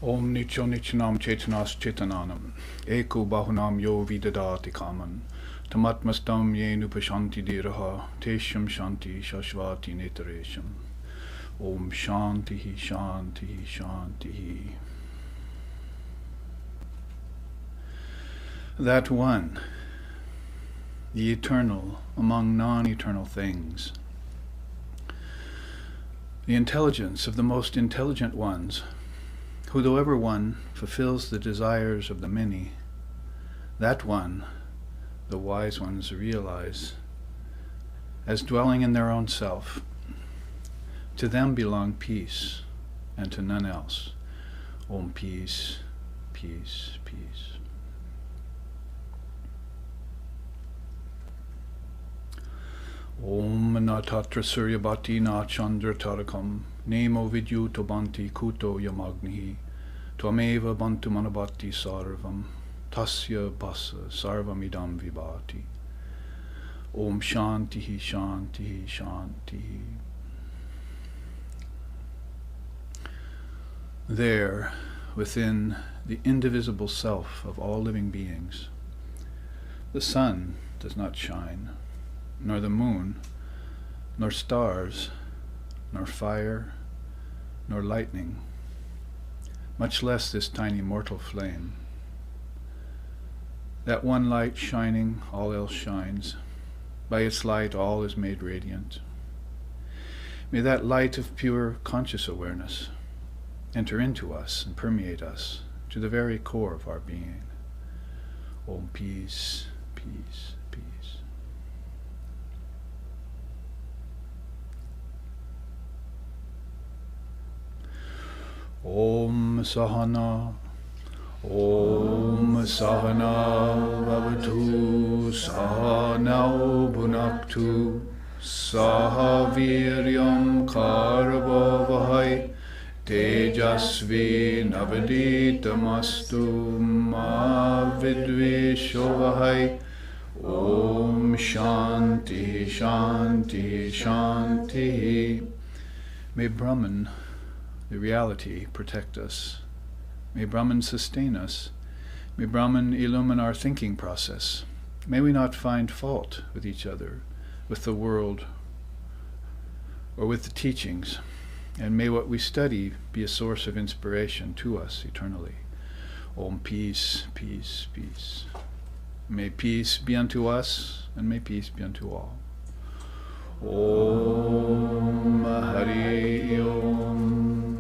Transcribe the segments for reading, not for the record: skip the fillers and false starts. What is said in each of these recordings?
Om Nicho Nichanam Chetanas Chetananam Eko Bahunam Yo Vidadati Kaman Tamatmastam Yenu Pashanti Diraha Tesham Shanti Shashvati Netaresham Om Shanti Shanti Shanti. That one, the eternal among non-eternal things, the intelligence of the most intelligent ones, who, though ever one, fulfills the desires of the many, that one, the wise ones realize, as dwelling in their own self. To them belong peace, and to none else. Om peace, peace, peace. Om natatra suryabhati na chandra tarakam nemo vidyuto banti kuto yamagnihi tvameva bantu manabhati sarvam tasya basa sarvamidam vibhati. Om shantihi shantihi shantihi. There, within the indivisible self of all living beings, the sun does not shine, nor the moon, nor stars, nor fire, nor lightning, much less this tiny mortal flame. That one light shining, all else shines. By its light all is made radiant. May that light of pure conscious awareness enter into us and permeate us to the very core of our being. Om peace, peace, peace. Om Sahana, Om Sahana Bhavatu, Sahanau Bhunaktu, Sahaviryam Karvavahai, Tejasvi Navaditamastu Ma Vidveshovahai. Om Shanti Shanti Shanti. May Brahman, the reality, protect us. May Brahman sustain us. May Brahman illumine our thinking process. May we not find fault with each other, with the world, or with the teachings. And may what we study be a source of inspiration to us eternally. Om peace, peace, peace. May peace be unto us, and may peace be unto all. Om Hari Om.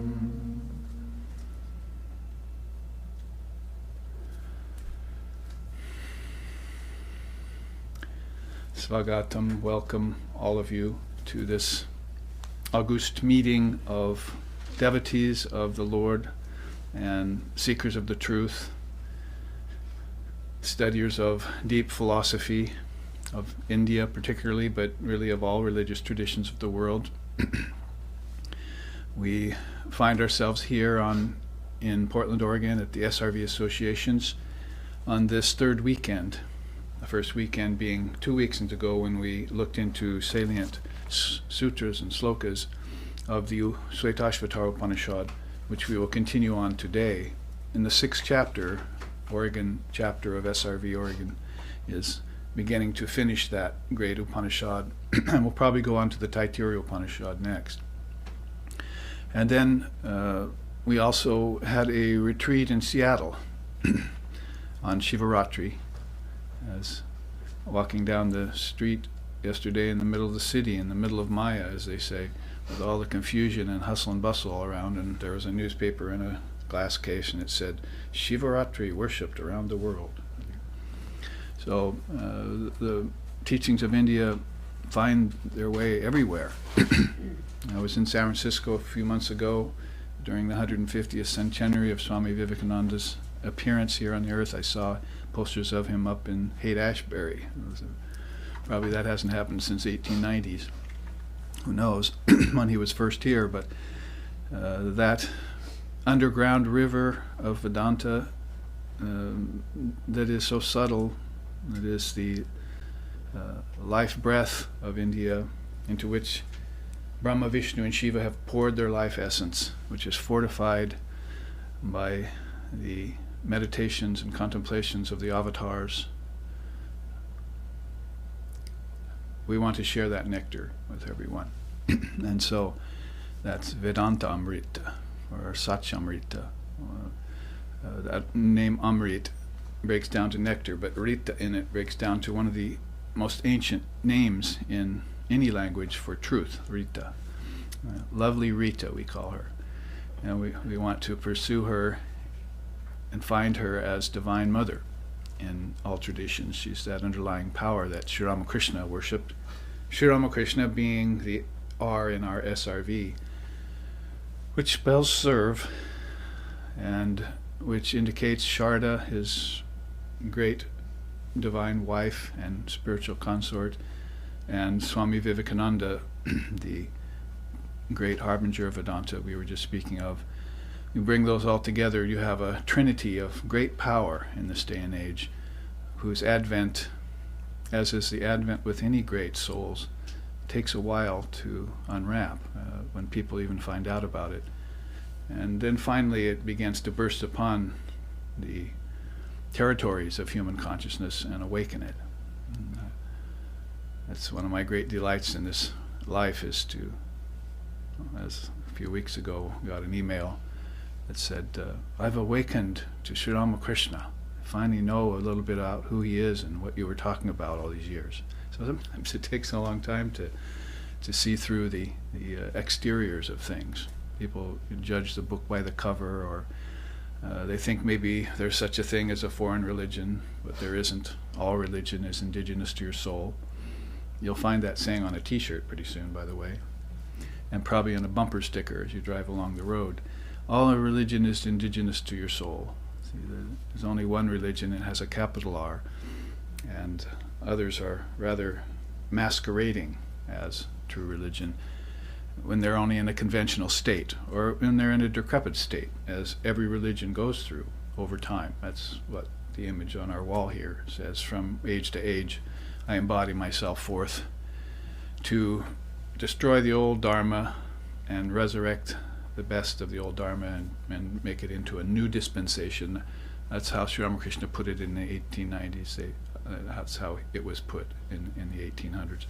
Svagatam, welcome all of you to this august meeting of devotees of the Lord and seekers of the truth, studiers of deep philosophy of India particularly, but really of all religious traditions of the world. We find ourselves here in Portland, Oregon at the SRV Associations on this third weekend. The first weekend being 2 weeks ago when we looked into salient sutras and slokas of the Svetashvatara Upanisad, which we will continue on today. In the 6th chapter, Oregon chapter of SRV Oregon is beginning to finish that great Upanishad, and we'll probably go on to the Taittiriya Upanishad next. And then we also had a retreat in Seattle on Shivaratri, as walking down the street yesterday in the middle of the city, in the middle of Maya, as they say, with all the confusion and hustle and bustle all around, and there was a newspaper in a glass case and it said, Shivaratri worshipped around the world. So the teachings of India find their way everywhere. I was in San Francisco a few months ago during the 150th centenary of Swami Vivekananda's appearance here on the earth. I saw posters of him up in Haight-Ashbury. Probably that hasn't happened since 1890s. Who knows when he was first here, but that underground river of Vedanta that is so subtle, that is the life breath of India, into which Brahma, Vishnu, and Shiva have poured their life essence, which has fortified by the meditations and contemplations of the avatars. We want to share that nectar with everyone. And so that's Vedanta Amrita, or Satyamrita. That name Amrit breaks down to nectar, but Rita in it breaks down to one of the most ancient names in any language for truth, Rita. Lovely Rita, we call her. And we want to pursue her and find her as Divine Mother in all traditions. She's that underlying power that Sri Ramakrishna worshipped. Sri Ramakrishna being the R in our SRV, which spells serve, and which indicates Sharda, his great divine wife and spiritual consort, and Swami Vivekananda, the great harbinger of Vedanta we were just speaking of. You bring those all together, you have a trinity of great power in this day and age, whose advent, as is the advent with any great souls, takes a while to unwrap when people even find out about it. And then finally it begins to burst upon the territories of human consciousness and awaken it. And, that's one of my great delights in this life, is to, as a few weeks ago, got an email that said, I've awakened to Sri Ramakrishna. I finally know a little bit about who he is and what you were talking about all these years. So sometimes it takes a long time to see through the exteriors of things. People judge the book by the cover, or they think maybe there's such a thing as a foreign religion, but there isn't. All religion is indigenous to your soul. You'll find that saying on a t-shirt pretty soon, by the way, and probably on a bumper sticker as you drive along the road. All religion is indigenous to your soul. See, there's only one religion, it has a capital R, and others are rather masquerading as true religion when they're only in a conventional state, or when they're in a decrepit state, as every religion goes through over time. That's what the image on our wall here says. From age to age, I embody myself forth to destroy the old Dharma and resurrect the best of the old Dharma and make it into a new dispensation. That's how Sri Ramakrishna put it in the 1890s. That's how it was put in the 1800s.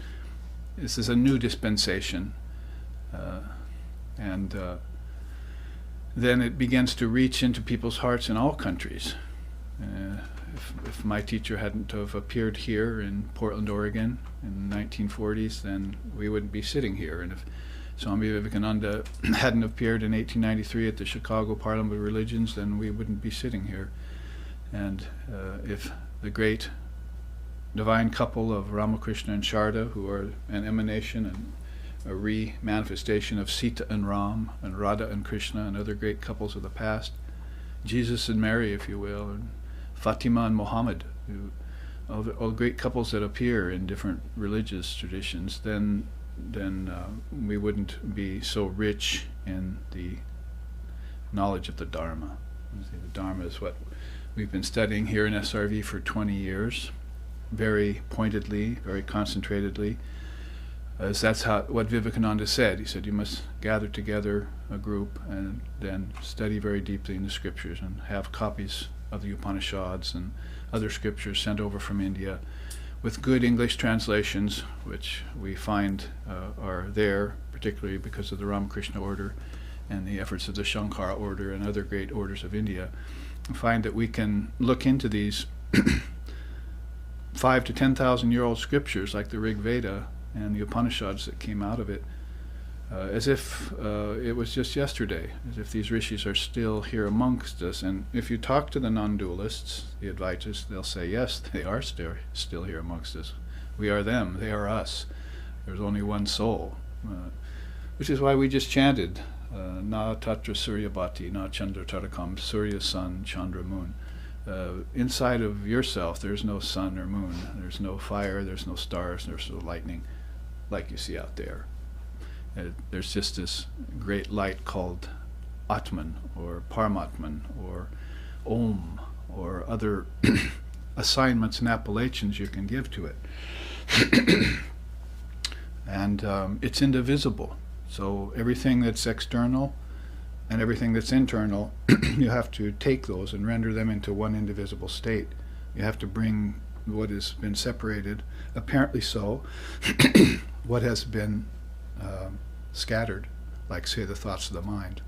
This is a new dispensation. And then it begins to reach into people's hearts in all countries. If my teacher hadn't have appeared here in Portland, Oregon in the 1940s, then we wouldn't be sitting here. And if Swami Vivekananda hadn't appeared in 1893 at the Chicago Parliament of Religions, then we wouldn't be sitting here. And if the great divine couple of Ramakrishna and Sharda, who are an emanation and a re-manifestation of Sita and Ram, and Radha and Krishna, and other great couples of the past, Jesus and Mary, if you will, and Fatima and Muhammad, all great couples that appear in different religious traditions, then we wouldn't be so rich in the knowledge of the Dharma. The Dharma is what we've been studying here in SRV for 20 years, very pointedly, very concentratedly, as that's what Vivekananda said. He said you must gather together a group and then study very deeply in the scriptures and have copies of the Upanishads and other scriptures sent over from India with good English translations, which we find are there, particularly because of the Ramakrishna order and the efforts of the Shankara order and other great orders of India, and find that we can look into these 5,000 to 10,000 year old scriptures like the Rig Veda and the Upanishads that came out of it, as if it was just yesterday, as if these rishis are still here amongst us. And if you talk to the non-dualists, the Advaitas, they'll say, yes, they are still here amongst us. We are them, they are us. There's only one soul. Which is why we just chanted, Na Tatra Suryabhati, Na Chandra Tarakam, Surya, sun, Chandra, moon. Inside of yourself, there's no sun or moon. There's no fire, there's no stars, there's no lightning like you see out there. There's just this great light called Atman or Paramatman or Om or other assignments and appellations you can give to it. And it's indivisible. So everything that's external and everything that's internal, you have to take those and render them into one indivisible state. You have to bring what has been separated, apparently so, what has been scattered, like, say, the thoughts of the mind,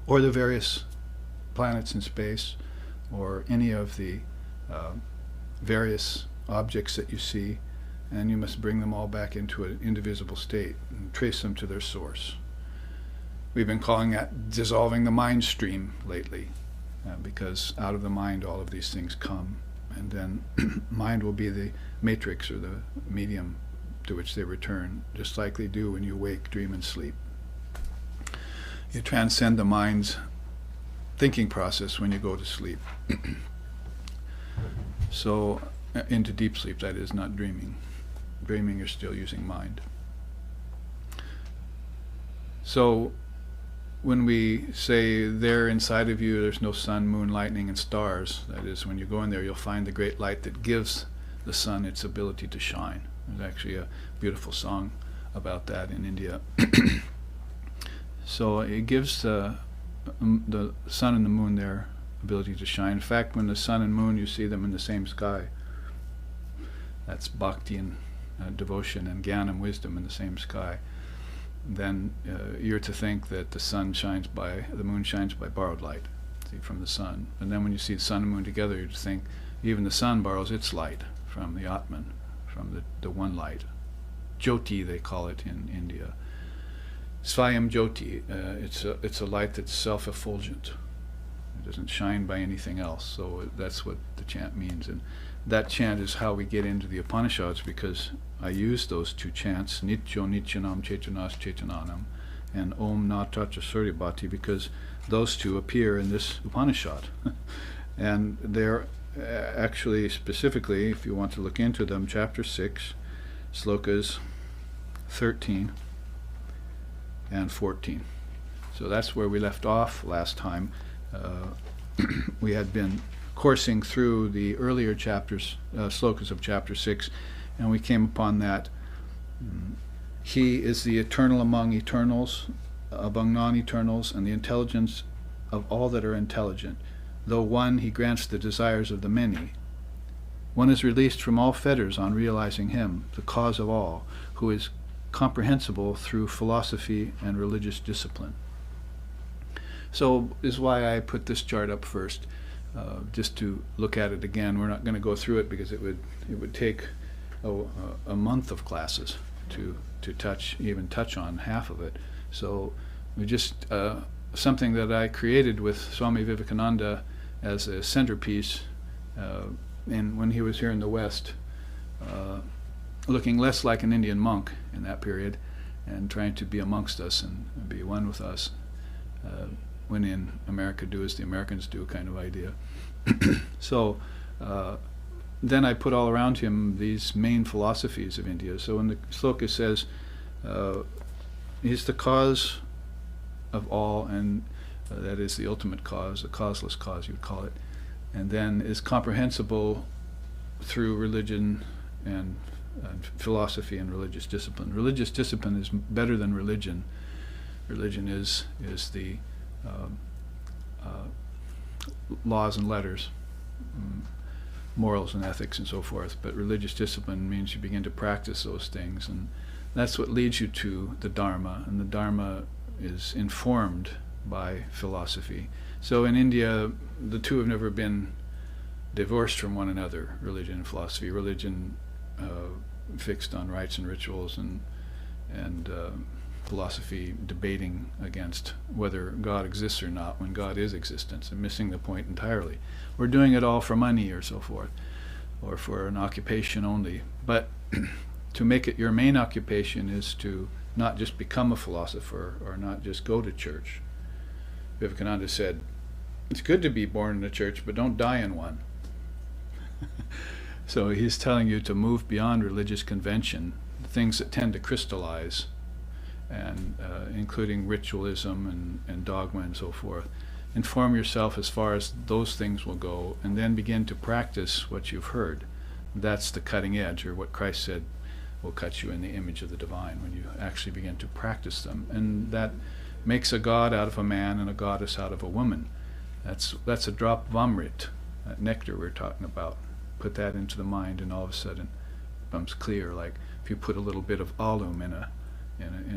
or the various planets in space, or any of the various objects that you see, and you must bring them all back into an indivisible state and trace them to their source. We've been calling that dissolving the mind stream lately, because out of the mind all of these things come, and then mind will be the matrix or the medium to which they return, just like they do when you wake, dream, and sleep. You transcend the mind's thinking process when you go to sleep. So, into deep sleep, that is, not dreaming. Dreaming, you're still using mind. So, when we say there inside of you there's no sun, moon, lightning, and stars, that is, when you go in there you'll find the great light that gives the sun its ability to shine. There's actually a beautiful song about that in India. So it gives the sun and the moon their ability to shine. In fact, when the sun and moon, you see them in the same sky. That's bhakti and devotion and jnana, wisdom, in the same sky. Then you're to think that the moon shines by borrowed light, see, from the sun. And then when you see the sun and moon together, you're to think even the sun borrows its light from the Atman, from the one light. Jyoti, they call it in India. Svayam Jyoti, it's a light that's self-effulgent. It doesn't shine by anything else. So that's what the chant means. And that chant is how we get into the Upanishads, because I use those two chants, Nityo Nityanam Chetanas Chetananam and Om Nata Suryabhati, because those two appear in this Upanishad. And they're actually, specifically, if you want to look into them, chapter 6, slokas 13 and 14. So that's where we left off last time. We had been coursing through the earlier chapters, slokas of chapter 6, and we came upon that. He is the eternal among eternals, among non-eternals, and the intelligence of all that are intelligent. Though one, he grants the desires of the many. One is released from all fetters on realizing him, the cause of all, who is comprehensible through philosophy and religious discipline. So is why I put this chart up first, just to look at it again. We're not going to go through it because it would take a month of classes to touch on half of it. So we just something that I created with Swami Vivekananda as a centerpiece, and when he was here in the West, looking less like an Indian monk in that period, and trying to be amongst us and be one with us. When in America, do as the Americans do kind of idea. So then I put all around him these main philosophies of India. So when the sloka says, he's the cause of all, and that is the ultimate cause, the causeless cause you would call it, and then is comprehensible through religion and philosophy and religious discipline. Religious discipline is better than religion. Religion is the laws and letters, morals and ethics and so forth, but religious discipline means you begin to practice those things, and that's what leads you to the Dharma, and the Dharma is informed by philosophy. So in India, the two have never been divorced from one another, religion and philosophy. Religion fixed on rites and rituals, and philosophy debating against whether God exists or not, when God is existence, and missing the point entirely. We're doing it all for money or so forth, or for an occupation only. But to make it your main occupation is to not just become a philosopher or not just go to church. Vivekananda said, it's good to be born in a church, but don't die in one. So he's telling you to move beyond religious convention, things that tend to crystallize, and including ritualism and dogma and so forth. Inform yourself as far as those things will go, and then begin to practice what you've heard. That's the cutting edge, or what Christ said will cut you in the image of the divine, when you actually begin to practice them. And that makes a god out of a man and a goddess out of a woman. That's a drop of Amrit, that nectar we're talking about. Put that into the mind, and all of a sudden it becomes clear. Like if you put a little bit of alum in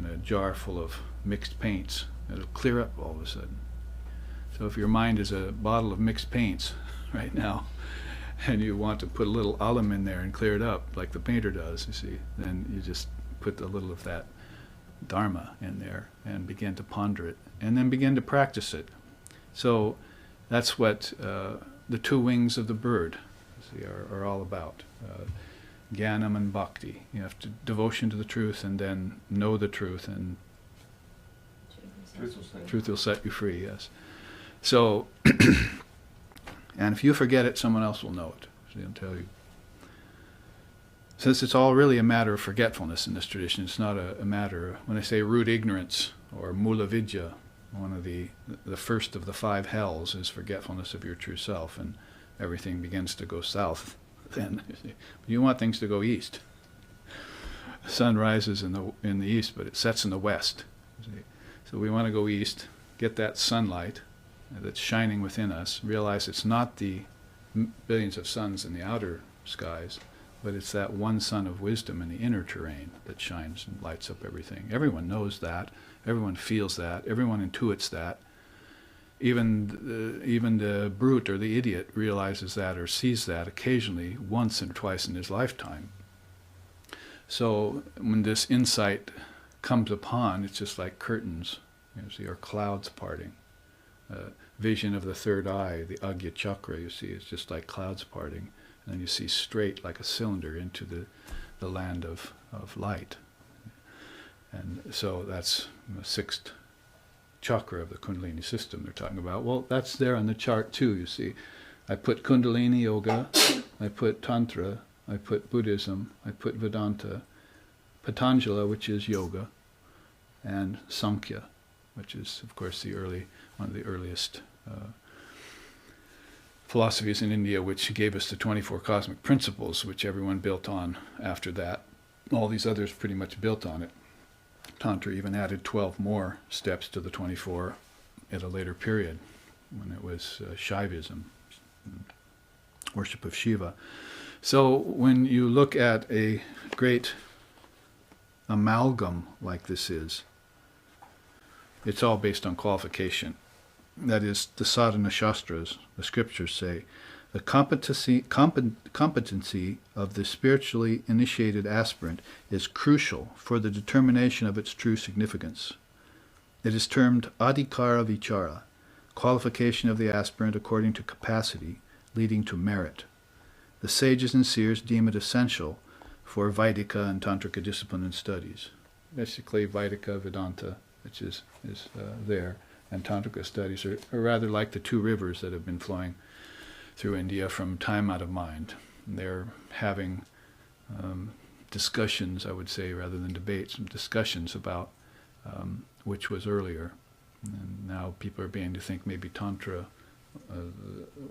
a jar full of mixed paints, it'll clear up all of a sudden. So if your mind is a bottle of mixed paints right now, and you want to put a little alum in there and clear it up, like the painter does, you see, then you just put a little of that Dharma in there and begin to ponder it, and then begin to practice it. So that's what the two wings of the bird, you see, are all about. Jnanam and Bhakti. You have to devotion to the truth, and then know the truth, and truth will set you free. Yes. So, and if you forget it, someone else will know it. So they'll tell you. Since it's all really a matter of forgetfulness in this tradition, it's not a matter of, when I say root ignorance or mula vidya, one of the first of the five hells is forgetfulness of your true self, and everything begins to go south then. You want things to go east. The sun rises in the east, but it sets in the west. So we want to go east, get that sunlight that's shining within us, realize it's not the billions of suns in the outer skies, but it's that one sun of wisdom in the inner terrain that shines and lights up everything. Everyone knows that. Everyone feels that. Everyone intuits that. Even the brute or the idiot realizes that or sees that occasionally, once or twice in his lifetime. So when this insight comes upon, it's just like curtains, you see, or clouds parting. Vision of the third eye, the Agya chakra, you see, is just like clouds parting. And then you see straight like a cylinder into the land of light. And so that's the sixth chakra of the Kundalini system they're talking about. Well, that's there on the chart too, you see. I put Kundalini Yoga, I put Tantra, I put Buddhism, I put Vedanta, Patanjala, which is yoga, and Sankhya, which is, of course, one of the earliest philosophies in India, which gave us the 24 cosmic principles, which everyone built on after that. All these others pretty much built on it. Tantra even added 12 more steps to the 24 at a later period, when it was Shaivism, worship of Shiva. So when you look at a great amalgam like this is, it's all based on qualification. That is, the sadhana shastras, the scriptures say, the competency of the spiritually initiated aspirant is crucial for the determination of its true significance. It is termed adhikara vichara, qualification of the aspirant according to capacity, leading to merit. The sages and seers deem it essential for Vaidika and Tantrika discipline and studies. Basically, Vaidika, Vedanta, which is there, and Tantrika studies are rather like the two rivers that have been flowing through India from time out of mind. They're having discussions, I would say, rather than debates, discussions about which was earlier. And now people are beginning to think maybe Tantra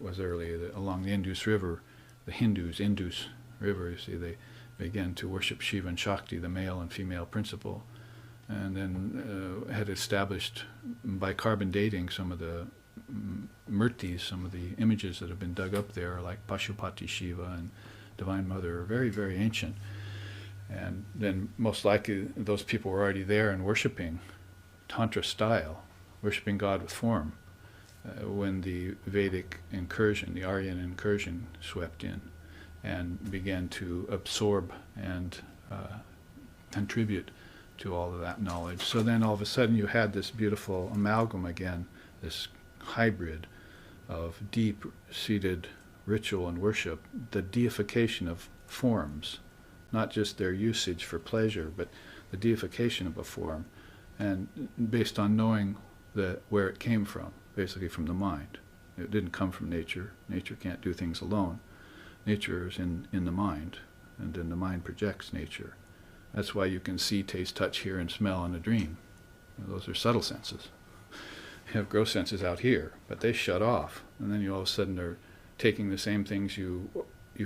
was earlier. Along the Indus River, the Indus River, you see, they began to worship Shiva and Shakti, the male and female principle, and then had established by carbon dating some of the murtis, some of the images that have been dug up there, like Pashupati Shiva and Divine Mother, are very, very ancient. And then most likely those people were already there and worshipping Tantra style, worshipping God with form, when the Vedic incursion, the Aryan incursion, swept in and began to absorb and contribute to all of that knowledge. So then all of a sudden you had this beautiful amalgam again, this hybrid of deep-seated ritual and worship, the deification of forms, not just their usage for pleasure, but the deification of a form, and based on knowing where it came from, basically from the mind. It didn't come from nature. Nature can't do things alone. Nature is in the mind, and then the mind projects nature. That's why you can see, taste, touch, hear, and smell in a dream. Those are subtle senses. You have gross senses out here, but they shut off, and then you all of a sudden are taking the same things you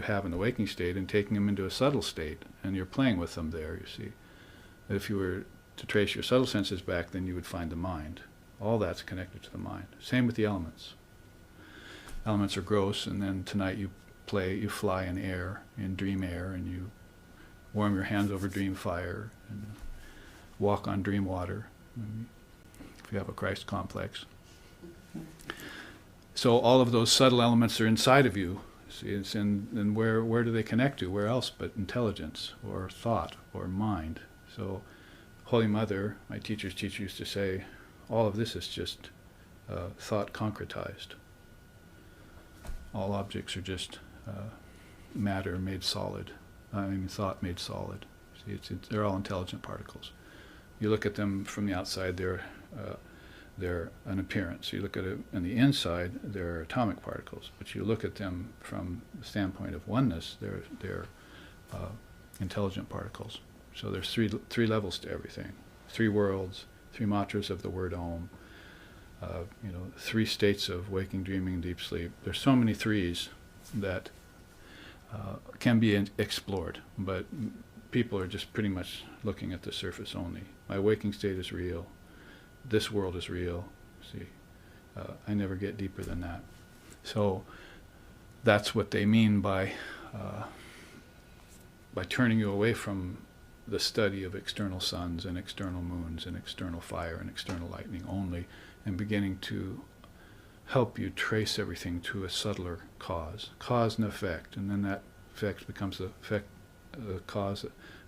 have in the waking state and taking them into a subtle state, and you're playing with them there, you see. If you were to trace your subtle senses back, then you would find the mind. All that's connected to the mind. Same with the elements. Elements are gross, and then tonight you fly in air, in dream air, and you warm your hands over dream fire, and walk on dream water, if you have a Christ complex. So all of those subtle elements are inside of you. See, it's and where do they connect to? Where else but intelligence, or thought, or mind? So Holy Mother, my teacher used to say, all of this is just thought concretized. All objects are just matter made solid. Thought made solid. See, they're all intelligent particles. You look at them from the outside, they're an appearance. You look at it on the inside, they're atomic particles. But you look at them from the standpoint of oneness, they're intelligent particles. So there's three levels to everything. 3 worlds, 3 matras of the word Om. 3 states of waking, dreaming, and deep sleep. There's so many threes that can be explored, but people are just pretty much looking at the surface only. My waking state is real. This world is real. See, I never get deeper than that. So that's what they mean by turning you away from the study of external suns and external moons and external fire and external lightning only, and beginning to help you trace everything to a subtler cause and effect, and then that effect becomes the effect,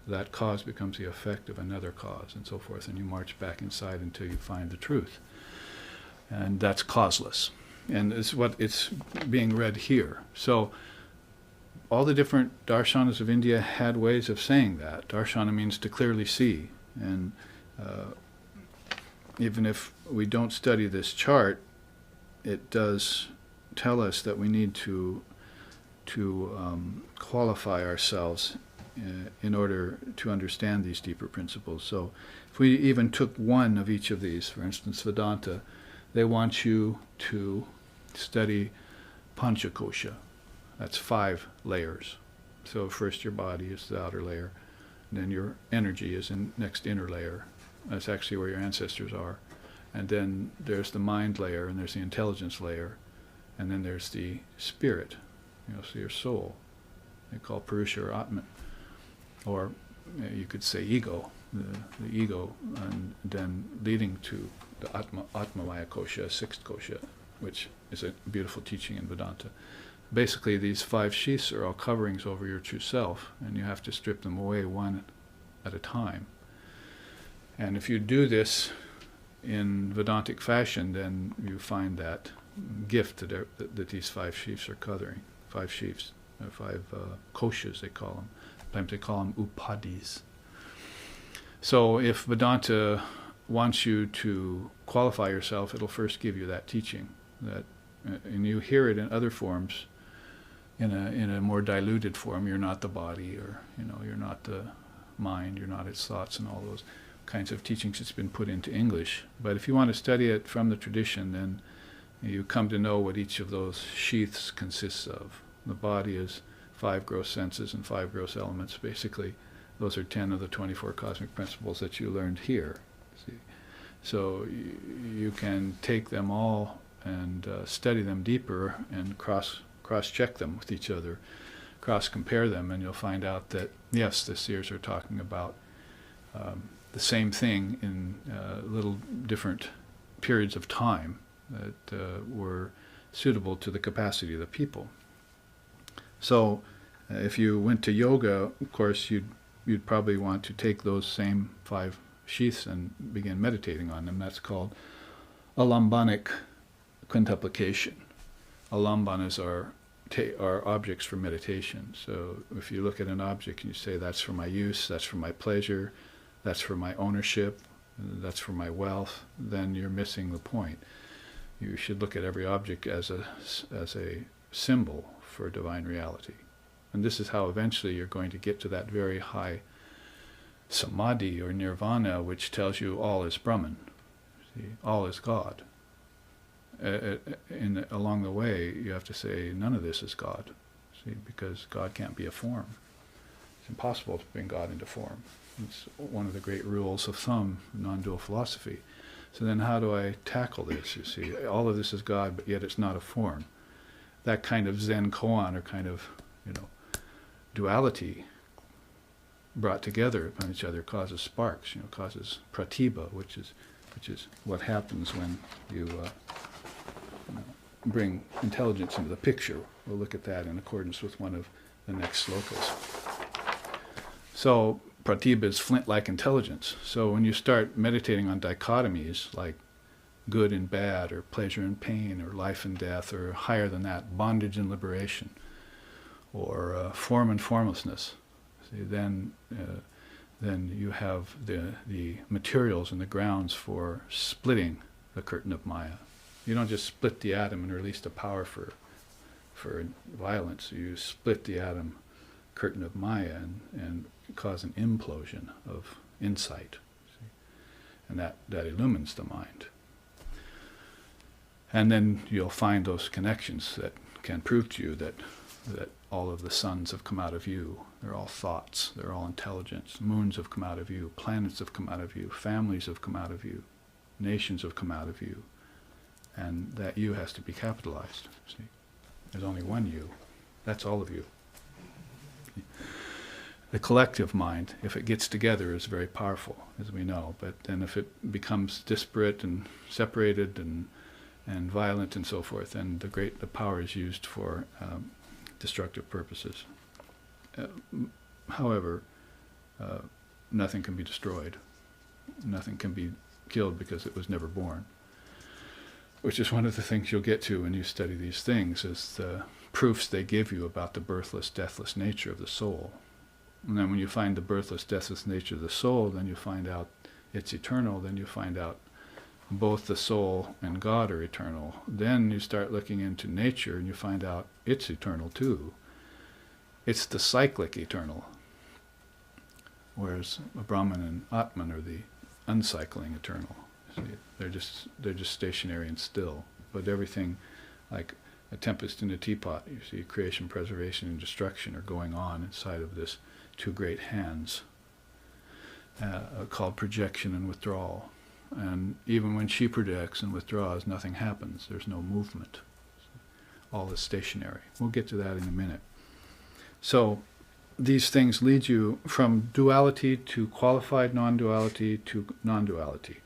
that cause becomes the effect of another cause, and so forth, and you march back inside until you find the truth. And that's causeless. And it's what it's being read here. So all the different darshanas of India had ways of saying that. Darshana means to clearly see. And even if we don't study this chart, it does tell us that we need to qualify ourselves in order to understand these deeper principles. So if we even took one of each of these, for instance, Vedanta, they want you to study Panchakosha. That's 5 layers. So first your body is the outer layer, and then your energy is in next inner layer. That's actually where your ancestors are. And then there's the mind layer, and there's the intelligence layer, and then there's the spirit, so your soul. They call Purusha or Atman. Or you could say ego, the ego, and then leading to the Atmamaya Kosha, 6th Kosha, which is a beautiful teaching in Vedanta. Basically, these 5 sheaths are all coverings over your true self, and you have to strip them away one at a time. And if you do this in Vedantic fashion, then you find that gift that these 5 sheaths are covering. 5 sheaths, 5 koshas, they call them. Sometimes they call them upadis. So if Vedanta wants you to qualify yourself, it'll first give you that teaching. And you hear it in other forms, in a more diluted form. You're not the body, or you're not the mind, you're not its thoughts, and all those kinds of teachings. It's been put into English. But if you want to study it from the tradition, then you come to know what each of those sheaths consists of. The body is 5 gross senses and 5 gross elements. Basically, those are 10 of the 24 cosmic principles that you learned here. See? So you can take them all and study them deeper and cross-check them with each other, cross-compare them, and you'll find out that, yes, the seers are talking about the same thing in little different periods of time that were suitable to the capacity of the people. So if you went to yoga, of course, you'd probably want to take those same 5 sheaths and begin meditating on them. That's called alambanic quintuplication. Alambanas are objects for meditation. So if you look at an object and you say, that's for my use, that's for my pleasure, that's for my ownership, that's for my wealth, then you're missing the point. You should look at every object as a symbol for divine reality. And this is how eventually you're going to get to that very high samadhi or nirvana, which tells you all is Brahman. See, all is God. Along the way, you have to say none of this is God. See, because God can't be a form. impossible to bring God into form. It's one of the great rules of thumb, non-dual philosophy. So then how do I tackle this? You see, all of this is God, but yet it's not a form. That kind of Zen koan, or kind of, duality brought together upon each other causes sparks, causes pratibha, which is what happens when you bring intelligence into the picture. We'll look at that in accordance with one of the next slokas. So pratibha is flint-like intelligence. So when you start meditating on dichotomies like good and bad, or pleasure and pain, or life and death, or higher than that, bondage and liberation, or form and formlessness, see, then you have the materials and the grounds for splitting the curtain of Maya. You don't just split the atom and release the power for violence. You split the atom curtain of Maya and cause an implosion of insight. See? And that illumines the mind. And then you'll find those connections that can prove to you that all of the suns have come out of you. They're all thoughts. They're all intelligence. Moons have come out of you. Planets have come out of you. Families have come out of you. Nations have come out of you. And that you has to be capitalized. See? There's only one you. That's all of you. The collective mind, if it gets together, is very powerful, as we know. But then if it becomes disparate and separated and violent and so forth, then the power is used for destructive purposes. However, nothing can be destroyed. Nothing can be killed because it was never born. Which is one of the things you'll get to when you study these things, is the proofs they give you about the birthless, deathless nature of the soul. And then when you find the birthless, deathless nature of the soul, then you find out it's eternal, then you find out both the soul and God are eternal. Then you start looking into nature and you find out it's eternal too. It's the cyclic eternal, whereas Brahman and Atman are the uncycling eternal. See, they're just stationary and still. But everything, like a tempest in a teapot, you see, creation, preservation, and destruction are going on inside of this two great hands called projection and withdrawal. And even when she projects and withdraws, nothing happens. There's no movement. All is stationary. We'll get to that in a minute. So these things lead you from duality to qualified non-duality to non-duality.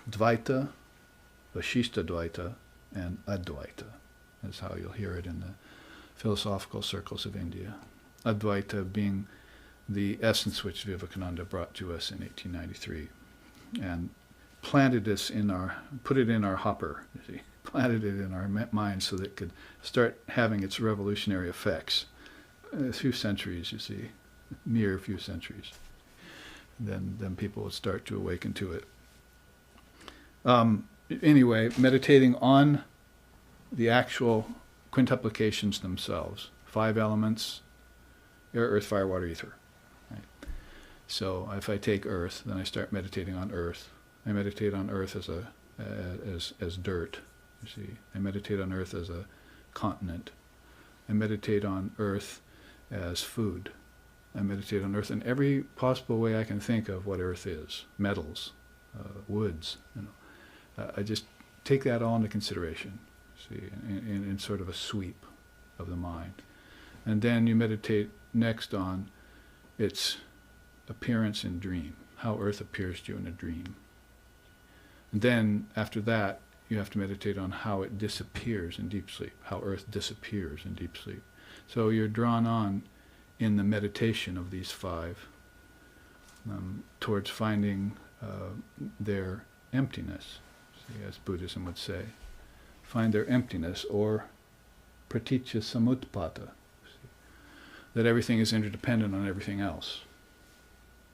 Dvaita, Vashishta Dvaita, and Advaita. That's how you'll hear it in the philosophical circles of India. Advaita being the essence which Vivekananda brought to us in 1893. And put it in our hopper, you see, planted it in our mind so that it could start having its revolutionary effects. A few centuries, you see, mere few centuries. Then people would start to awaken to it. Anyway, meditating on the actual quintuplications themselves, 5 elements, air, earth, fire, water, ether. Right? So if I take earth, then I start meditating on earth. I meditate on earth as dirt. You see, I meditate on earth as a continent. I meditate on earth as food. I meditate on earth in every possible way I can think of what earth is. Metals, woods. I just take that all into consideration. See, in sort of a sweep of the mind, and then you meditate next on its appearance in dream, how earth appears to you in a dream. And then after that, you have to meditate on how it disappears in deep sleep, how earth disappears in deep sleep. So you're drawn on in the meditation of these 5 towards finding their emptiness, see, as Buddhism would say. Find their emptiness, or praticca samutpata, that everything is interdependent on everything else.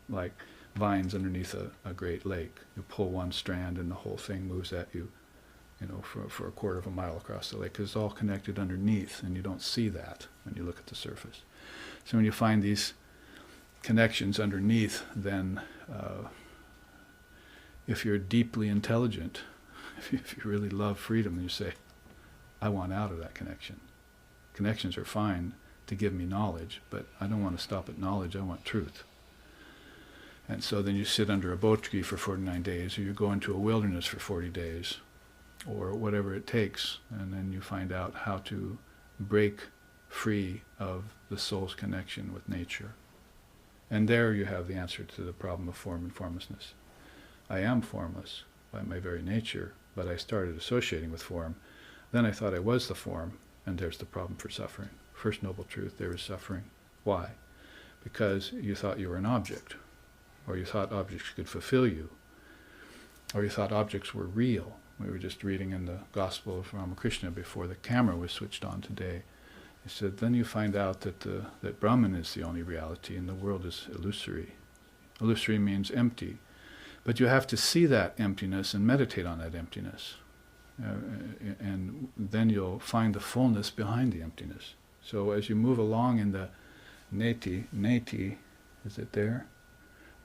Like vines underneath a great lake. You pull one strand and the whole thing moves at you, for a quarter of a mile across the lake, because it's all connected underneath, and you don't see that when you look at the surface. So when you find these connections underneath, then if you're deeply intelligent, if you really love freedom, you say, I want out of that connection. Connections are fine to give me knowledge, but I don't want to stop at knowledge, I want truth. And so then you sit under a bo tree for 49 days, or you go into a wilderness for 40 days, or whatever it takes, and then you find out how to break free of the soul's connection with nature. And there you have the answer to the problem of form and formlessness. I am formless by my very nature, but I started associating with form. Then I thought I was the form, and there's the problem for suffering. First noble truth, there is suffering. Why? Because you thought you were an object, or you thought objects could fulfill you, or you thought objects were real. We were just reading in the Gospel of Ramakrishna before the camera was switched on today. He said, then you find out that Brahman is the only reality and the world is illusory. Illusory means empty. But you have to see that emptiness and meditate on that emptiness. And then you'll find the fullness behind the emptiness. So as you move along in the neti, is it there?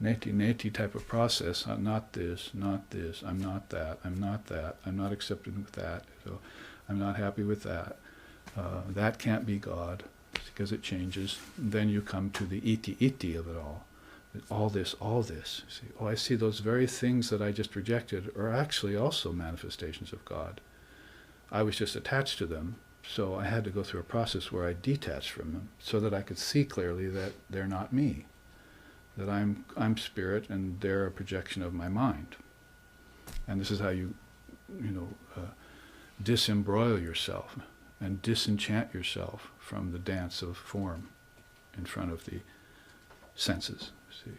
Neti type of process, not this, I'm not that, I'm not accepted with that, so I'm not happy with that. That can't be God, because it changes. Then you come to the iti of it all. All this. See, I see those very things that I just rejected are actually also manifestations of God. I was just attached to them, so I had to go through a process where I detached from them, so that I could see clearly that they're not me. That I'm spirit and they're a projection of my mind. And this is how you disembroil yourself and disenchant yourself from the dance of form in front of the senses. See,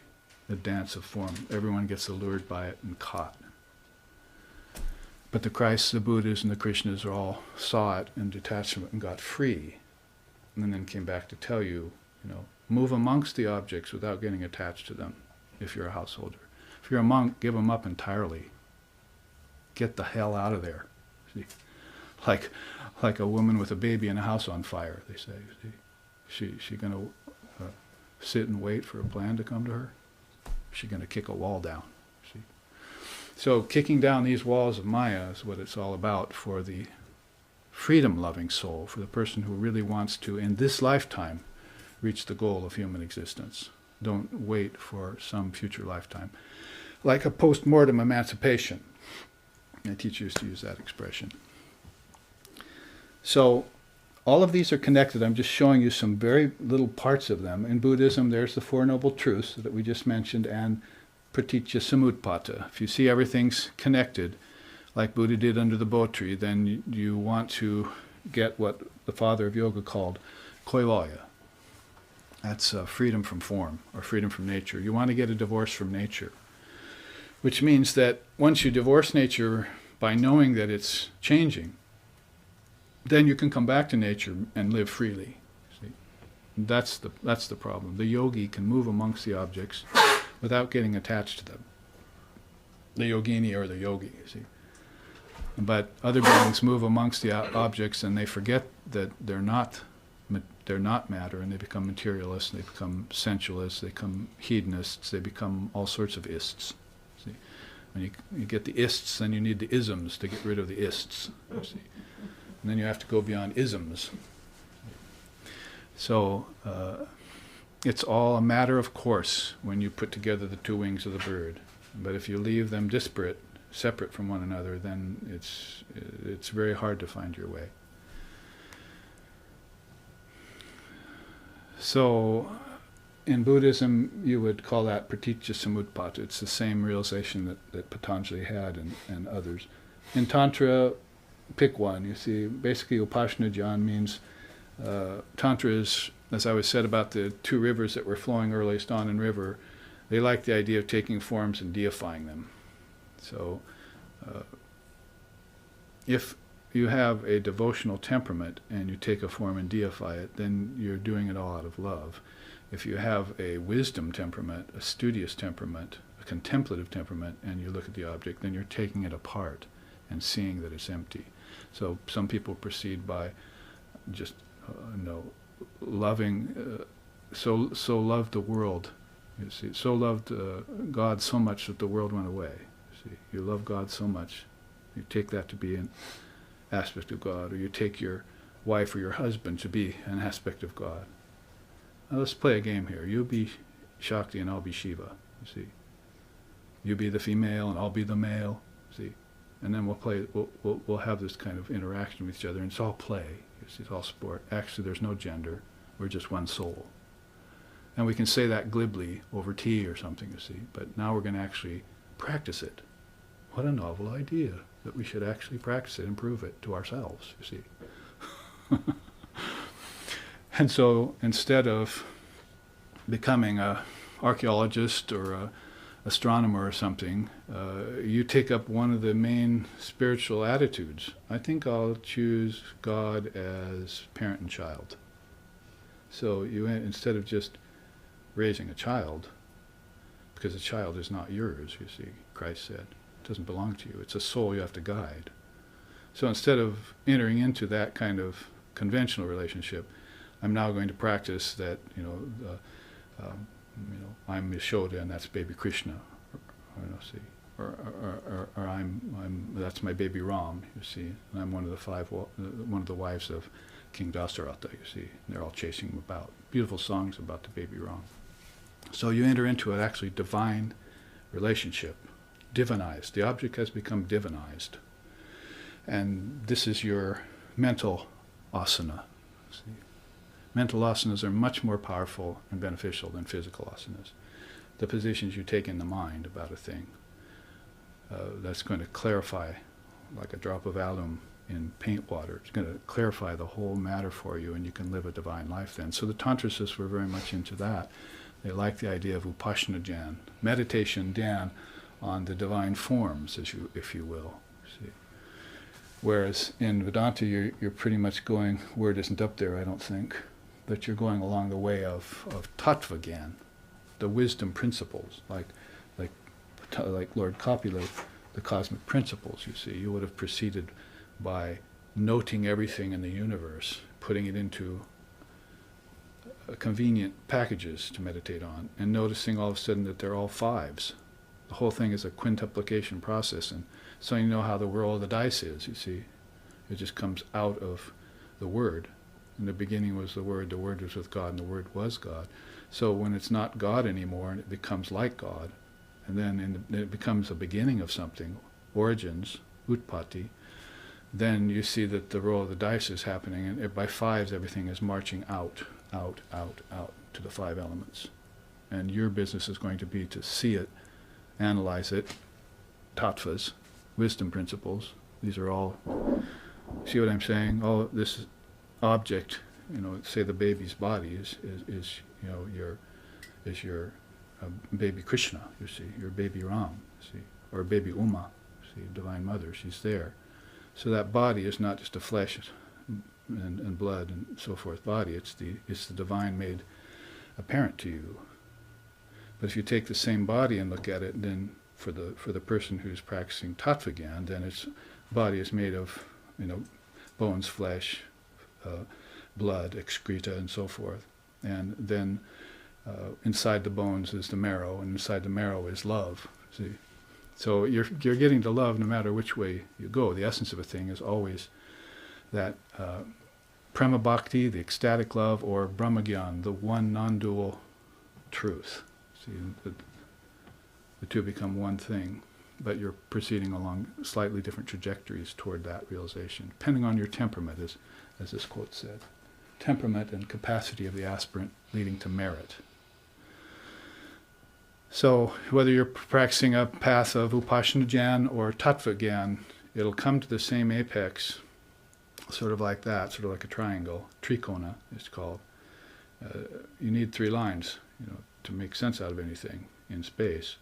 the dance of form. Everyone gets allured by it and caught. But the Christs, the Buddhas, and the Krishnas all saw it and detached from it and got free, and then came back to tell you, move amongst the objects without getting attached to them. If you're a householder, if you're a monk, give them up entirely. Get the hell out of there. See, like a woman with a baby in a house on fire. They say, she going to sit and wait for a plan to come to her? She's going to kick a wall down. See? So kicking down these walls of Maya is what it's all about for the freedom-loving soul, for the person who really wants to, in this lifetime, reach the goal of human existence. Don't wait for some future lifetime. Like a post-mortem emancipation. My teacher used to use that expression. So all of these are connected. I'm just showing you some very little parts of them. In Buddhism, there's the Four Noble Truths that we just mentioned, and Praticca Samutpata. If you see everything's connected, like Buddha did under the bo tree, then you want to get what the father of yoga called koiloya. That's freedom from form, or freedom from nature. You want to get a divorce from nature, which means that once you divorce nature by knowing that it's changing, then you can come back to nature and live freely. See? That's the problem. The yogi can move amongst the objects without getting attached to them. The yogini or the yogi, you see. But other beings move amongst the objects and they forget that they're not matter, and they become materialists, they become sensualists, they become hedonists, they become all sorts of ists. See? When you get the ists, then you need the isms to get rid of the ists. See? And then you have to go beyond isms. So it's all a matter of course when you put together the two wings of the bird. But if you leave them disparate, separate from one another, then it's very hard to find your way. So in Buddhism, you would call that Praticca Samutpata. It's the same realization that Patanjali had and others. In Tantra, pick one. You see, basically Upasana Jhana means, Tantra is, as I was said about the two rivers that were flowing earliest on in river, they like the idea of taking forms and deifying them. So if you have a devotional temperament and you take a form and deify it, then you're doing it all out of love. If you have a wisdom temperament, a studious temperament, a contemplative temperament, and you look at the object, then you're taking it apart and seeing that it's empty. So some people proceed by just loving, so loved the world, you see, so loved God so much that the world went away. You see, you love God so much, you take that to be an aspect of God, or you take your wife or your husband to be an aspect of God. let's play a game here. You be Shakti and I'll be Shiva, you see. You be the female and I'll be the male, see. And then we'll play, we'll have this kind of interaction with each other, and it's all play, you see, it's all sport. Actually, there's no gender, we're just one soul. And we can say that glibly over tea or something, you see, but now we're going to actually practice it. What a novel idea, that we should actually practice it and prove it to ourselves, you see. And so instead of becoming an archaeologist or a astronomer or something, you take up one of the main spiritual attitudes. I think I'll choose God as parent and child. So you, instead of just raising a child, because a child is not yours, you see, Christ said, it doesn't belong to you. It's a soul you have to guide. So instead of entering into that kind of conventional relationship, I'm now going to practice that, I'm Yashoda and that's baby Krishna, or I'm that's my baby Ram, you see, and I'm one of the wives of King Dasarata, you see, and they're all chasing him about. Beautiful songs about the baby Ram. So you enter into an actually divine relationship, divinized. The object has become divinized, and this is your mental asana. See? Mental asanas are much more powerful and beneficial than physical asanas. The positions you take in the mind about a thing, that's going to clarify, like a drop of alum in paint water. It's going to clarify the whole matter for you, and you can live a divine life then. So the Tantrasists were very much into that. They like the idea of Upasana Dhyan, meditation dhyan on the divine forms, if you will. See? Whereas in Vedanta, you're pretty much going, word isn't up there, I don't think, but you're going along the way of tattva dhyan, the wisdom principles, like Lord Kapila, the cosmic principles, you see. You would have proceeded by noting everything in the universe, putting it into convenient packages to meditate on, and noticing all of a sudden that they're all fives. The whole thing is a quintuplication process, and so you know how the roll of the dice is, you see. It just comes out of the Word. In the beginning was the Word was with God, and the Word was God. So when it's not God anymore, and it becomes like God, and then it becomes a beginning of something, origins, utpatti, then you see that the roll of the dice is happening, and by fives everything is marching out to the five elements. And your business is going to be to see it, analyze it, tattvas, wisdom principles. These are all, see what I'm saying? All this object, say the baby's body is your baby Krishna, you see, your baby Ram, see, or baby Uma, see, Divine Mother, she's there. So that body is not just a flesh and blood and so forth body, it's the divine made apparent to you. But if you take the same body and look at it, then for the person who's practicing tattva dhyan, then its body is made of bones, flesh, blood, excreta, and so forth. And then inside the bones is the marrow, and inside the marrow is love. See, so you're getting to love no matter which way you go. The essence of a thing is always that prema bhakti, the ecstatic love, or brahmagyan, the one non-dual truth. See, the two become one thing, but you're proceeding along slightly different trajectories toward that realization, depending on your temperament, as this quote said. Temperament and capacity of the aspirant leading to merit. So whether you're practicing a path of Upasana Dhyan or Tattva Dhyan, it'll come to the same apex, sort of like that, sort of like a triangle. Trikona it's called. You need three lines, to make sense out of anything in space,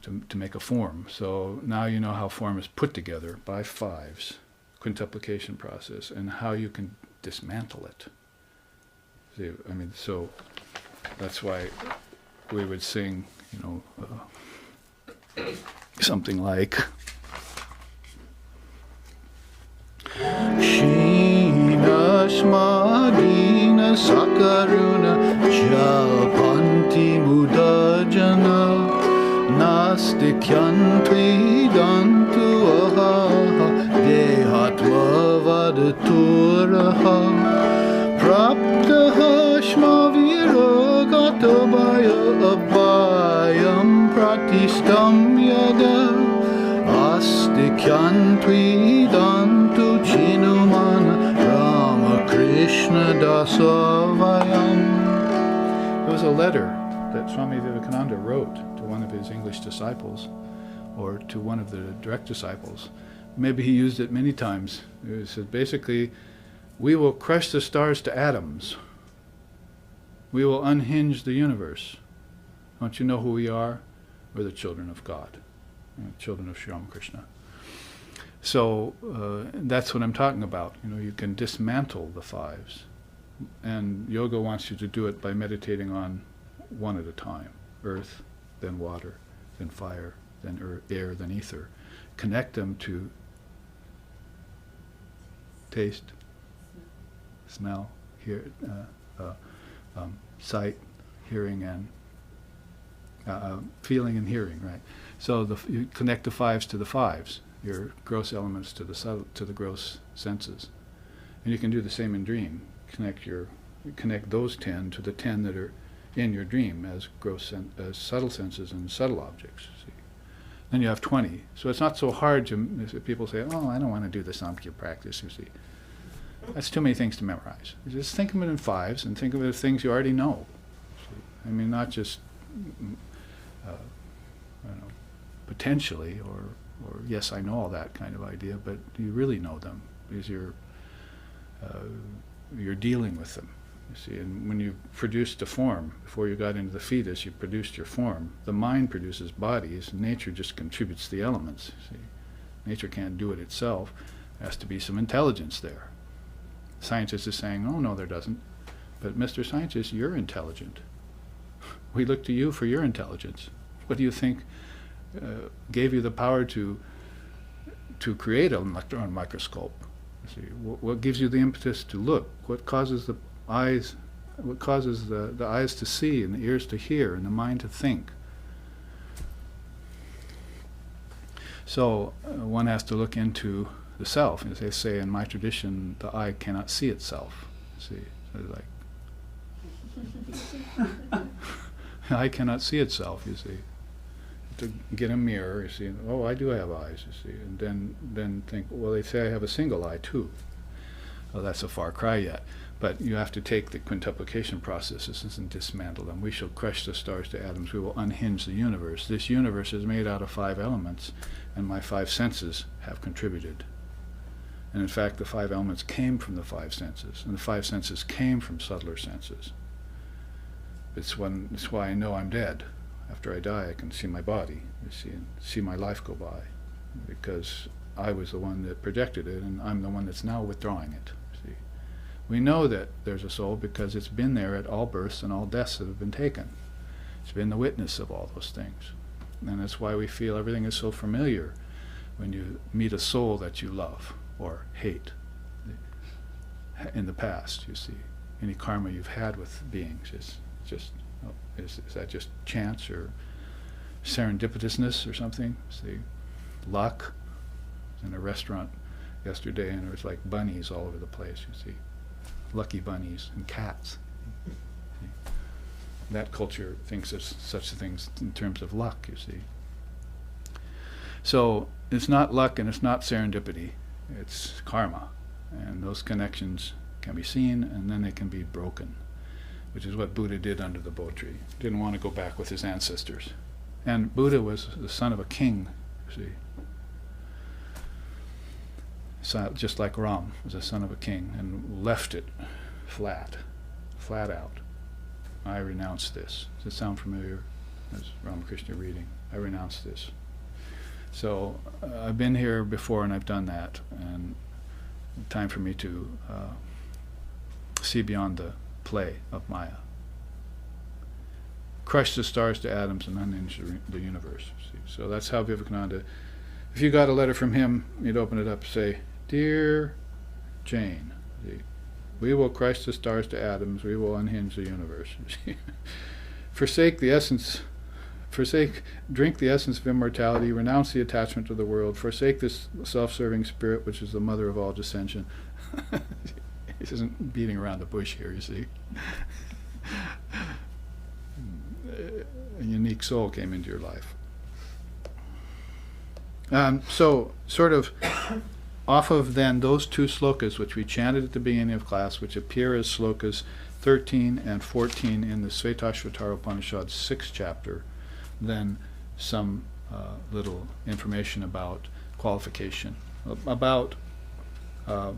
to make a form. So now you know how form is put together by fives, quintuplication process, and how you can dismantle it. See, so that's why we would sing, something like Shinashma Dina Sakaruna Japanti Mudajana Nastikyanti Dantu Aha Dehatva Vadaturaha Praptaha Shma istam yada asti kyantvi dantu chinumana Rama Krishna dasavayam. It was a letter that Swami Vivekananda wrote to one of his English disciples, or to one of the direct disciples. Maybe he used it many times. It said basically, we will crush the stars to atoms. We will unhinge the universe. Don't you know who we are? We're the children of God, children of Sri Ramakrishna. So that's what I'm talking about. You can dismantle the fives. And yoga wants you to do it by meditating on one at a time. Earth, then water, then fire, then air, then ether. Connect them to taste, smell, sight, hearing, and feeling and hearing, right? So you connect the fives to the fives, your gross elements to the gross senses. And you can do the same in dream. Connect those 10 to the 10 that are in your dream as subtle senses and subtle objects. See? Then you have 20. So it's not so hard to. People say, "Oh, I don't want to do the Samkhya practice." You see, that's too many things to memorize. You just think of it in fives and think of it as things you already know. See? I mean, not just potentially or yes, I know all that kind of idea, but you really know them because you're dealing with them. You see, and when you produced a form, before you got into the fetus, you produced your form. The mind produces bodies, and nature just contributes the elements. See, nature can't do it itself. There has to be some intelligence there. Scientists are saying, "Oh no, there doesn't." But Mr. Scientist, you're intelligent. We look to you for your intelligence. What do you think gave you the power to create an electron microscope? See, what gives you the impetus to look? What causes the eyes? What causes the eyes to see and the ears to hear and the mind to think? So one has to look into the self. As they say in my tradition, the eye cannot see itself. See, so like the eye cannot see itself. You see, to get a mirror, you see, oh, I do have eyes, you see, and then think, well, they say I have a single eye too. Well, that's a far cry yet, but you have to take the quintuplication processes and dismantle them. We shall crush the stars to atoms. We will unhinge the universe. This universe is made out of 5 elements, and my 5 senses have contributed. And in fact, the 5 elements came from the 5 senses, and the 5 senses came from subtler senses. It's why I know I'm dead. After I die, I can see my body, you see, and see my life go by, because I was the one that projected it, and I'm the one that's now withdrawing it. See, we know that there's a soul because it's been there at all births and all deaths that have been taken. It's been the witness of all those things, and that's why we feel everything is so familiar when you meet a soul that you love or hate in the past. You see, any karma you've had with beings is just. Is that just chance or serendipitousness or something? See, luck. I was in a restaurant yesterday and there was like bunnies all over the place, you see. Lucky bunnies and cats. See? That culture thinks of such things in terms of luck, you see. So it's not luck and it's not serendipity. It's karma. And those connections can be seen and then they can be broken, which is what Buddha did under the Bo tree. Didn't want to go back with his ancestors. And Buddha was the son of a king, you see. So, just like Ram was the son of a king and left it flat out. I renounce this. Does it sound familiar? As Ramakrishna reading, I renounce this. So I've been here before and I've done that, and time for me to see beyond the play of Maya. Crush the stars to atoms and unhinge the universe. See? So that's how Vivekananda, if you got a letter from him, you'd open it up and say, "Dear Jane, see, we will crush the stars to atoms, we will unhinge the universe. Drink the essence of immortality, renounce the attachment to the world, forsake this self-serving spirit which is the mother of all dissension." This isn't beating around the bush here, you see. A unique soul came into your life. So, sort of off of then those two slokas which we chanted at the beginning of class, which appear as slokas 13 and 14 in the Svetashvatara Upanisad 6th chapter, then some little information about qualification, about the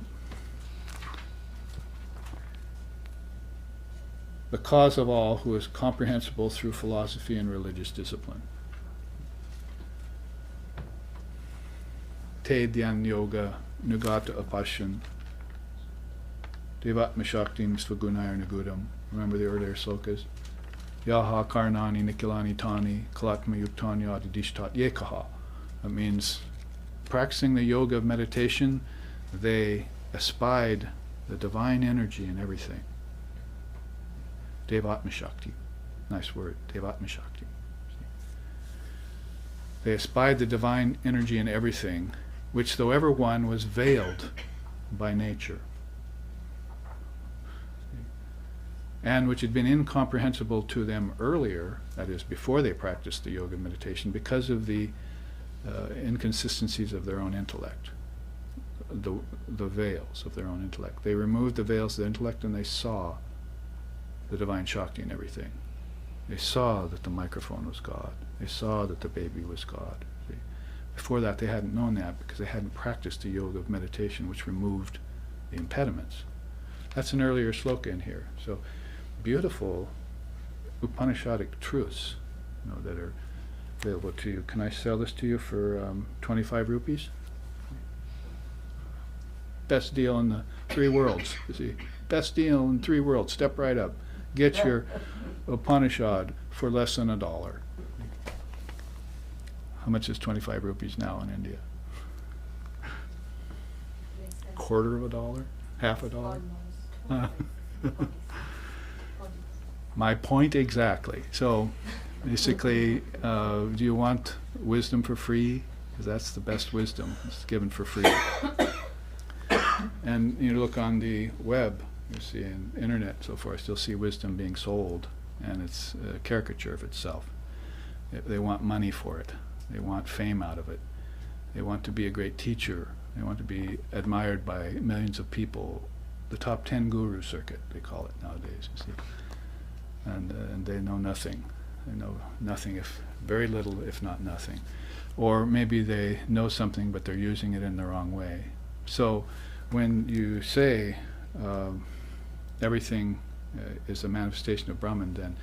cause of all, who is comprehensible through philosophy and religious discipline. Te Dhyan Yoga Nugata Apashan Devatma Shaktim Svagunayar Nagudam. Remember the earlier slokas? Yaha Karnani Nikilani Tani Kalatma Yuktani Adidishtat Yekaha. That means practicing the yoga of meditation, they espied the divine energy in everything. Devatma Shakti. Nice word, Devatma Shakti. They espied the divine energy in everything, which though ever one was veiled by nature, and which had been incomprehensible to them earlier, that is, before they practiced the yoga meditation, because of the inconsistencies of their own intellect, the veils of their own intellect. They removed the veils of the intellect and they saw the divine Shakti in everything. They saw that the microphone was God. They saw that the baby was God. See? Before that, they hadn't known that because they hadn't practiced the yoga of meditation, which removed the impediments. That's an earlier sloka in here. So, beautiful Upanishadic truths, that are available to you. Can I sell this to you for 25 rupees? Best deal in the 3 worlds. You see, best deal in 3 worlds. Step right up. Get your Upanishad for less than $1. How much is 25 rupees now in India? $1/4? $1/2? My point exactly. So, basically, do you want wisdom for free? Because that's the best wisdom. It's given for free. And you look on the web, you see in internet, so forth, you'll see wisdom being sold, and it's a caricature of itself. They want money for it. They want fame out of it. They want to be a great teacher. They want to be admired by millions of people. The top 10 guru circuit, they call it nowadays, you see. And they know nothing. They know nothing, if very little, if not nothing. Or maybe they know something, but they're using it in the wrong way. So when you say everything is a manifestation of Brahman, then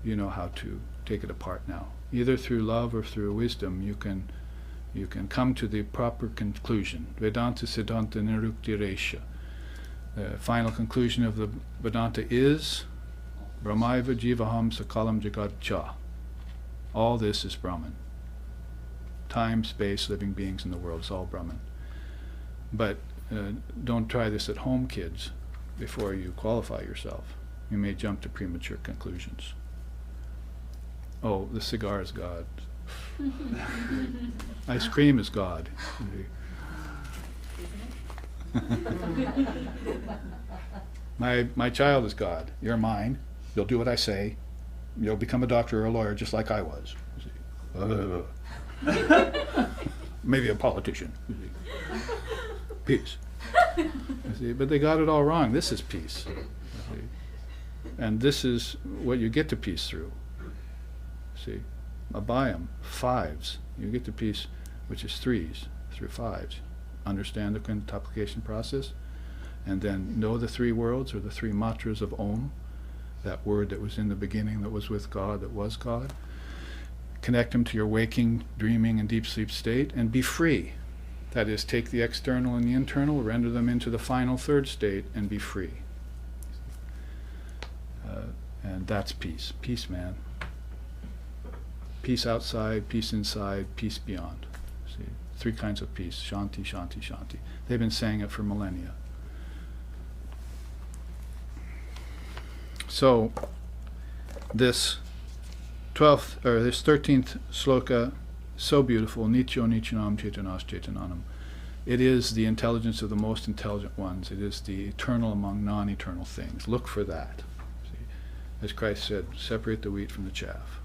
you know how to take it apart now. Either through love or through wisdom, you can come to the proper conclusion. Vedanta Siddhanta Nirukti Resha. The final conclusion of the Vedanta is Brahmaiva Jivaham Sakalam Jagat Cha. All this is Brahman. Time, space, living beings in the world is all Brahman. But don't try this at home, kids, before you qualify yourself. You may jump to premature conclusions. Oh, the cigar is God. Ice cream is God. My child is God. You're mine. You'll do what I say. You'll become a doctor or a lawyer just like I was. Maybe a politician. Peace. But they got it all wrong. This is peace. And this is what you get to peace through. See, Abhayam, 5s. You get to peace, which is 3s, through 5s. Understand the quintuplication process, and then know the 3 worlds, or the 3 matras of Om, that word that was in the beginning, that was with God, that was God. Connect them to your waking, dreaming, and deep sleep state, and be free. That is, take the external and the internal, render them into the final 3rd state, and be free. And that's peace. Peace, man. Peace outside, peace inside, peace beyond. See, 3 kinds of peace. Shanti, Shanti, Shanti. They've been saying it for millennia. So, this 13th sloka, so beautiful. Nityo Nityanam Chetanas Chetananam. It is the intelligence of the most intelligent ones. It is the eternal among non-eternal things. Look for that. See? As Christ said, separate the wheat from the chaff.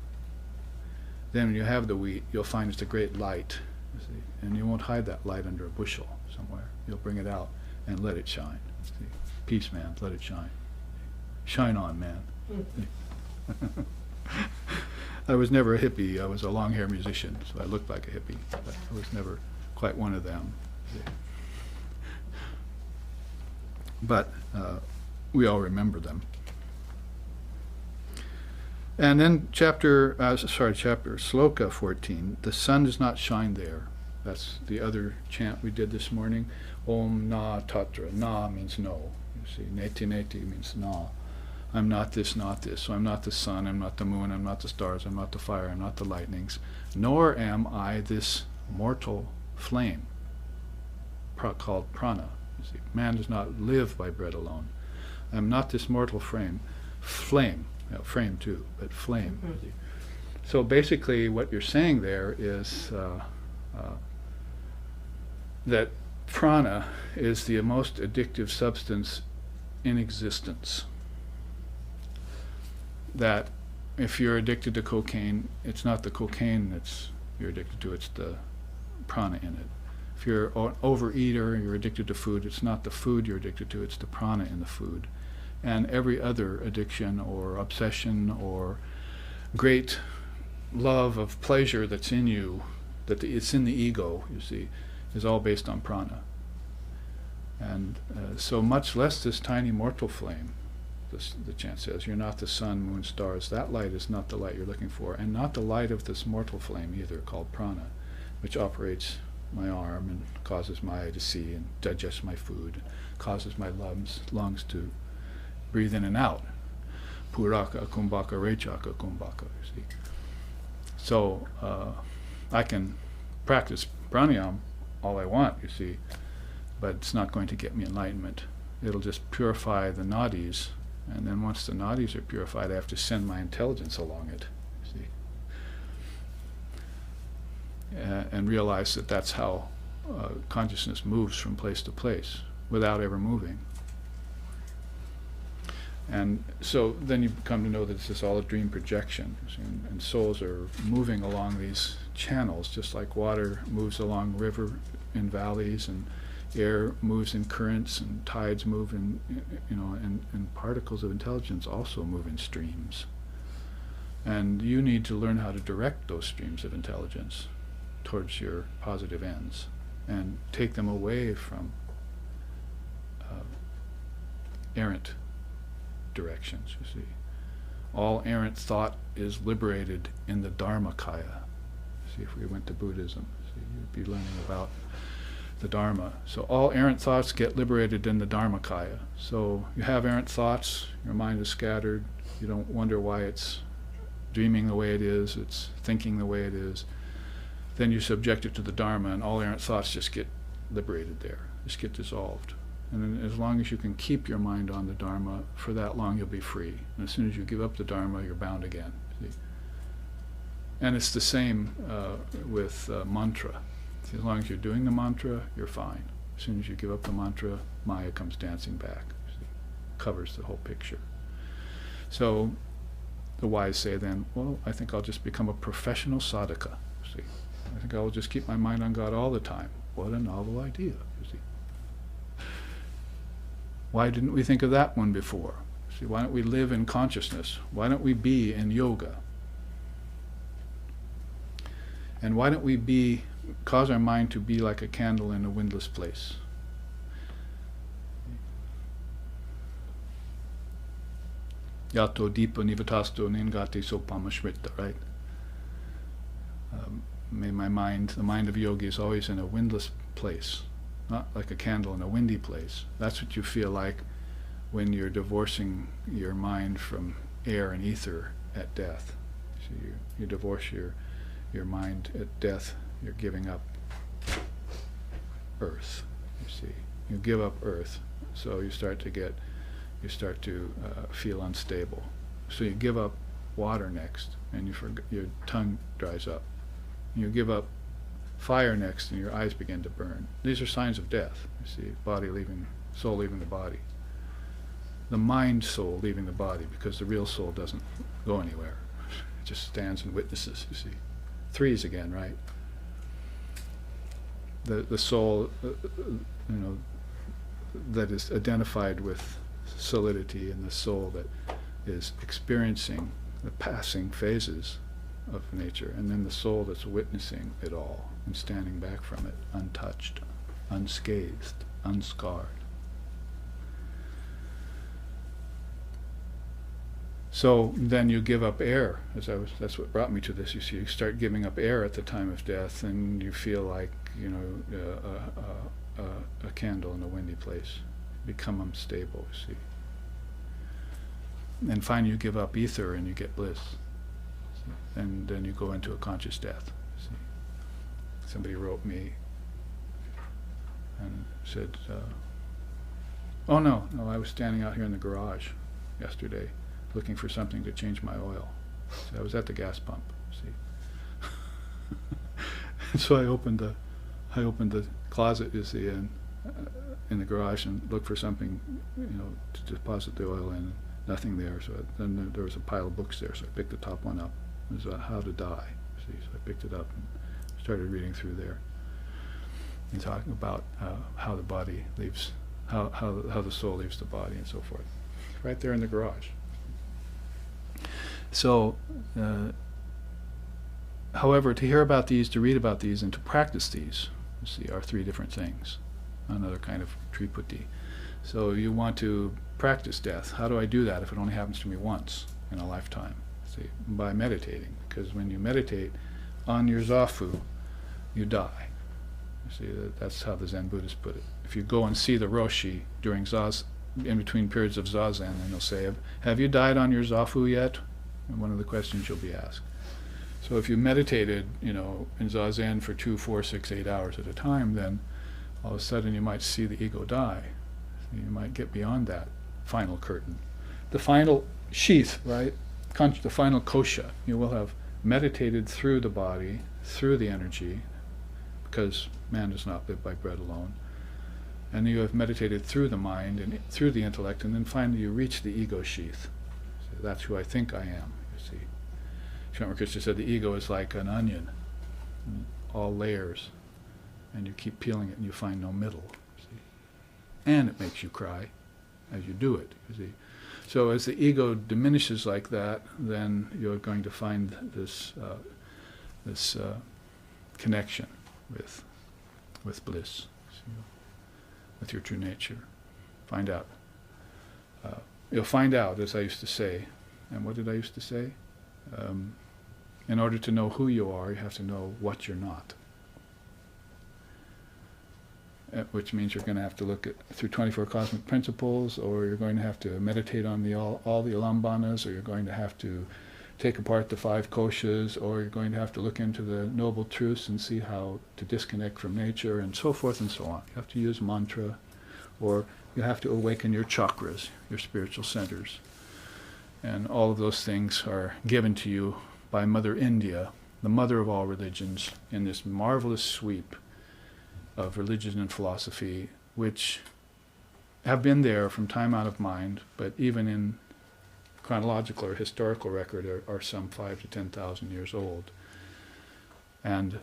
Then when you have the wheat, you'll find it's a great light you see. And you won't hide that light under a bushel somewhere. You'll bring it out and let it shine. See? Peace, man, let it shine. Shine on, man. I was never a hippie. I was a long-hair musician, so I looked like a hippie, but I was never quite one of them. But we all remember them. And then Sloka 14, the sun does not shine there. That's the other chant we did this morning. Om na tatra. Na means no. You see, neti neti means na. I'm not this, not this. So I'm not the sun, I'm not the moon, I'm not the stars, I'm not the fire, I'm not the lightnings. Nor am I this mortal flame called prana. You see, man does not live by bread alone. I'm not this mortal flame. Frame too, but flame. Mm-hmm. So basically what you're saying there is that prana is the most addictive substance in existence. That if you're addicted to cocaine, it's not the cocaine that's you're addicted to, it's the prana in it. If you're an overeater, you're addicted to food, it's not the food you're addicted to, it's the prana in the food. And every other addiction or obsession or great love of pleasure that's in you, it's in the ego, you see, is all based on prana. And so much less this tiny mortal flame. The chant says, you're not the sun, moon, stars. That light is not the light you're looking for, and not the light of this mortal flame either, called prana, which operates my arm and causes my eye to see and digest my food, causes my lungs to breathe in and out. Puraka, kumbhaka, rechaka, kumbhaka, you see. So I can practice pranayama all I want, you see, but it's not going to get me enlightenment. It'll just purify the nadis. And then once the nadis are purified, I have to send my intelligence along it, see, and realize that that's how consciousness moves from place to place without ever moving. And so then you come to know that this is all a dream projection, and souls are moving along these channels, just like water moves along river in valleys, and air moves in currents, and tides move in, and particles of intelligence also move in streams. And you need to learn how to direct those streams of intelligence towards your positive ends and take them away from errant directions, you see. All errant thought is liberated in the Dharmakaya. See, if we went to Buddhism, you'd be learning about the Dharma. So all errant thoughts get liberated in the Dharmakaya. So you have errant thoughts, your mind is scattered, you don't wonder why it's dreaming the way it is, it's thinking the way it is. Then you subject it to the Dharma, and all errant thoughts just get liberated there, just get dissolved. And then as long as you can keep your mind on the Dharma, for that long you'll be free. And as soon as you give up the Dharma, you're bound again. See? And it's the same with mantra. As long as you're doing the mantra, you're fine. As soon as you give up the mantra, Maya comes dancing back. See? Covers the whole picture. So the wise say then, well, I think I'll just become a professional sadhaka. See? I think I'll just keep my mind on God all the time. What a novel idea, you see. Why didn't we think of that one before? See, why don't we live in consciousness? Why don't we be in yoga? And why don't we cause our mind to be like a candle in a windless place? Yato dipa nivatasto ningati sopamashmita, right? May my mind, the mind of yogi, is always in a windless place, not like a candle in a windy place. That's what you feel like when you're divorcing your mind from air and ether at death. So you divorce your mind at death. You're giving up earth, you see. You give up earth, so you start to feel unstable. So you give up water next, and your tongue dries up. You give up fire next, and your eyes begin to burn. These are signs of death, you see, soul leaving the body. The mind soul leaving the body, because the real soul doesn't go anywhere. It just stands and witnesses, you see. Threes again, right? the soul, that is identified with solidity, and the soul that is experiencing the passing phases of nature, and then the soul that's witnessing it all and standing back from it, untouched, unscathed, unscarred. So then you give up air, that's what brought me to this. You see, you start giving up air at the time of death, and you feel like, a candle in a windy place. Become unstable, see. And finally you give up ether and you get bliss. And then you go into a conscious death. See. Somebody wrote me and said, oh no, I was standing out here in the garage yesterday looking for something to change my oil. So I was at the gas pump, see. And so I opened the closet, you see, in the garage, and looked for something, to deposit the oil in. Nothing there. So then there was a pile of books there, so I picked the top one up. It was about how to die. See, so I picked it up and started reading through there, and talking about how the body leaves, how the soul leaves the body, and so forth. Right there in the garage. So, however, to hear about these, to read about these, and to practice these, you see, are three different things. Another kind of triputi. So you want to practice death. How do I do that if it only happens to me once in a lifetime? See, by meditating. Because when you meditate on your zafu, you die. You see, that's how the Zen Buddhists put it. If you go and see the Roshi during in between periods of zazen, and they'll say, have you died on your zafu yet? And one of the questions you'll be asked. So if you meditated, in zazen for 2, 4, 6, 8 hours at a time, then all of a sudden you might see the ego die. You might get beyond that final curtain. The final sheath, right? The final kosha. You will have meditated through the body, through the energy, because man does not live by bread alone. And you have meditated through the mind and through the intellect, and then finally you reach the ego sheath. So that's who I think I am, you see. Sri Krishna said the ego is like an onion, all layers, and you keep peeling it and you find no middle. And it makes you cry as you do it, you see. So as the ego diminishes like that, then you're going to find this connection with bliss, with your true nature. Find out. You'll find out, as I used to say. And what did I used to say? In order to know who you are, you have to know what you're not. Which means you're going to have to look through 24 cosmic principles, or you're going to have to meditate on all the alambanas, or you're going to have to take apart the 5 koshas, or you're going to have to look into the noble truths and see how to disconnect from nature, and so forth and so on. You have to use mantra, or you have to awaken your chakras, your spiritual centers. And all of those things are given to you by Mother India, the mother of all religions, in this marvelous sweep of religion and philosophy, which have been there from time out of mind, but even in chronological or historical record are some 5,000 to 10,000 years old. And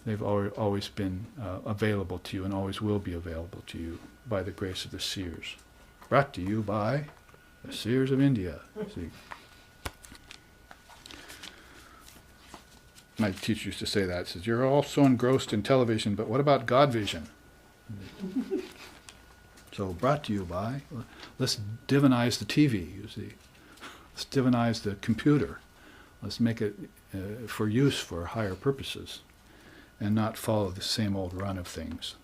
they've always been available to you, and always will be available to you by the grace of the seers. Brought to you by the seers of India. See. My teacher used to say that. He says, you're all so engrossed in television, but what about God vision? So brought to you by, let's divinize the TV, you see. Let's divinize the computer. Let's make it for use for higher purposes, and not follow the same old run of things.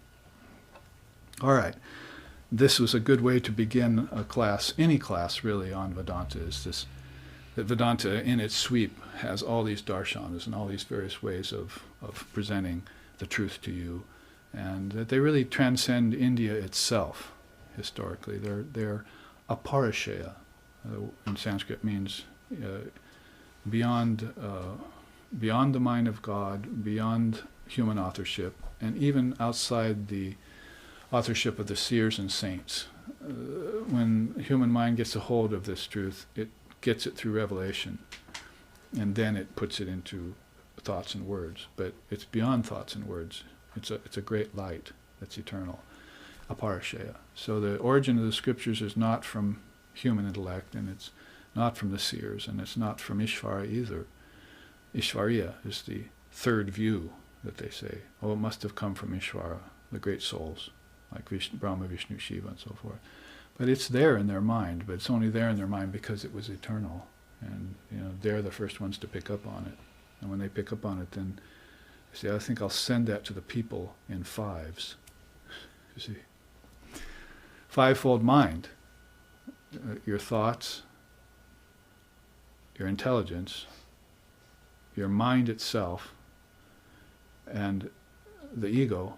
All right. This was a good way to begin a class, any class really, on Vedanta, is this, that Vedanta in its sweep has all these darshanas and all these various ways of presenting the truth to you, and that they really transcend India itself historically. They're aparishaya, in Sanskrit means beyond the mind of God, beyond human authorship, and even outside the authorship of the seers and saints. When the human mind gets a hold of this truth, it gets it through revelation, and then it puts it into thoughts and words. But it's beyond thoughts and words. It's a great light that's eternal, aparashaya. So the origin of the scriptures is not from human intellect, and it's not from the seers, and it's not from Ishvara either. Ishvariya is the third view that they say. Oh, it must have come from Ishvara, the great souls, like Brahma, Vishnu, Shiva, and so forth. But it's there in their mind, but it's only there in their mind because it was eternal. And they're the first ones to pick up on it. And when they pick up on it, then they say, I think I'll send that to the people in fives. You see? Fivefold mind. Your thoughts, your intelligence, your mind itself, and the ego,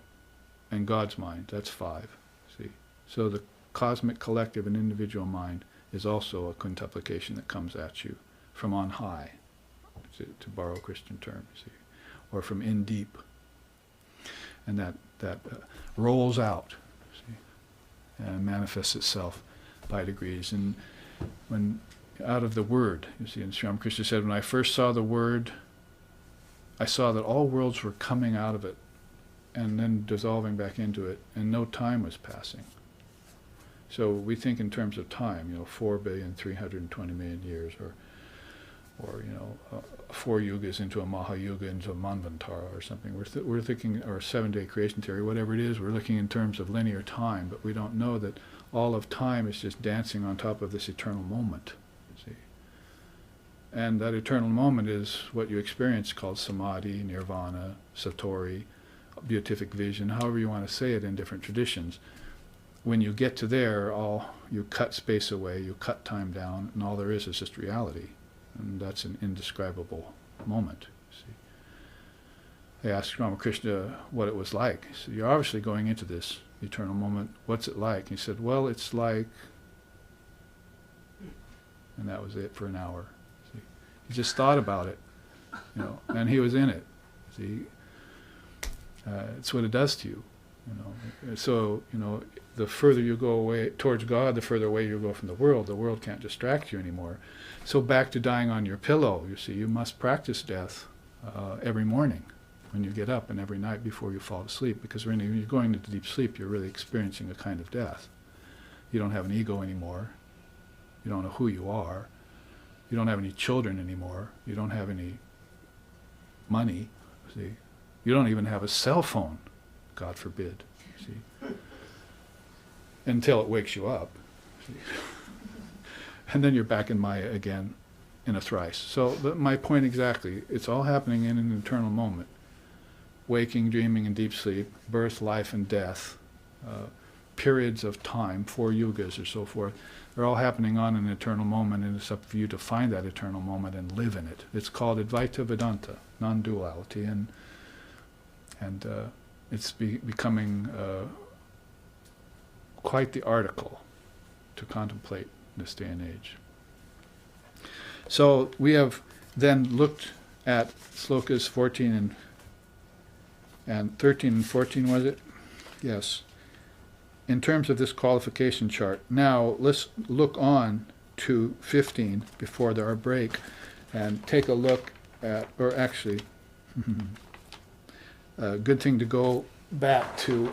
and God's mind. That's 5. See? So the cosmic collective and individual mind is also a quintuplication that comes at you from on high, to borrow a Christian term, see, or from in deep. And that rolls out, see, and manifests itself by degrees. And when out of the word, you see, and Sri Ramakrishna said, when I first saw the word, I saw that all worlds were coming out of it and then dissolving back into it, and no time was passing. So we think in terms of time, 4,320,000,000 years, or 4 yugas into a Mahayuga, into a Manvantara or something. We're thinking, or a 7-day creation theory, whatever it is, we're looking in terms of linear time, but we don't know that all of time is just dancing on top of this eternal moment. See? And that eternal moment is what you experience, called samadhi, nirvana, satori, beatific vision, however you want to say it in different traditions. When you get to there, you cut space away, you cut time down, and all there is just reality. And that's an indescribable moment. See? They asked Ramakrishna what it was like. He said, you're obviously going into this eternal moment. What's it like? He said, well, it's like... And that was it for an hour. See? He just thought about it, and he was in it. See? It's what it does to you. So, the further you go away towards God, the further away you go from the world. The world can't distract you anymore. So back to dying on your pillow, you see, you must practice death every morning when you get up, and every night before you fall asleep, because when you're going into deep sleep, you're really experiencing a kind of death. You don't have an ego anymore. You don't know who you are. You don't have any children anymore. You don't have any money. See, you don't even have a cell phone. God forbid, see, until it wakes you up, see. And then you're back in Maya again in a thrice. So my point exactly, it's all happening in an eternal moment. Waking, dreaming, and deep sleep, birth, life, and death, periods of time, 4 yugas or so forth, they're all happening on an eternal moment, and it's up for you to find that eternal moment and live in it. It's called Advaita Vedanta, non-duality, and it's becoming quite the article to contemplate this day and age. So we have then looked at slokas 14 and 13 and 14, was it? Yes. In terms of this qualification chart. Now let's look on to 15 before our break and take a look at, or actually, a good thing to go back to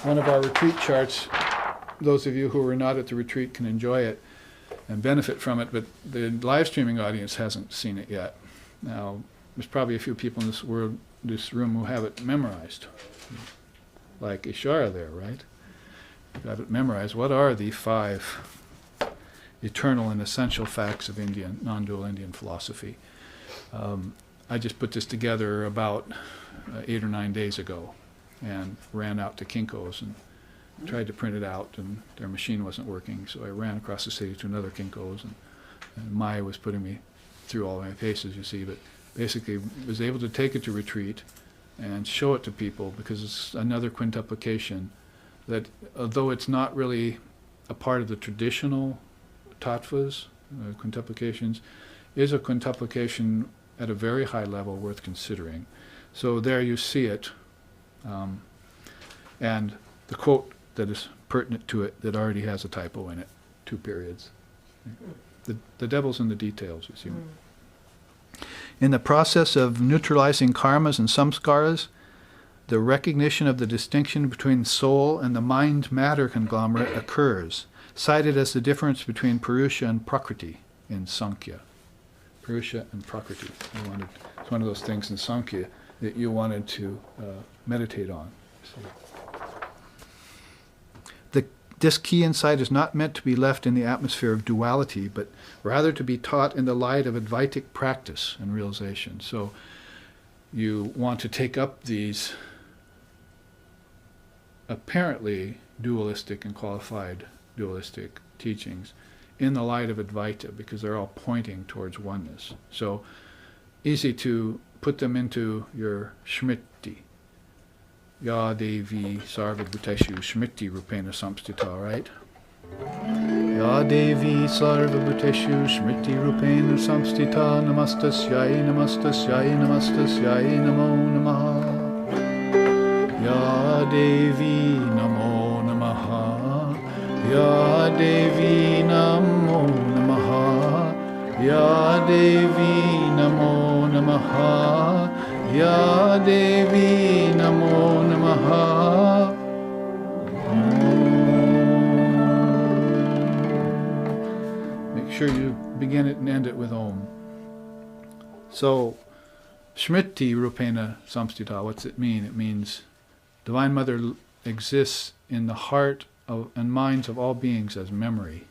one of our retreat charts. Those of you who were not at the retreat can enjoy it and benefit from it, but the live streaming audience hasn't seen it yet. Now, there's probably a few people in this room who have it memorized, like Ishara there, right? You got it memorized. What are the 5 eternal and essential facts of Indian, non-dual Indian philosophy? I just put this together about 8 or 9 days ago, and ran out to Kinko's and tried to print it out, and their machine wasn't working, so I ran across the city to another Kinko's, and Maya was putting me through all my paces, you see, but basically was able to take it to retreat and show it to people, because it's another quintuplication that, although it's not really a part of the traditional tattvas, quintuplications, is a quintuplication at a very high level worth considering. So there you see it, and the quote that is pertinent to it that already has a typo in it, 2 periods. The devil's in the details, you see. In the process of neutralizing karmas and samskaras, the recognition of the distinction between soul and the mind-matter conglomerate occurs, cited as the difference between Purusha and Prakriti in Sankhya. Purusha and Prakriti. It's one of those things in Sankhya that you wanted to meditate on. This key insight is not meant to be left in the atmosphere of duality, but rather to be taught in the light of Advaitic practice and realization. So you want to take up these apparently dualistic and qualified dualistic teachings in the light of Advaita, because they're all pointing towards oneness. So easy to put them into your Smriti. Ya Devi Sarva Bhuteshu Smriti Rupena Samstita, right? Ya Devi Sarva Bhuteshu Smriti Rupena Samstita Namastasyai Namastasyai Namastasyai Namo Namaha. Ya Devi Namo Namaha. Ya Devi Namo Namaha. Ya Devi Namo Namaha. Ya Devi Namo Namaha. Make sure you begin it and end it with Om. So, Smriti Rupena Samstita, what's it mean? It means Divine Mother exists in the heart and minds of all beings as memory.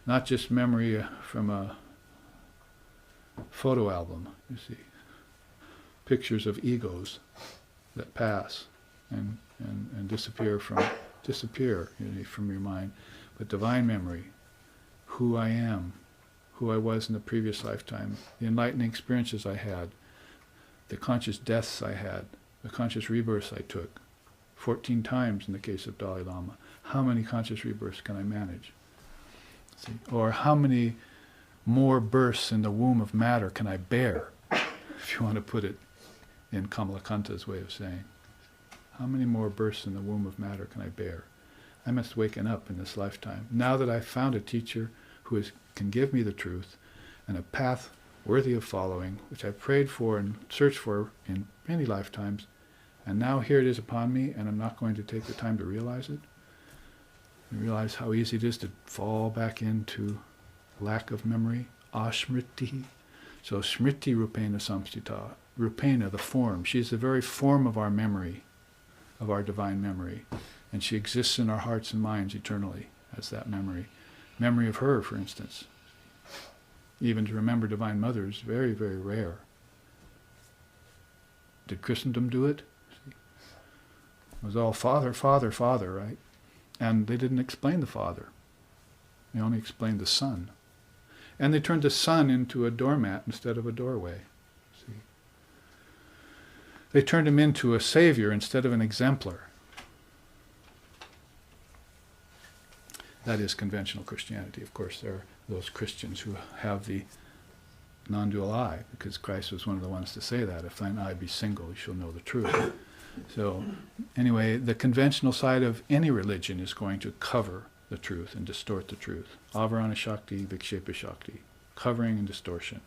Not just memory from a photo album, you see. Pictures of egos that pass and disappear from your mind. But divine memory, who I am, who I was in the previous lifetime, the enlightening experiences I had, the conscious deaths I had, the conscious rebirths I took, 14 times in the case of Dalai Lama. How many conscious rebirths can I manage? See? Or how many more births in the womb of matter can I bear, if you want to put it in Kamalakanta's way of saying. How many more births in the womb of matter can I bear? I must waken up in this lifetime. Now that I've found a teacher who can give me the truth and a path worthy of following, which I've prayed for and searched for in many lifetimes, and now here it is upon me, and I'm not going to take the time to realize it. And realize how easy it is to fall back into lack of memory. Asmriti. So Smriti Rupena Samstita. Rupena, the form. She's the very form of our memory, of our divine memory. And she exists in our hearts and minds eternally as that memory. Memory of her, for instance. Even to remember Divine Mother is very, very rare. Did Christendom do it? It was all Father, Father, Father, right? And they didn't explain the Father. They only explained the Son. And they turned the Son into a doormat instead of a doorway. See? They turned him into a savior instead of an exemplar. That is conventional Christianity. Of course, there are those Christians who have the non-dual eye, because Christ was one of the ones to say that. If thine eye be single, you shall know the truth. So, anyway, the conventional side of any religion is going to cover the truth and distort the truth. Avarana Shakti, Vikshepa Shakti, covering and distortion.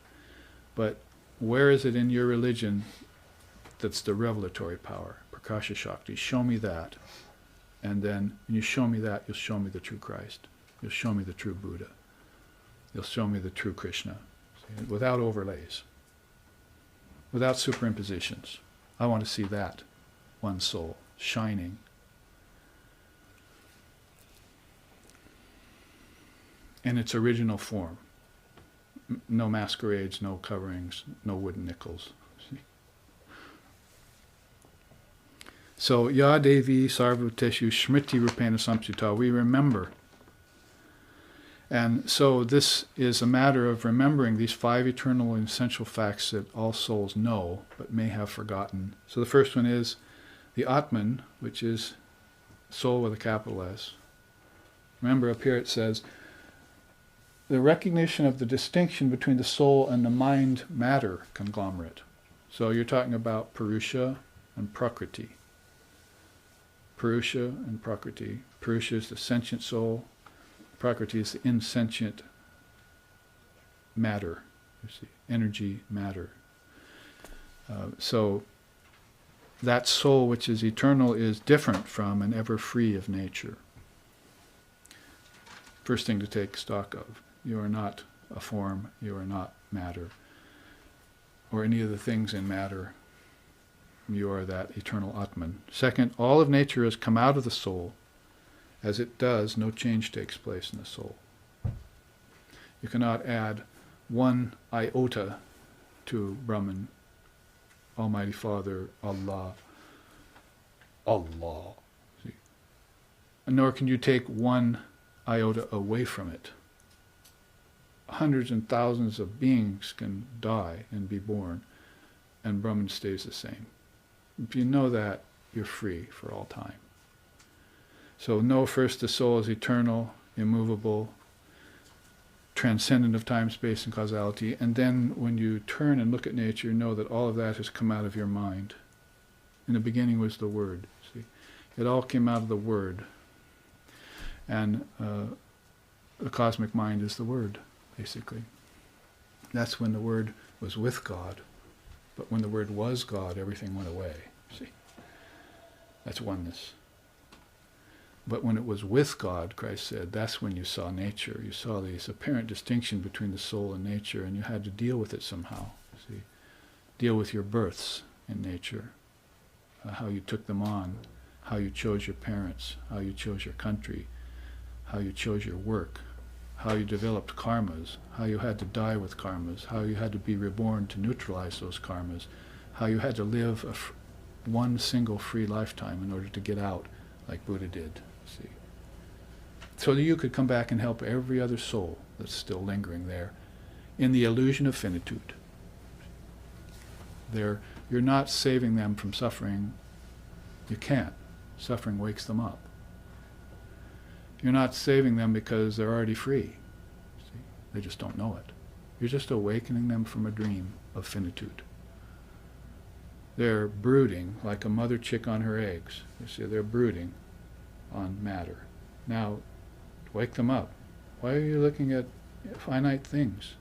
But where is it in your religion that's the revelatory power? Prakasha Shakti, show me that. And then, when you show me that, you'll show me the true Christ. You'll show me the true Buddha. You'll show me the true Krishna. See, without overlays. Without superimpositions. I want to see that one soul shining. In its original form. No masquerades, no coverings, no wooden nickels. See? So, Ya Devi Sarvuteshu Smriti Rupena Samsita, we remember. And so this is a matter of remembering these 5 eternal and essential facts that all souls know, but may have forgotten. So the first one is the Atman, which is soul with a capital S. Remember up here it says, the recognition of the distinction between the soul and the mind-matter conglomerate. So you're talking about Purusha and Prakriti. Purusha and Prakriti. Purusha is the sentient soul. Prakriti is the insentient matter. You see, energy, matter. So that soul which is eternal is different from and ever free of nature. First thing to take stock of. You are not a form, you are not matter, or any of the things in matter. You are that eternal Atman. Second, all of nature has come out of the soul. As it does, no change takes place in the soul. You cannot add one iota to Brahman, Almighty Father, Allah. See? And nor can you take one iota away from it. Hundreds and thousands of beings can die and be born, and Brahman stays the same. If you know that, you're free for all time. So know first the soul is eternal, immovable, transcendent of time, space, and causality, and then when you turn and look at nature, know that all of that has come out of your mind. In the beginning was the Word. See, it all came out of the Word, and the cosmic mind is the Word, basically. That's when the Word was with God, but when the Word was God, everything went away. See, that's oneness. But when it was with God, Christ said, that's when you saw nature. You saw this apparent distinction between the soul and nature, and you had to deal with it somehow. See, deal with your births in nature, how you took them on, how you chose your parents, how you chose your country, how you chose your work, how you developed karmas, how you had to die with karmas, how you had to be reborn to neutralize those karmas, how you had to live one single free lifetime in order to get out like Buddha did. See, so that you could come back and help every other soul that's still lingering there in the illusion of finitude. You're not saving them from suffering. You can't. Suffering wakes them up. You're not saving them because they're already free. See, they just don't know it. You're just awakening them from a dream of finitude. They're brooding like a mother chick on her eggs. You see, they're brooding on matter. Now, wake them up. Why are you looking at finite things?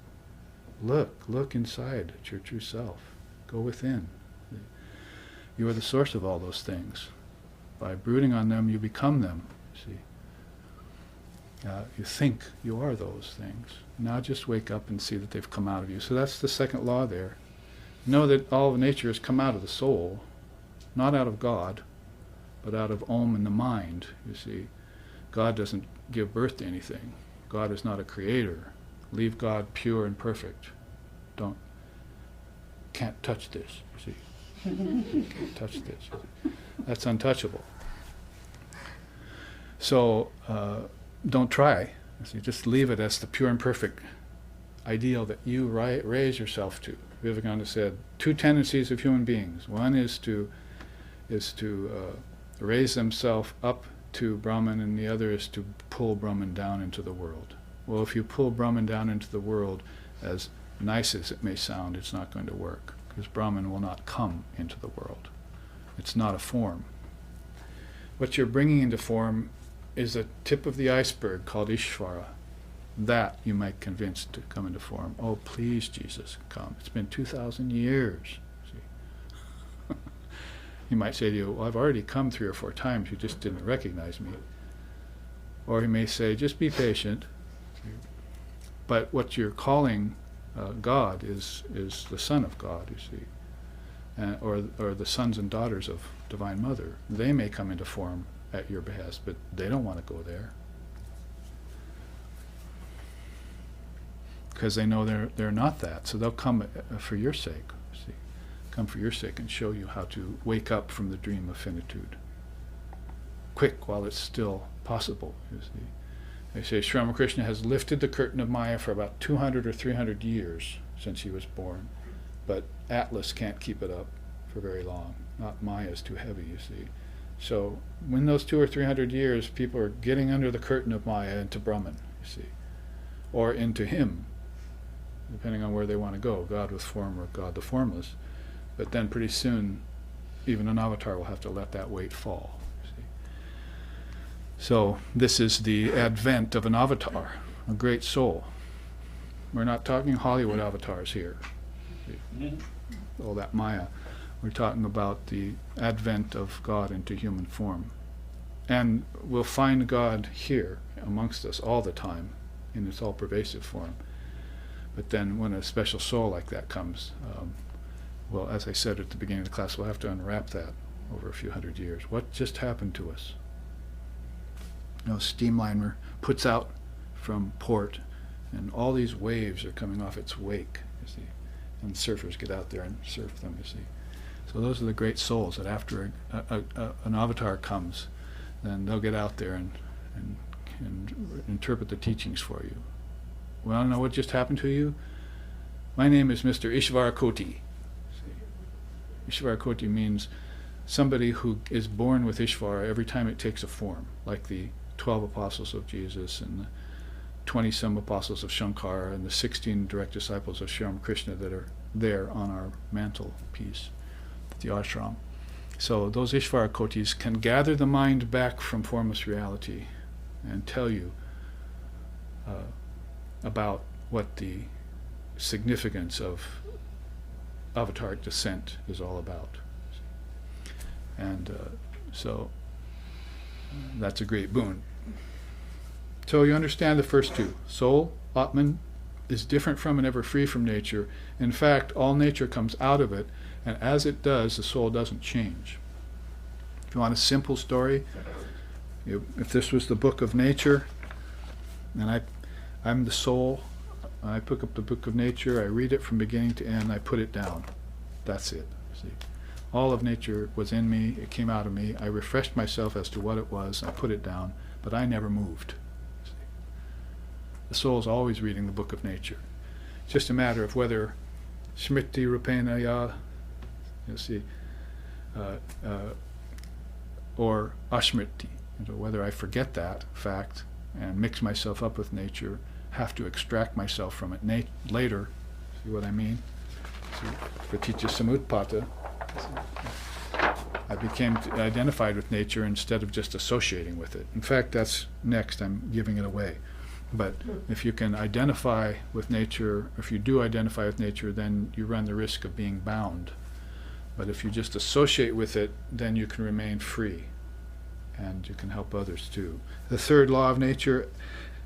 Look inside at your true self. Go within. You are the source of all those things. By brooding on them, you become them. See, you think you are those things. Now just wake up and see that they've come out of you. So that's the second law there. Know that all of nature has come out of the soul, not out of God, but out of Om in the mind. You see, God doesn't give birth to anything. God is not a creator. Leave God pure and perfect. Can't touch this, you see. Can't touch this. That's untouchable. So don't try. See, just leave it as the pure and perfect ideal that you raise yourself to. Vivekananda said, two tendencies of human beings. One is to raise themselves up to Brahman, and the other is to pull Brahman down into the world. Well, if you pull Brahman down into the world, as nice as it may sound, it's not going to work, because Brahman will not come into the world. It's not a form. What you're bringing into form is a tip of the iceberg called Ishvara. That you might convince to come into form. Oh, please, Jesus, come. It's been 2,000 years. See? He might say to you, well, I've already come 3 or 4 times, you just didn't recognize me. Or he may say, just be patient. But what you're calling God is the Son of God, you see, or the sons and daughters of Divine Mother. They may come into form at your behest, but they don't want to go there, because they know they're not that. So they'll come for your sake. See, come for your sake and show you how to wake up from the dream of finitude. Quick, while it's still possible. You see, they say Sri Ramakrishna has lifted the curtain of Maya for about 200 or 300 years since he was born, but Atlas can't keep it up for very long. Not Maya is too heavy, you see. So when those 200 or 300 years, people are getting under the curtain of Maya into Brahman, you see, or into him, depending on where they want to go, God with form or God the formless. But then pretty soon, even an avatar will have to let that weight fall. You see. So this is the advent of an avatar, a great soul. We're not talking Hollywood avatars here. See. All that Maya. We're talking about the advent of God into human form. And we'll find God here amongst us all the time in its all-pervasive form. But then when a special soul like that comes, well, as I said at the beginning of the class, we'll have to unwrap that over a few hundred years. What just happened to us? You know, steamliner puts out from port, and all these waves are coming off its wake, you see. And surfers get out there and surf them, you see. So those are the great souls that after an avatar comes, then they'll get out there and interpret the teachings for you. Well, know what just happened to you? My name is Mr. Ishvara Koti. Ishvara Koti means somebody who is born with Ishvara every time it takes a form, like the 12 apostles of Jesus and the 20-some apostles of Shankara and the 16 direct disciples of Sri Krishna that are there on our mantelpiece at the ashram. So those Ishvara Kotis can gather the mind back from formless reality and tell you about what the significance of avataric descent is all about. And so that's a great boon. So you understand the first two. Soul, Atman, is different from and ever free from nature. In fact, all nature comes out of it, and as it does, the soul doesn't change. If you want a simple story, if this was the book of nature, and I'm the soul, I pick up the book of nature, I read it from beginning to end, I put it down. That's it. See, all of nature was in me, it came out of me, I refreshed myself as to what it was, I put it down, but I never moved. See? The soul is always reading the book of nature. It's just a matter of whether smriti rupena ya, you see, or asmriti, whether I forget that fact and mix myself up with nature, have to extract myself from it later. See what I mean? Praticca samutpata. I became identified with nature instead of just associating with it. In fact, that's next. I'm giving it away. But if you can identify with nature, if you do identify with nature, then you run the risk of being bound. But if you just associate with it, then you can remain free. And you can help others too. The third law of nature,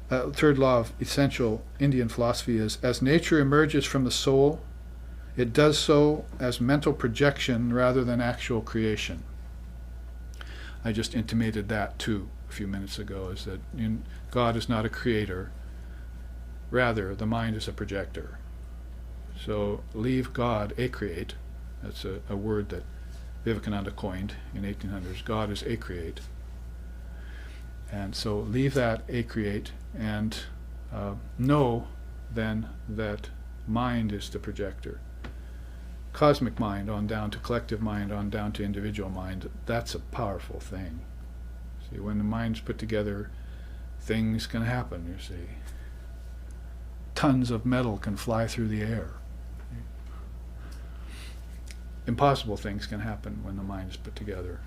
third law of essential Indian philosophy is, as nature emerges from the soul, it does so as mental projection rather than actual creation. I just intimated that too a few minutes ago, is that God is not a creator, rather the mind is a projector. So leave God acreate, that's a word that Vivekananda coined in 1800s, God is acreate. And so leave that acreate and know then that mind is the projector. Cosmic mind on down to collective mind on down to individual mind, that's a powerful thing. See, when the mind's put together, things can happen, you see. Tons of metal can fly through the air. Impossible things can happen when the mind is put together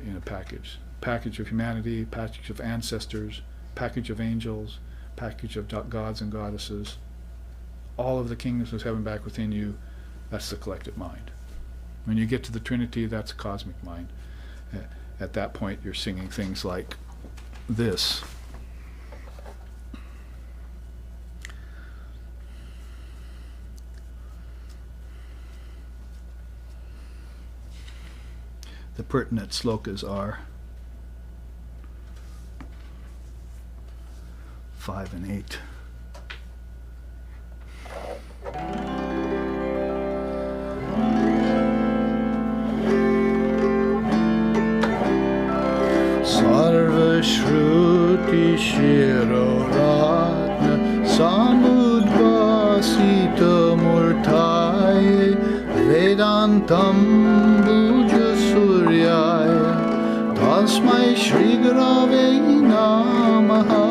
in a package. Package of humanity, package of ancestors, package of angels, package of gods and goddesses. All of the kingdoms of heaven back within you, that's the collective mind. When you get to the Trinity, that's cosmic mind. At that point, you're singing things like this. The pertinent slokas are 5 and 8. Sarva Shruti Shiroratna Samudvasita Murtaye Vedantam Bhuja Suryaya Tasmai Shri Gurave Namaha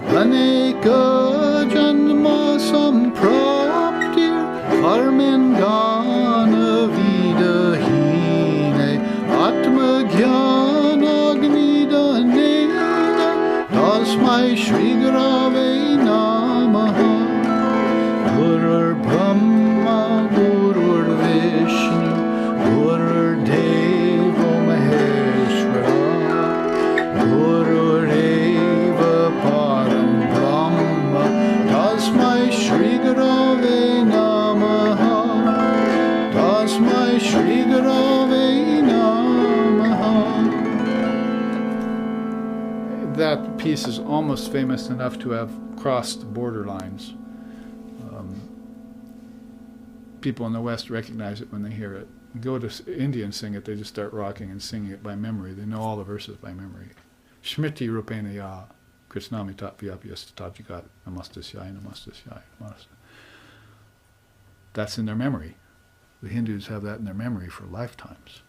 Aneka Janma Sampraptir Karmendana Vidahine Atma Jnana Agnidanena Tasmai Shri Gurave Namaha Gurur Brahma Gurur Tasmai Shri Gurave Namaha. That piece is almost famous enough to have crossed border lines. People in the West recognize it when they hear it. Go to India and sing it, they just start rocking and singing it by memory. They know all the verses by memory. Smriti Rupena Ya, Krishnami Tatvyapyas Tajigat, Namastasyaya, Namastasyaya, Namastasyaya. That's in their memory. The Hindus have that in their memory for lifetimes.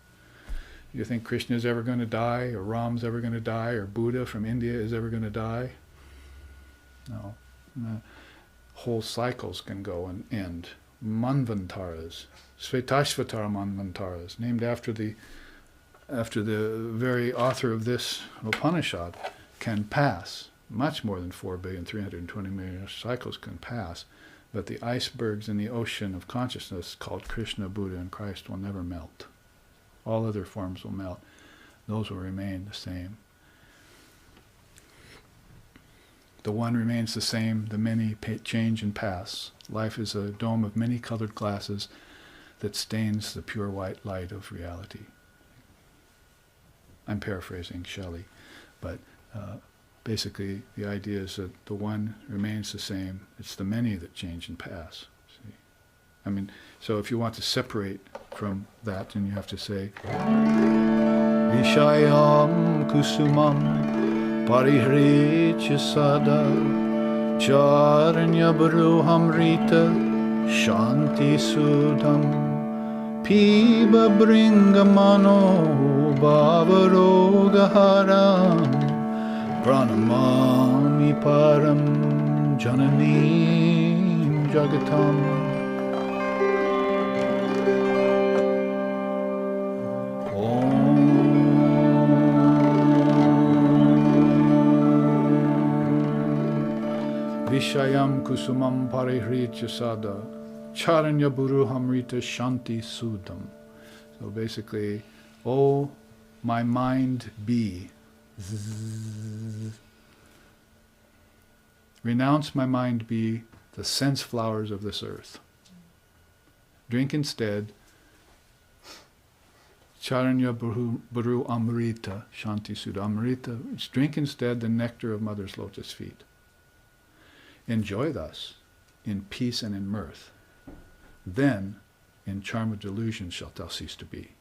You think Krishna is ever going to die, or Ram's ever going to die, or Buddha from India is ever going to die? No. Whole cycles can go and end. Manvantaras, Svetashvatara Manvantaras, named after the very author of this Upanishad, can pass. Much more than 4,320,000,000 cycles can pass, but the icebergs in the ocean of consciousness called Krishna, Buddha, and Christ will never melt. All other forms will melt. Those will remain the same. The one remains the same, the many change and pass. Life is a dome of many colored glasses that stains the pure white light of reality. I'm paraphrasing Shelley, but basically the idea is that the one remains the same. It's the many that change and pass. See? I mean, so if you want to separate from that, then you have to say, Vishayam kusumam Parihricha sada Charanya Bruhamrita Shanti Sudham Piba Bringamano Bhavarogaharam Pranamami Param Jananim Jagatam. Vishayam kusumam parihritya sada charanya buruhamrita shanti sudam. So basically, oh, my mind be. Renounce my mind be the sense flowers of this earth. Drink instead charanya buru amrita shanti sudam. Amrita, drink instead the nectar of Mother's lotus feet. Enjoy thus, in peace and in mirth. Then, in charm of delusion shalt thou cease to be.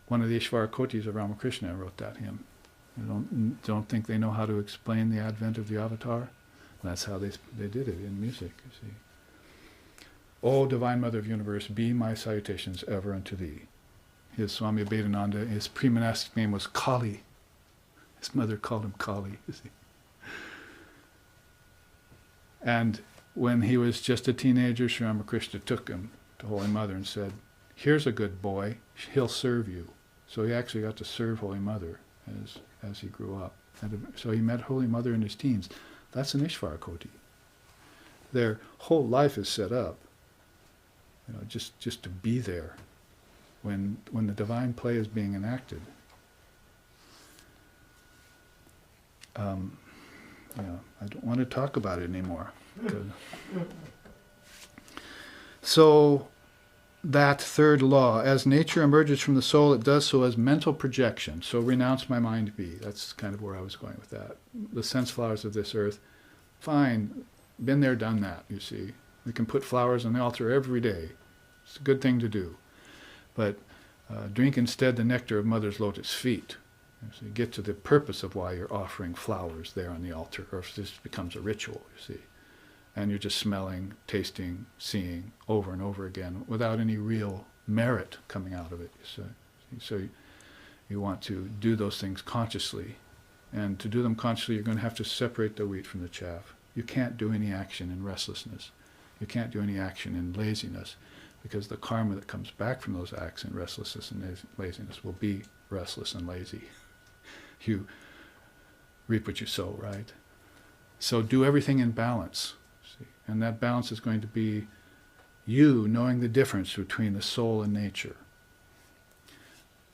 One of the Ishvarakotis of Ramakrishna wrote that hymn. You don't think they know how to explain the advent of the avatar? That's how they did it in music, you see. O Divine Mother of Universe, be my salutations ever unto thee. His Swami Abhedananda, his pre-monastic name was Kali. His mother called him Kali, you see. And when he was just a teenager, Sri Ramakrishna took him to Holy Mother and said, here's a good boy, he'll serve you. So he actually got to serve Holy Mother as he grew up. And so he met Holy Mother in his teens. That's an Ishvarakoti. Their whole life is set up, just to be there when the divine play is being enacted. I don't want to talk about it anymore. So, that third law, as nature emerges from the soul, it does so as mental projection. So renounce my mind be. That's kind of where I was going with that. The sense flowers of this earth, fine, been there, done that, you see. We can put flowers on the altar every day. It's a good thing to do. But drink instead the nectar of Mother's lotus feet. So you get to the purpose of why you're offering flowers there on the altar, or if this becomes a ritual, you see. And you're just smelling, tasting, seeing over and over again without any real merit coming out of it. So you want to do those things consciously. And to do them consciously, you're going to have to separate the wheat from the chaff. You can't do any action in restlessness. You can't do any action in laziness, because the karma that comes back from those acts in restlessness and laziness will be restless and lazy. You reap what you sow, right? So do everything in balance. See? And that balance is going to be you knowing the difference between the soul and nature.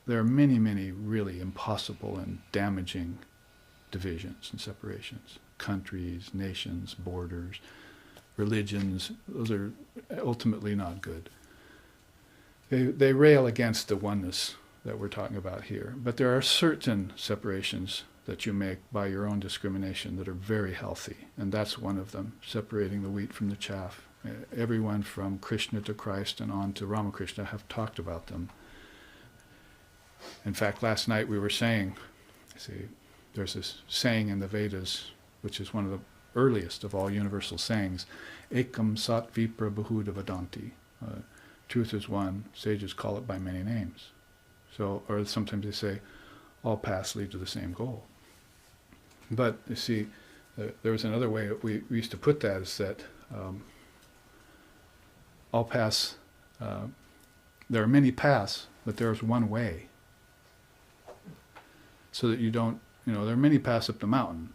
There are many, many really impossible and damaging divisions and separations. Countries, nations, borders, religions, those are ultimately not good. They rail against the oneness that we're talking about here. But there are certain separations that you make by your own discrimination that are very healthy, and that's one of them, separating the wheat from the chaff. Everyone from Krishna to Christ and on to Ramakrishna have talked about them. In fact, last night we were saying, see, there's this saying in the Vedas, which is one of the earliest of all universal sayings, Ekam Sat Vipra Bahuda Vadanti. Truth is one, sages call it by many names. So, or sometimes they say, all paths lead to the same goal. But you see, there was another way we used to put that, is that all paths, there are many paths, but there's one way. So that you don't, there are many paths up the mountain.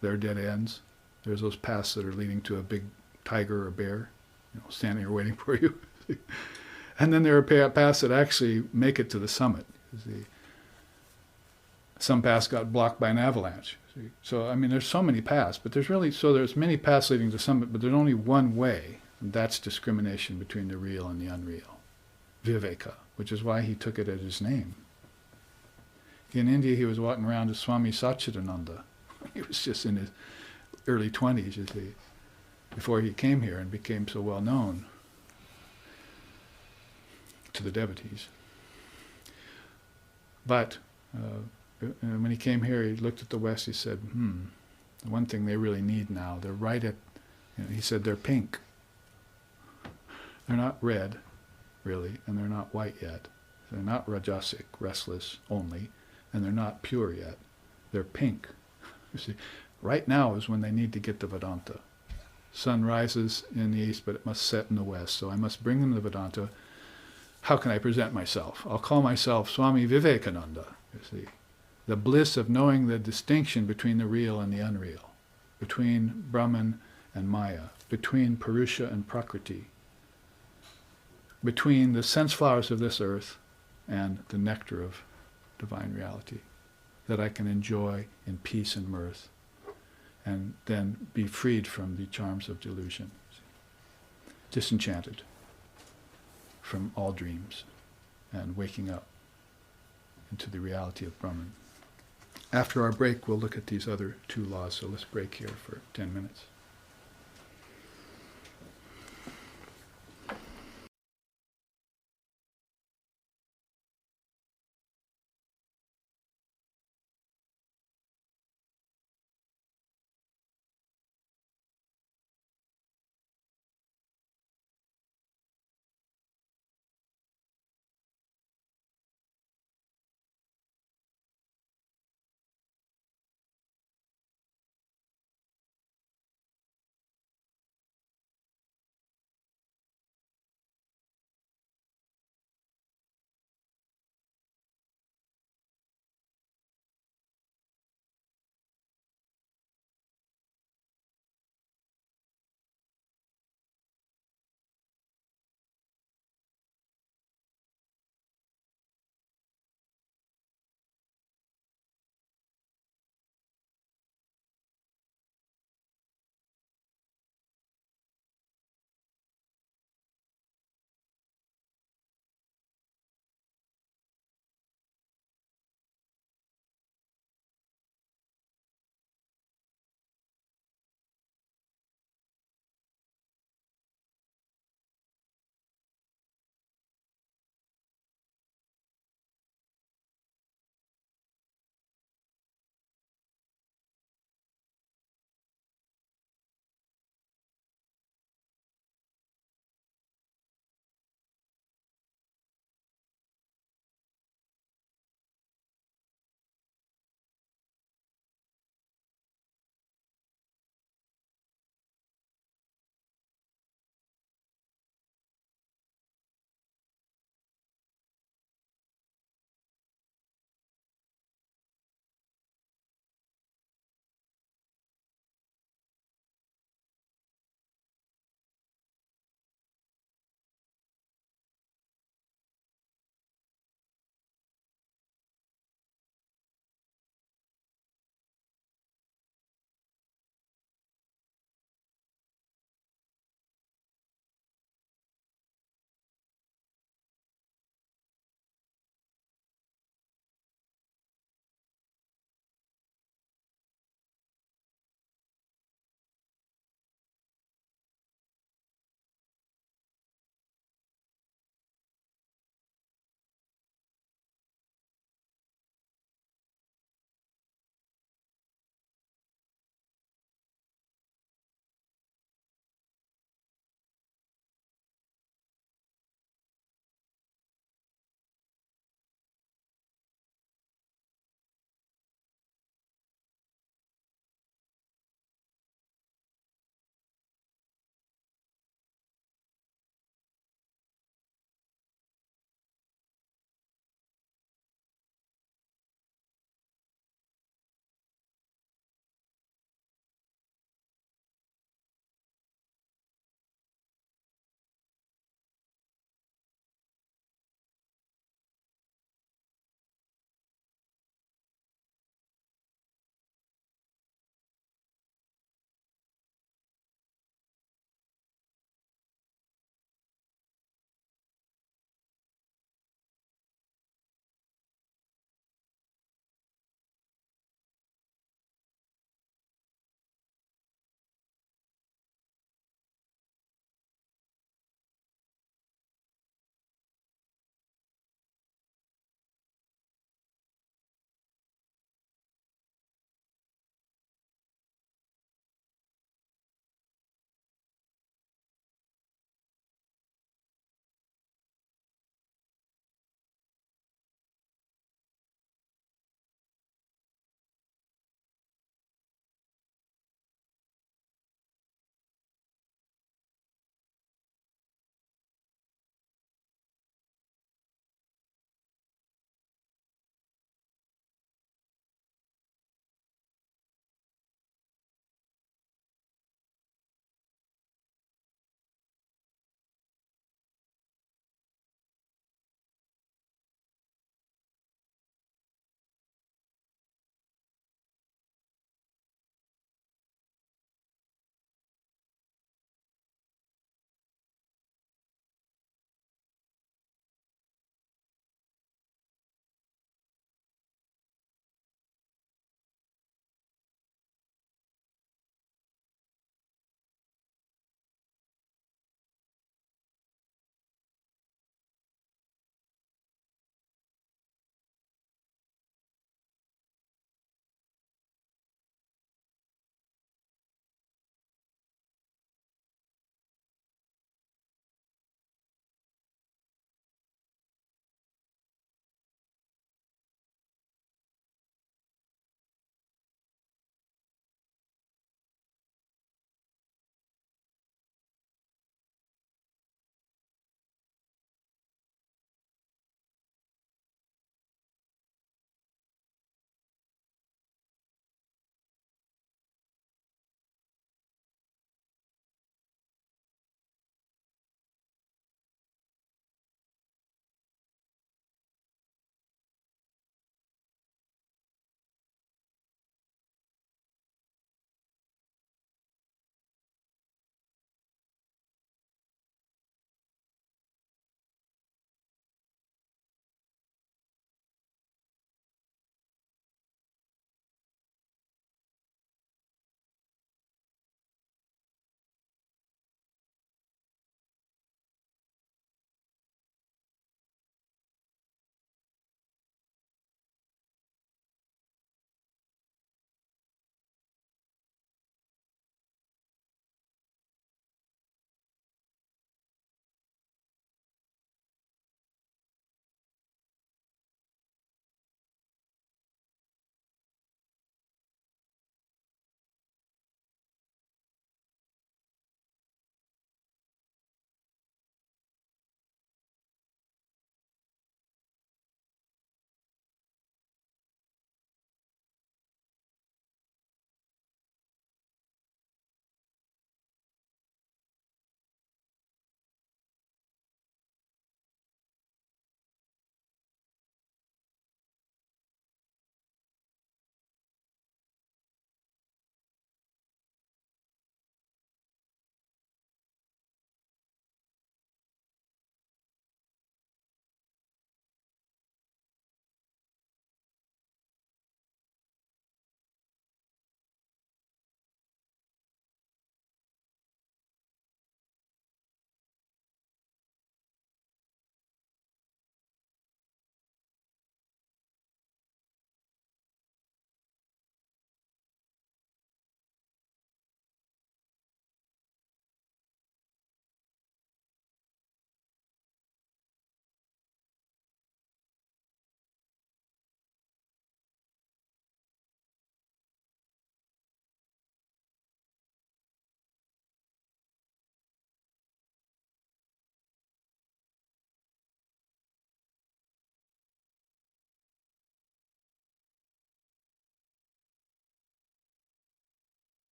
There are dead ends. There's those paths that are leading to a big tiger or bear, standing or waiting for you. And then there are paths that actually make it to the summit. See, some paths got blocked by an avalanche. See? So, there's so many paths, but there's many paths leading to the summit, but there's only one way, and that's discrimination between the real and the unreal. Viveka, which is why he took it as his name. In India, he was walking around as Swami Satchidananda. He was just in his early 20s, you see, before he came here and became so well known to the devotees. But when he came here, he looked at the West, he said, the one thing they really need now, they're right at, he said they're pink. They're not red, really, and they're not white yet. They're not rajasic, restless only, and they're not pure yet. They're pink. You see, right now is when they need to get to Vedanta. Sun rises in the east, but it must set in the west, so I must bring them to Vedanta. How can I present myself? I'll call myself Swami Vivekananda, you see. The bliss of knowing the distinction between the real and the unreal, between Brahman and Maya, between Purusha and Prakriti, between the sense flowers of this earth and the nectar of divine reality, that I can enjoy in peace and mirth, and then be freed from the charms of delusion, disenchanted from all dreams, and waking up into the reality of Brahman. After our break, we'll look at these other two laws, so let's break here for 10 minutes.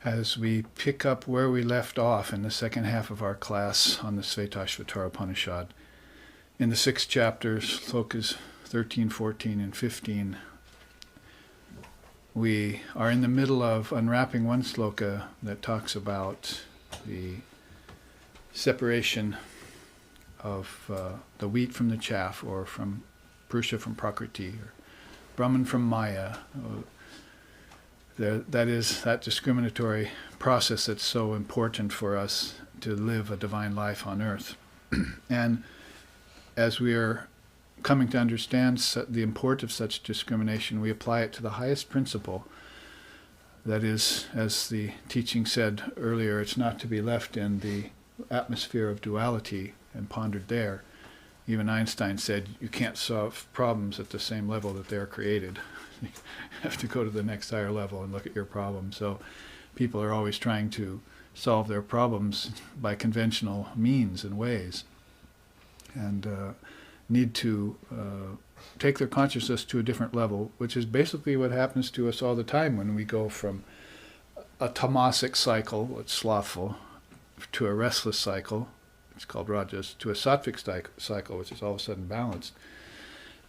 as we pick up where we left off in the second half of our class on the Svetashvatara Upanisad. In the 6th chapter, slokas 13, 14, and 15, we are in the middle of unwrapping one sloka that talks about the separation of the wheat from the chaff, or from Purusha from Prakriti, or Brahman from Maya. That is that discriminatory process that's so important for us to live a divine life on earth. And as we are coming to understand the import of such discrimination, we apply it to the highest principle. That is, as the teaching said earlier, it's not to be left in the atmosphere of duality and pondered there. Even Einstein said you can't solve problems at the same level that they're created. You have to go to the next higher level and look at your problem. So people are always trying to solve their problems by conventional means and ways, and need to take their consciousness to a different level, which is basically what happens to us all the time when we go from a tamasic cycle, it's slothful, to a restless cycle, it's called rajas, to a sattvic cycle, which is all of a sudden balanced.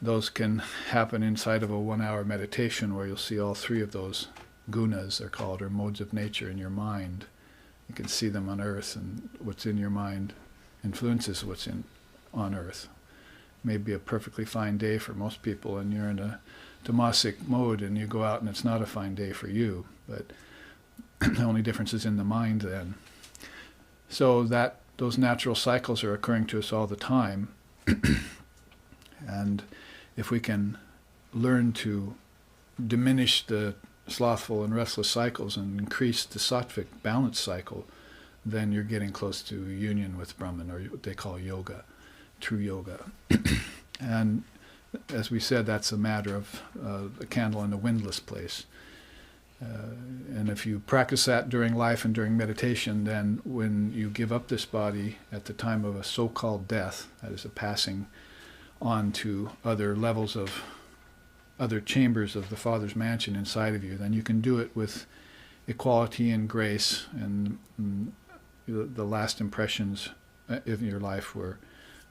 Those can happen inside of a 1-hour meditation where you'll see all 3 of those gunas, they're called, or modes of nature in your mind. You can see them on earth, and what's in your mind influences what's on earth. It may be a perfectly fine day for most people, and you're in a tamasic mode, and you go out and it's not a fine day for you, but the only difference is in the mind then. So that those natural cycles are occurring to us all the time. And if we can learn to diminish the slothful and restless cycles and increase the sattvic balanced cycle, then you're getting close to union with Brahman, or what they call yoga, true yoga. And as we said, that's a matter of the candle in the windless place. And if you practice that during life and during meditation, then when you give up this body at the time of a so-called death, that is a passing on to other levels of other chambers of the Father's mansion inside of you, then you can do it with equality and grace, and the last impressions in your life were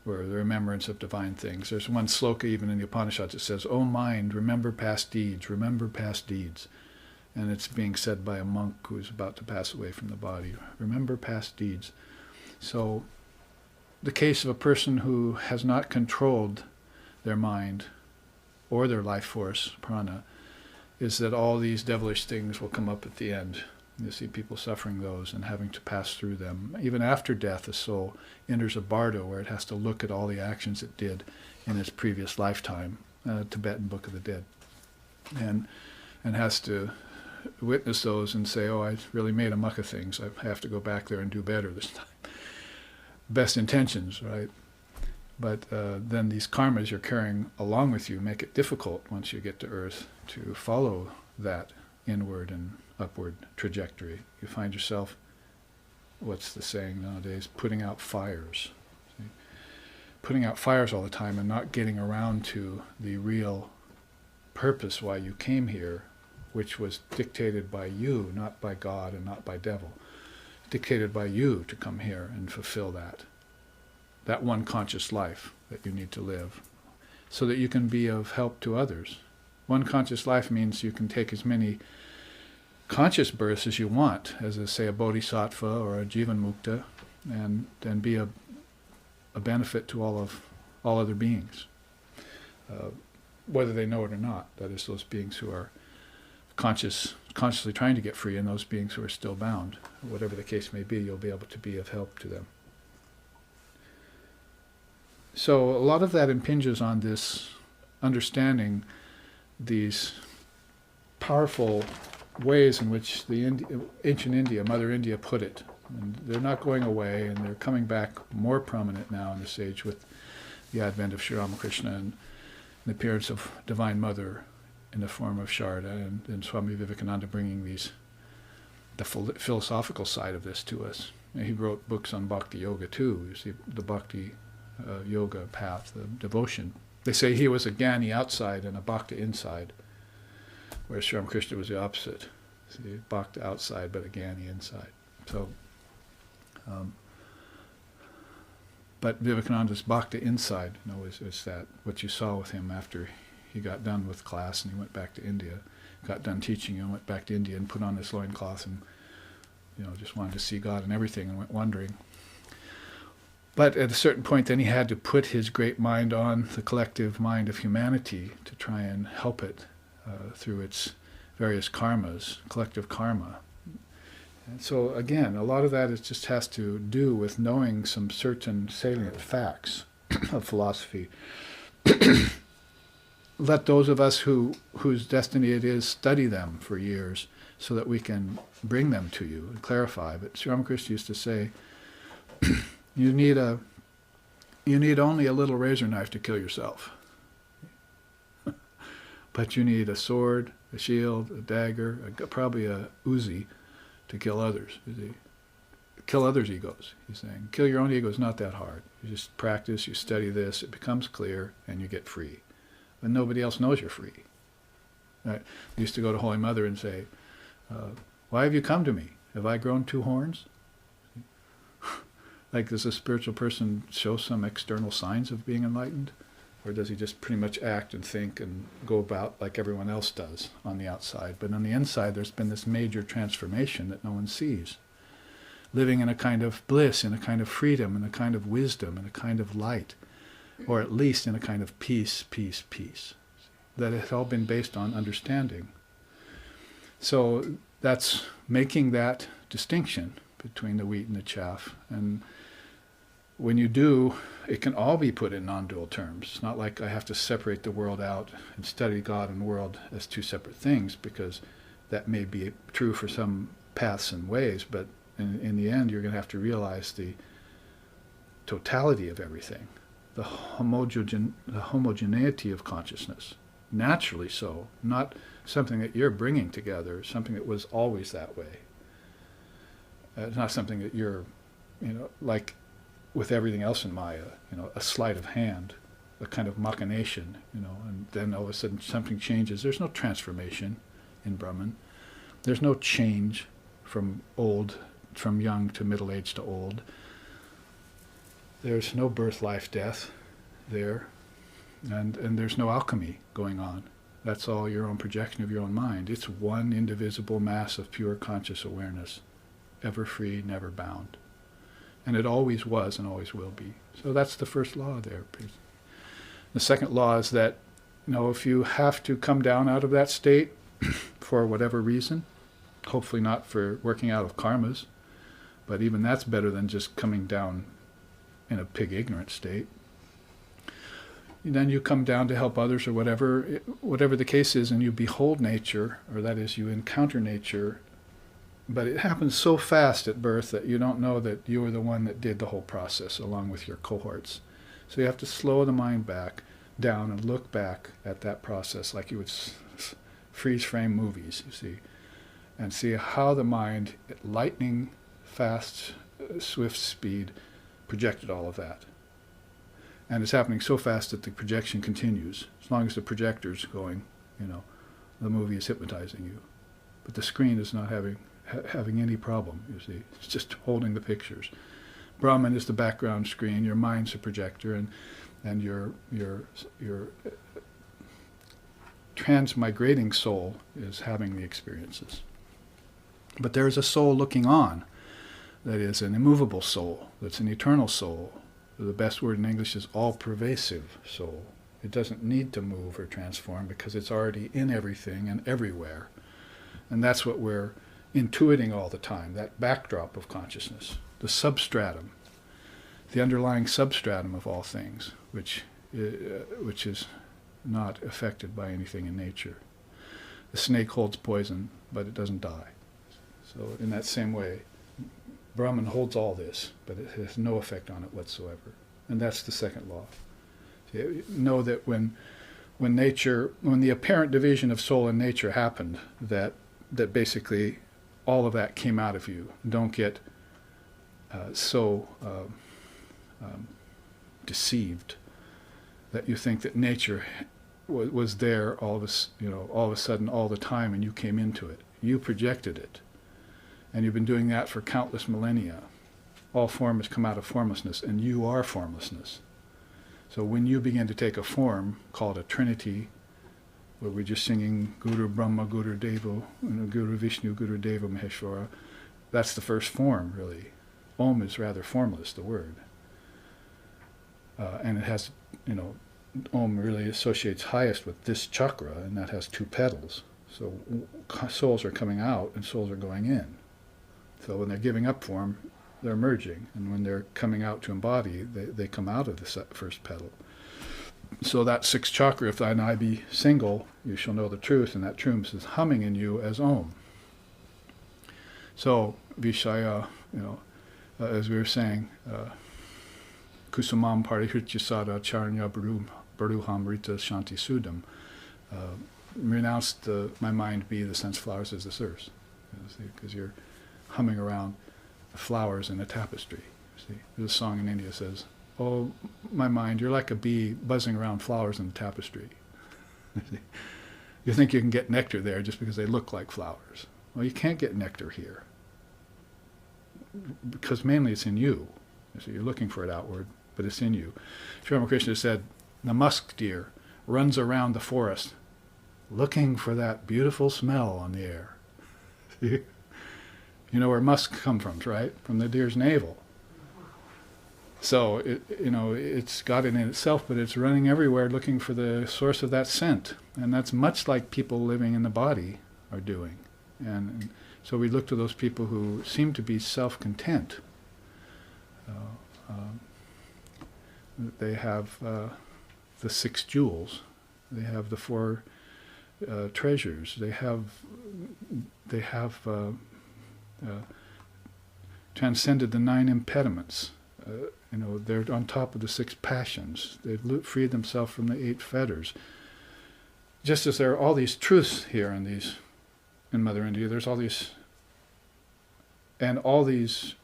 the remembrance of divine things. There's one sloka even in the Upanishads that says, "O mind, remember past deeds, remember past deeds." And it's being said by a monk who's about to pass away from the body. Remember past deeds. So the case of a person who has not controlled their mind or their life force, prana, is that all these devilish things will come up at the end. You see people suffering those and having to pass through them. Even after death, the soul enters a bardo where it has to look at all the actions it did in its previous lifetime, Tibetan Book of the Dead, and has to witness those and say, oh, I really made a muck of things. I have to go back there and do better this time. Best intentions, right? But then these karmas you're carrying along with you make it difficult once you get to earth to follow that inward and upward trajectory. You find yourself, what's the saying nowadays, putting out fires. See? Putting out fires all the time and not getting around to the real purpose why you came here, which was dictated by you, not by God and not by devil. Dictated by you to come here and fulfill that one conscious life that you need to live, so that you can be of help to others. One conscious life means you can take as many conscious births as you want, as say a bodhisattva or a jivan mukta, and then be a benefit to all other beings, whether they know it or not. That is, those beings who are consciously trying to get free, and those beings who are still bound. Whatever the case may be, you'll be able to be of help to them. So a lot of that impinges on this understanding these powerful ways in which the ancient India, Mother India, put it. And they're not going away, and they're coming back more prominent now in this age with the advent of Sri Ramakrishna and the appearance of Divine Mother in the form of Sharda, and Swami Vivekananda bringing the philosophical side of this to us. And he wrote books on Bhakti Yoga too. You see, the Bhakti Yoga path, the devotion. They say he was a Jnani outside and a Bhakta inside, whereas Sri Ramakrishna was the opposite. See, bhakti outside, but a jnani inside. So, but Vivekananda's bhakti inside, is that what you saw with him after he got done with class and he went back to India, got done teaching and went back to India and put on his loincloth and, just wanted to see God and everything and went wandering. But at a certain point then he had to put his great mind on the collective mind of humanity to try and help it through its various karmas, collective karma. And so again, a lot of that just has to do with knowing some certain salient facts of philosophy. Let those of us whose destiny it is study them for years so that we can bring them to you and clarify. But Sri Ramakrishna used to say, you need only a little razor knife to kill yourself. But you need a sword, a shield, a dagger, probably a Uzi to kill others. Kill others' egos, he's saying. Kill your own ego is not that hard. You just practice, you study this, it becomes clear, and you get free. But nobody else knows you're free. Right? I used to go to Holy Mother and say, why have you come to me? Have I grown 2 horns? Like, does a spiritual person show some external signs of being enlightened? Or does he just pretty much act and think and go about like everyone else does on the outside? But on the inside, there's been this major transformation that no one sees. Living in a kind of bliss, in a kind of freedom, in a kind of wisdom, in a kind of light, or at least in a kind of peace, peace, peace. That has all been based on understanding. So that's making that distinction between the wheat and the chaff. And when you do, it can all be put in non-dual terms. It's not like I have to separate the world out and study God and world as 2 separate things, because that may be true for some paths and ways, but in the end you're going to have to realize the totality of everything, the homogeneity of consciousness, naturally so, not something that you're bringing together, something that was always that way. It's not something that you're, like with everything else in Maya, a sleight of hand, a kind of machination, and then all of a sudden something changes. There's no transformation in Brahman. There's no change from young to middle age to old. There's no birth, life, death there, and there's no alchemy going on. That's all your own projection of your own mind. It's one indivisible mass of pure conscious awareness, ever free, never bound. And it always was and always will be. So that's the first law there. The second law is that, if you have to come down out of that state for whatever reason, hopefully not for working out of karmas, but even that's better than just coming down in a pig ignorant state. And then you come down to help others or whatever the case is, and you behold nature, or that is, you encounter nature. But it happens so fast at birth that you don't know that you were the one that did the whole process along with your cohorts. So you have to slow the mind back down and look back at that process like you would freeze frame movies, you see, and see how the mind at lightning fast, swift speed projected all of that. And it's happening so fast that the projection continues. As long as the projector's going, the movie is hypnotizing you. But the screen is not having any problem, you see. It's just holding the pictures. Brahman is the background screen, your mind's a projector, and your transmigrating soul is having the experiences. But there's a soul looking on, that is an immovable soul, that's an eternal soul. The best word in English is all-pervasive soul. It doesn't need to move or transform because it's already in everything and everywhere. And that's what we're intuiting all the time, that backdrop of consciousness, the substratum, the underlying substratum of all things, which is not affected by anything in nature. The snake holds poison, but it doesn't die. So in that same way, Brahman holds all this, but it has no effect on it whatsoever. And that's the second law. So know that when the apparent division of soul and nature happened, that basically all of that came out of you. Don't get so deceived that you think that nature was there all of a sudden all the time and you came into it. You projected it. And you've been doing that for countless millennia. All form has come out of formlessness, and you are formlessness. So when you begin to take a form called a Trinity, where we're just singing Guru Brahma, Guru Deva, Guru Vishnu, Guru Deva Maheshwara, that's the first form, really. Om is rather formless, the word. And it has, Om really associates highest with this chakra, and that has 2 petals. So souls are coming out and souls are going in. So when they're giving up form, they're merging. And when they're coming out to embody, they come out of the first petal. So that 6th chakra, if thine eye be single, you shall know the truth, and that truth is humming in you as Om. So, Vishaya, as we were saying, Kusumam Parihrityasada Charanya Baruham Rita Shanti Sudam. Renounce my mind be the sense flowers as the surfs. Because you're humming around the flowers in a tapestry. See, there's a song in India that says, "Oh, my mind, you're like a bee buzzing around flowers in a tapestry." You think you can get nectar there just because they look like flowers. Well, you can't get nectar here. Because mainly it's in you. So you're looking for it outward, but it's in you. Sri Ramakrishna said, the musk deer runs around the forest looking for that beautiful smell on the air. You know where musk comes from, right? From the deer's navel. So, it's got it in itself, but it's running everywhere looking for the source of that scent. And that's much like people living in the body are doing. And so we look to those people who seem to be self-content. They have the 6 jewels. They have the 4 treasures. They have transcended the 9 impediments. They're on top of the 6 passions. They've freed themselves from the 8 fetters. Just as there are all these truths here in Mother India, there's all these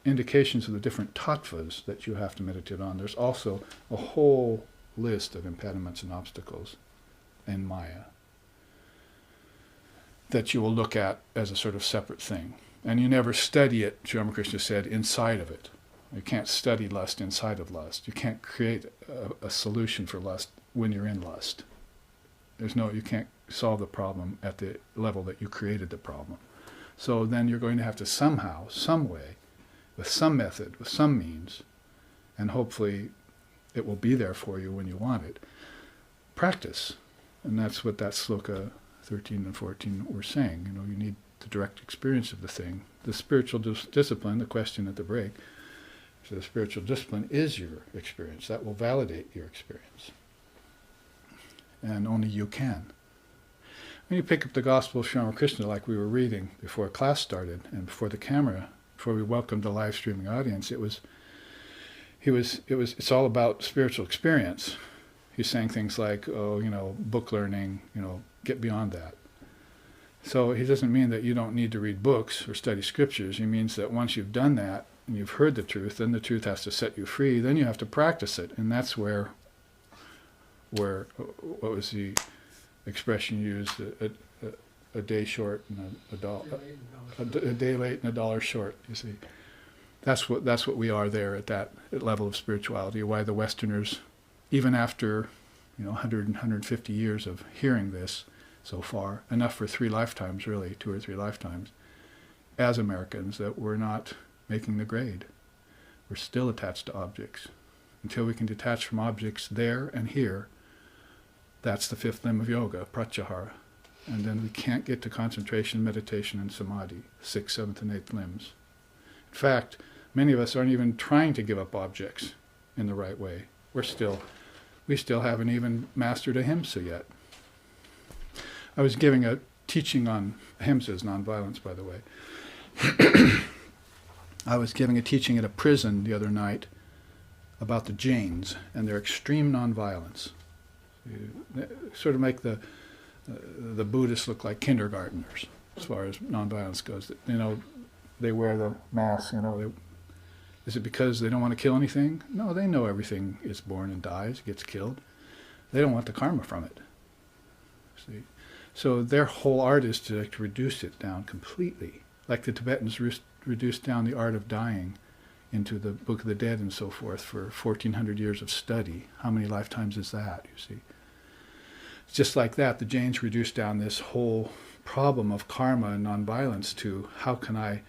indications of the different tattvas that you have to meditate on. There's also a whole list of impediments and obstacles in Maya that you will look at as a sort of separate thing. And you never study it, Sri Ramakrishna said, inside of it. You can't study lust inside of lust. You can't create a solution for lust when you're in lust. You can't solve the problem at the level that you created the problem. So then you're going to have to somehow, some way, with some method, with some means, and hopefully it will be there for you when you want it, practice. And that's what that sloka 13 and 14 were saying. You need the direct experience of the thing. The spiritual discipline, the question at the break, so the spiritual discipline is your experience. That will validate your experience. And only you can. When you pick up the Gospel of Sri Ramakrishna, like we were reading before class started and before the camera, before we welcomed the live streaming audience, it's all about spiritual experience. He's saying things like, book learning, get beyond that. So he doesn't mean that you don't need to read books or study scriptures. He means that once you've done that and you've heard the truth, then the truth has to set you free. Then you have to practice it, and that's where what was the expression used? A day short and a day late and a dollar short. You see, that's what we are there at that level of spirituality. Why the Westerners, even after 100 and 150 years of hearing this so far, enough for 3 lifetimes, really 2 or 3 lifetimes, as Americans, that we're not making the grade. We're still attached to objects. Until we can detach from objects there and here, that's the 5th limb of yoga, pratyahara. And then we can't get to concentration, meditation, and samadhi, 6th, 7th, and 8th limbs. In fact, many of us aren't even trying to give up objects in the right way. We still haven't even mastered ahimsa yet. I was giving a teaching on ahimsa is nonviolence, by the way. I was giving a teaching at a prison the other night about the Jains and their extreme nonviolence. They sort of make the Buddhists look like kindergartners as far as nonviolence goes. They wear the mask. Is it because they don't want to kill anything? No, they know everything is born and dies, gets killed. They don't want the karma from it. See, So their whole art is to reduce it down completely, like the Tibetans reduced down the art of dying into the Book of the Dead and so forth for 1,400 years of study. How many lifetimes is that, you see? Just like that, the Jains reduced down this whole problem of karma and nonviolence to how can I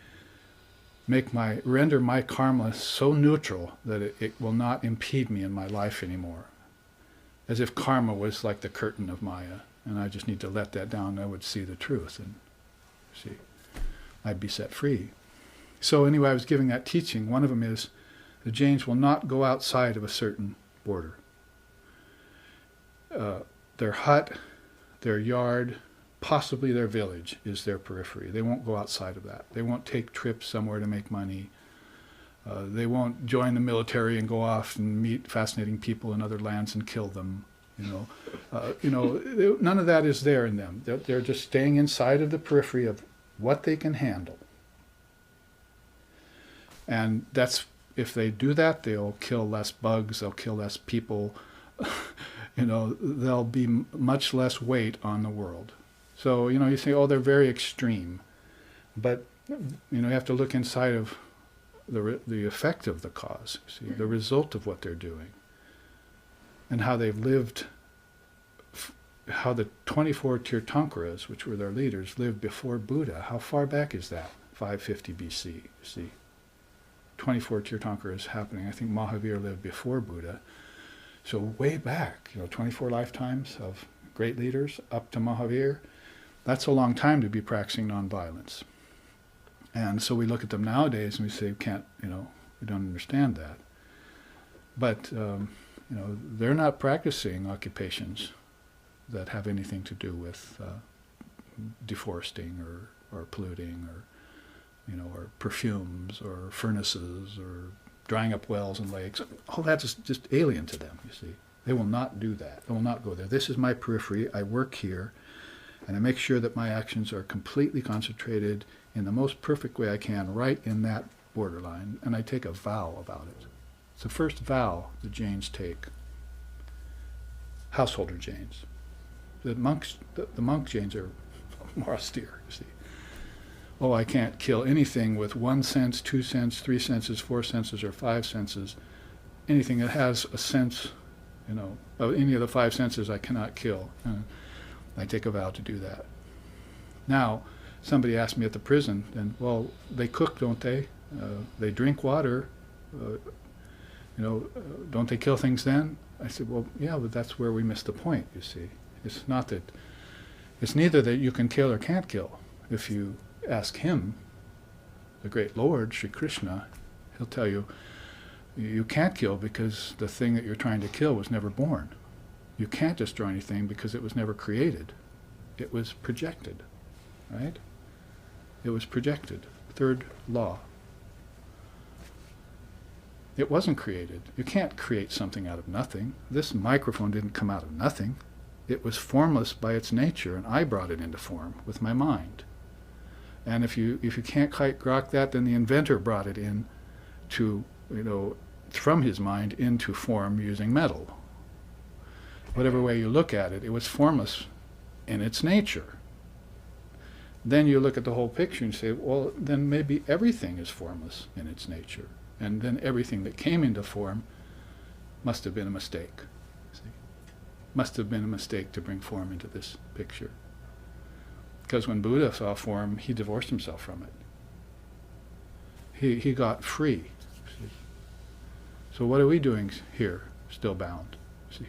render my karma so neutral that it will not impede me in my life anymore. As if karma was like the curtain of Maya, and I just need to let that down and I would see the truth, and see, I'd be set free. So anyway, I was giving that teaching. One of them is the Jains will not go outside of a certain border. Their hut, their yard, possibly their village is their periphery. They won't go outside of that. They won't take trips somewhere to make money. They won't join the military and go off and meet fascinating people in other lands and kill them. None of that is there in them. They're just staying inside of the periphery of what they can handle. And that's, if they do that, they'll kill less bugs, they'll kill less people, there'll be much less weight on the world. So, you say, oh, they're very extreme. But, you have to look inside of the effect of the cause, see, the result of what they're doing, and how they've lived, how the 24 Tirthankaras, which were their leaders, lived before Buddha. How far back is that? 550 BC, you see. 24 Tirthankaras happening. I think Mahavir lived before Buddha. So way back, 24 lifetimes of great leaders up to Mahavir. That's a long time to be practicing nonviolence. And so we look at them nowadays and we say, we don't understand that. But, they're not practicing occupations that have anything to do with deforesting or polluting or perfumes or furnaces or drying up wells and lakes. All that's just alien to them, you see. They will not do that. They will not go there. This is my periphery. I work here, and I make sure that my actions are completely concentrated in the most perfect way I can, right in that borderline, and I take a vow about it. It's the first vow the Jains take. Householder Jains. The monk Jains are more austere, you see. Oh, I can't kill anything with 1 sense, 2 sense, 3 senses, 4 senses, or 5 senses. Anything that has a sense, of any of the 5 senses I cannot kill. I take a vow to do that. Now, somebody asked me at the prison, and well, they cook, don't they? They drink water. Don't they kill things then? I said, well, yeah, but that's where we miss the point, you see. It's neither that you can kill or can't kill. If you ask him, the great Lord, Sri Krishna, he'll tell you, you can't kill because the thing that you're trying to kill was never born. You can't destroy anything because it was never created. It was projected, right? It was projected. Third law. It wasn't created. You can't create something out of nothing. This microphone didn't come out of nothing. It was formless by its nature, and I brought it into form with my mind. And if you can't quite grok that, then the inventor brought it in to, from his mind into form using metal. Whatever way you look at it, it was formless in its nature. Then you look at the whole picture and say, well, then maybe everything is formless in its nature. And then everything that came into form must have been a mistake. See? Must have been a mistake to bring form into this picture. Because when Buddha saw form, he divorced himself from it. He got free. See? So what are we doing here, still bound? See?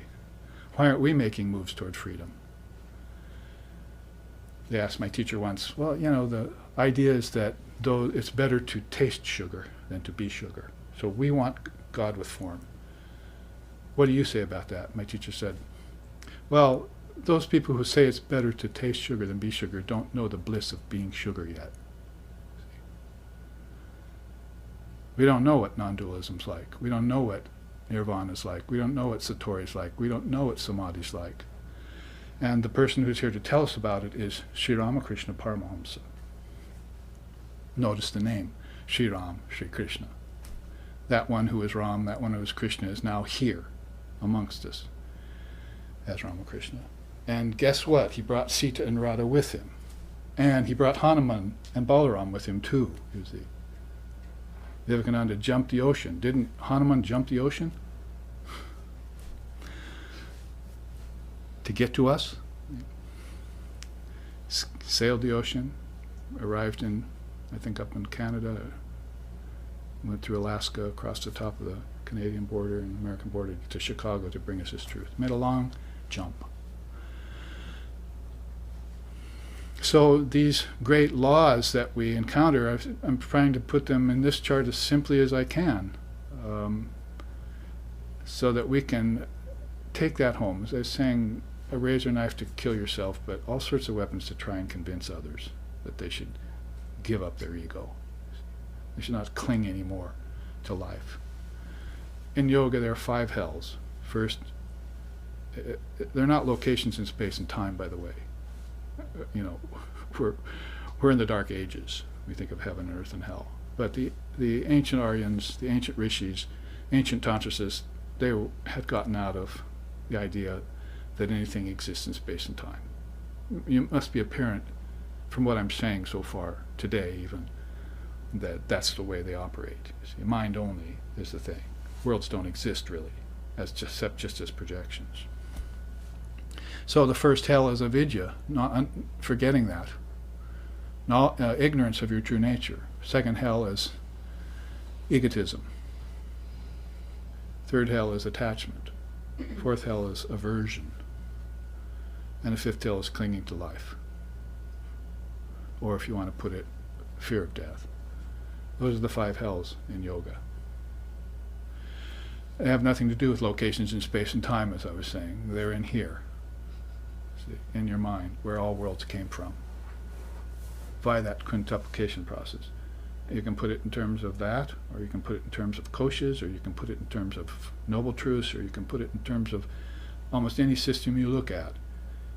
Why aren't we making moves toward freedom? They asked my teacher once, well, the idea is that though it's better to taste sugar than to be sugar. So we want God with form. What do you say about that? My teacher said, well, those people who say it's better to taste sugar than be sugar don't know the bliss of being sugar yet. We don't know what non-dualism's like. We don't know what nirvana's like. We don't know what satori's like. We don't know what samadhi's like. And the person who's here to tell us about it is Sri Ramakrishna Paramahamsa. Notice the name, Sri Ram, Sri Krishna. That one who is Ram, that one who is Krishna is now here amongst us as Ramakrishna. And guess what? He brought Sita and Radha with him. And he brought Hanuman and Balaram with him too, you see. Vivekananda jumped the ocean. Didn't Hanuman jump the ocean? To get to us? Sailed the ocean, arrived in, I think up in Canada, went through Alaska, across the top of the Canadian border and American border to Chicago to bring us his truth. Made a long jump. So these great laws that we encounter, I'm trying to put them in this chart as simply as I can, so that we can take that home. As I was saying, a razor knife to kill yourself, but all sorts of weapons to try and convince others that they should give up their ego. They should not cling anymore to life. In yoga, there are 5 hells. First, they're not locations in space and time, by the way. You know, we're in the dark ages. We think of heaven, earth, and hell. But the ancient Aryans, the ancient rishis, ancient tantrasists, they had gotten out of the idea that anything exists in space and time. You must be apparent from what I'm saying so far today, even, that that's the way they operate. You see, mind only is the thing. Worlds don't exist really, except just as projections. So the first hell is avidya, not forgetting that. Ignorance of your true nature. Second hell is egotism. Third hell is attachment. Fourth hell is aversion. And the fifth hell is clinging to life. Or if you want to put it, fear of death. Those are the 5 hells in yoga. They have nothing to do with locations in space and time, as I was saying. They're in here, see, in your mind, where all worlds came from, via that quintuplication process. You can put it in terms of that, or you can put it in terms of koshas, or you can put it in terms of noble truths, or you can put it in terms of almost any system you look at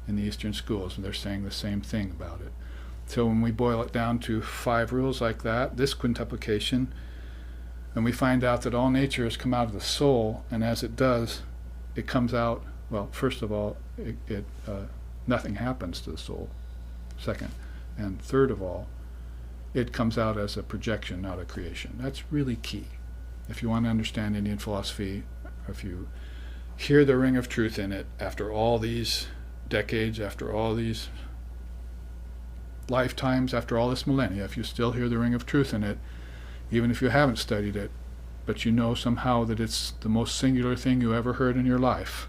in the Eastern schools, and they're saying the same thing about it. So when we boil it down to 5 rules like that, this quintuplication, and we find out that all nature has come out of the soul, and as it does, it comes out, well, first of all, nothing happens to the soul. Second, and third of all, it comes out as a projection, not a creation. That's really key. If you want to understand Indian philosophy, or if you hear the ring of truth in it after all these decades, after all these lifetimes, after all this millennia, if you still hear the ring of truth in it, even if you haven't studied it, but you know somehow that it's the most singular thing you ever heard in your life,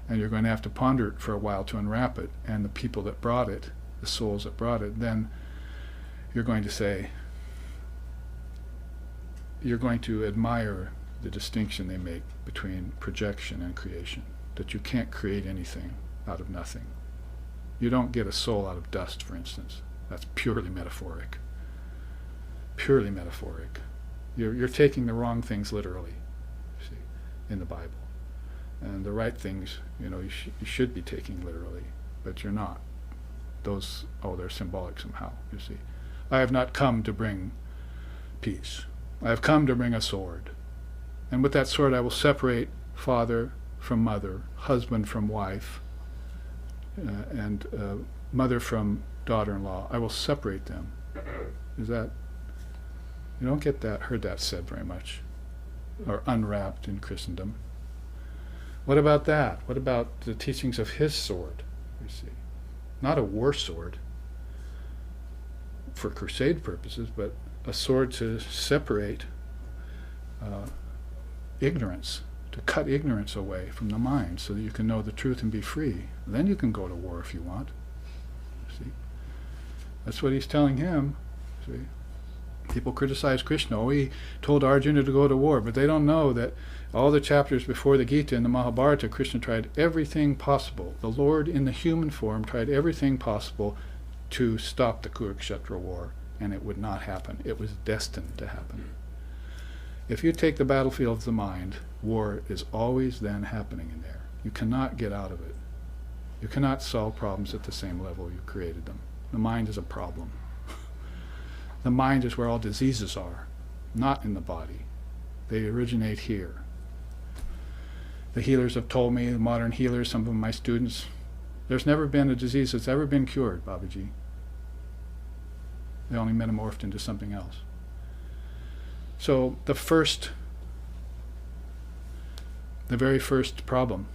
and you're going to have to ponder it for a while to unwrap it, and the people that brought it, the souls that brought it, then you're going to say, you're going to admire the distinction they make between projection and creation, that you can't create anything out of nothing. You don't get a soul out of dust, for instance. That's purely metaphoric. Purely metaphoric. You're taking the wrong things literally, see, in the Bible. And the right things, you should be taking literally, but you're not. Those, they're symbolic somehow, you see. I have not come to bring peace. I have come to bring a sword. And with that sword I will separate father from mother, husband from wife, and mother from daughter-in-law. I will separate them. Is that, you don't get that, heard that said very much, or unwrapped in Christendom. What about that? What about the teachings of his sword, you see? Not a war sword for crusade purposes, but a sword to separate ignorance, to cut ignorance away from the mind so that you can know the truth and be free. Then you can go to war if you want. See? That's what he's telling him. See? People criticize Krishna. Oh, he told Arjuna to go to war, but they don't know that all the chapters before the Gita and the Mahabharata, Krishna tried everything possible. The Lord in the human form tried everything possible to stop the Kurukshetra war, and it would not happen. It was destined to happen. If you take the battlefield of the mind, war is always then happening in there. You cannot get out of it. You cannot solve problems at the same level you created them. The mind is a problem. The mind is where all diseases are, not in the body. They originate here. The healers have told me, the modern healers, some of my students, There's never been a disease that's ever been cured, Babaji. They only metamorphed into something else. So the very first problem,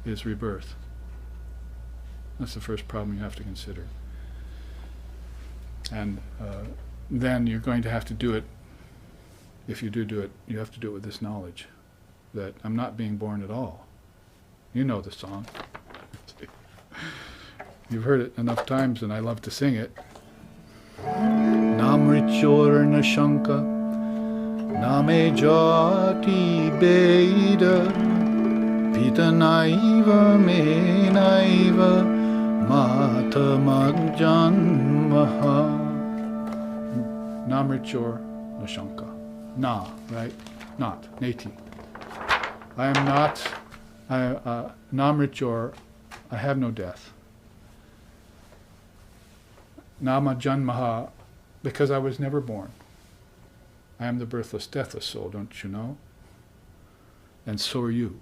is rebirth. That's the first problem you have to consider. And then you're going to have to do it. If you do it, you have to do it with this knowledge that I'm not being born at all. You know the song. You've heard it enough times, and I love to sing it. Namrichor Nashanka Name Jati Beda Pita Naiva Me Naiva Mata Magjanmaha. Namrichor Nashanka. Na, right? Not. Neti. I am not. Namrichor. I have no death. Nama Janmaha, because I was never born. I am the birthless, deathless soul, don't you know? And so are you.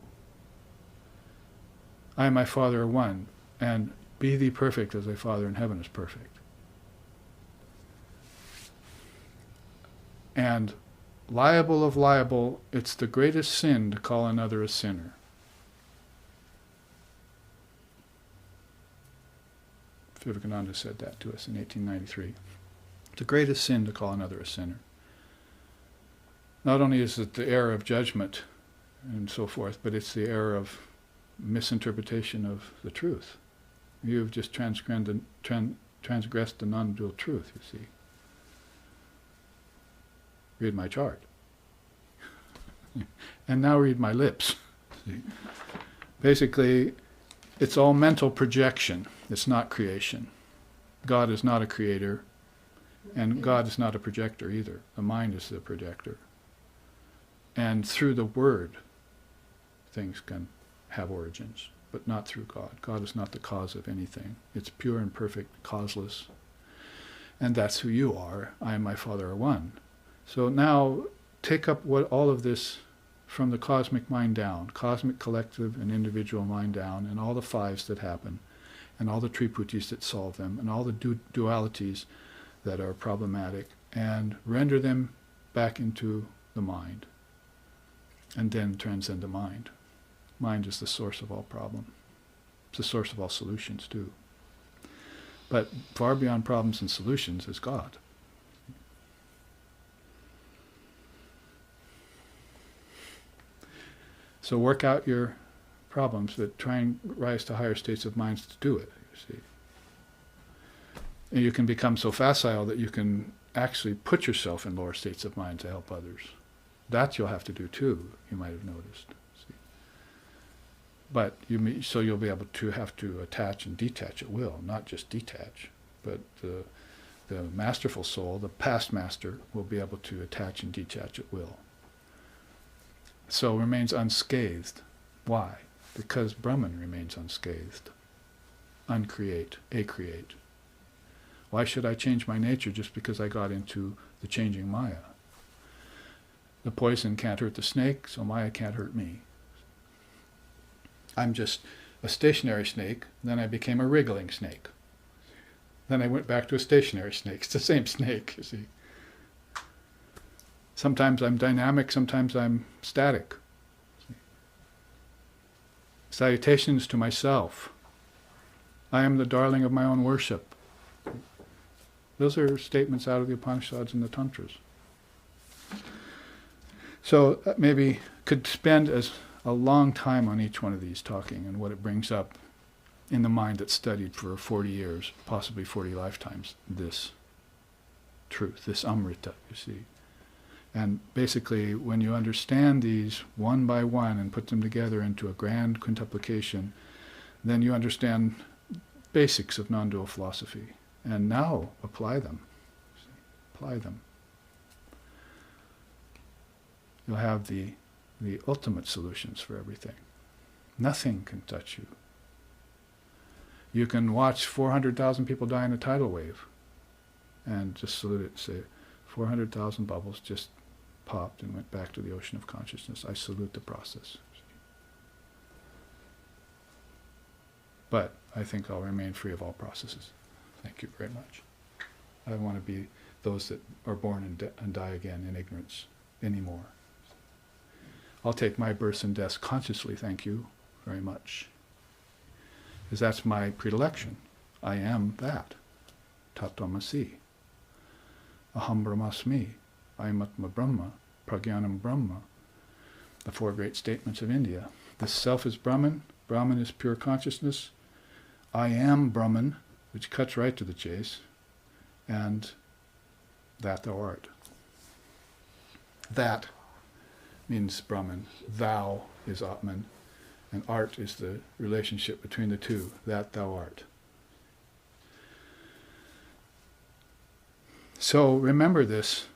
I and my Father are one, and be thee perfect as thy Father in heaven is perfect. And liable of liable, it's the greatest sin to call another a sinner. Vivekananda said that to us in 1893. It's the greatest sin to call another a sinner. Not only is it the error of judgment and so forth, but it's the error of misinterpretation of the truth. You've just transgressed the non-dual truth, you see. Read my chart. And now read my lips. See? Basically, it's all mental projection. It's not creation. God is not a creator, and God is not a projector either. The mind is the projector. And through the word, things can have origins, but not through God. God is not the cause of anything. It's pure and perfect, causeless. And that's who you are. I and my Father are one. So now take up what all of this from the cosmic mind down, cosmic, collective, and individual mind down, and all the fives that happen, and all the triputis that solve them, and all the dualities that are problematic, and render them back into the mind, and then transcend the mind. Mind is the source of all problem. It's the source of all solutions too. But far beyond problems and solutions is God. So work out your problems, but try and rise to higher states of minds to do it, you see. And you can become so facile that you can actually put yourself in lower states of mind to help others. That you'll have to do too, you might have noticed. See? But so you'll be able to have to attach and detach at will, not just detach, but the masterful soul, the past master, will be able to attach and detach at will. So remains unscathed. Why? Because Brahman remains unscathed. Uncreate, acreate. Why should I change my nature just because I got into the changing Maya? The poison can't hurt the snake, so Maya can't hurt me. I'm just a stationary snake, then I became a wriggling snake. Then I went back to a stationary snake. It's the same snake, you see. Sometimes I'm dynamic, sometimes I'm static. Salutations to myself. I am the darling of my own worship. Those are statements out of the Upanishads and the Tantras. So maybe could spend a long time on each one of these talking and what it brings up in the mind that's studied for 40 years, possibly 40 lifetimes, this truth, this Amrita, you see. And basically, when you understand these one by one and put them together into a grand quintuplication, then you understand basics of non-dual philosophy. And now apply them. Apply them. You'll have the ultimate solutions for everything. Nothing can touch you. You can watch 400,000 people die in a tidal wave and just salute it and say, 400,000 bubbles just popped and went back to the ocean of consciousness. I salute the process. But I think I'll remain free of all processes. Thank you very much. I don't want to be those that are born and die again in ignorance anymore. I'll take my births and deaths consciously, thank you very much. Because that's my predilection. I am that. Tattvamasi. Aham Brahmasmi. I am Atma Brahma. Pragyanam Brahma. The four great statements of India. The self is Brahman. Brahman is pure consciousness. I am Brahman, which cuts right to the chase. And that thou art. That means Brahman. Thou is Atman. And art is the relationship between the two. That thou art. So remember this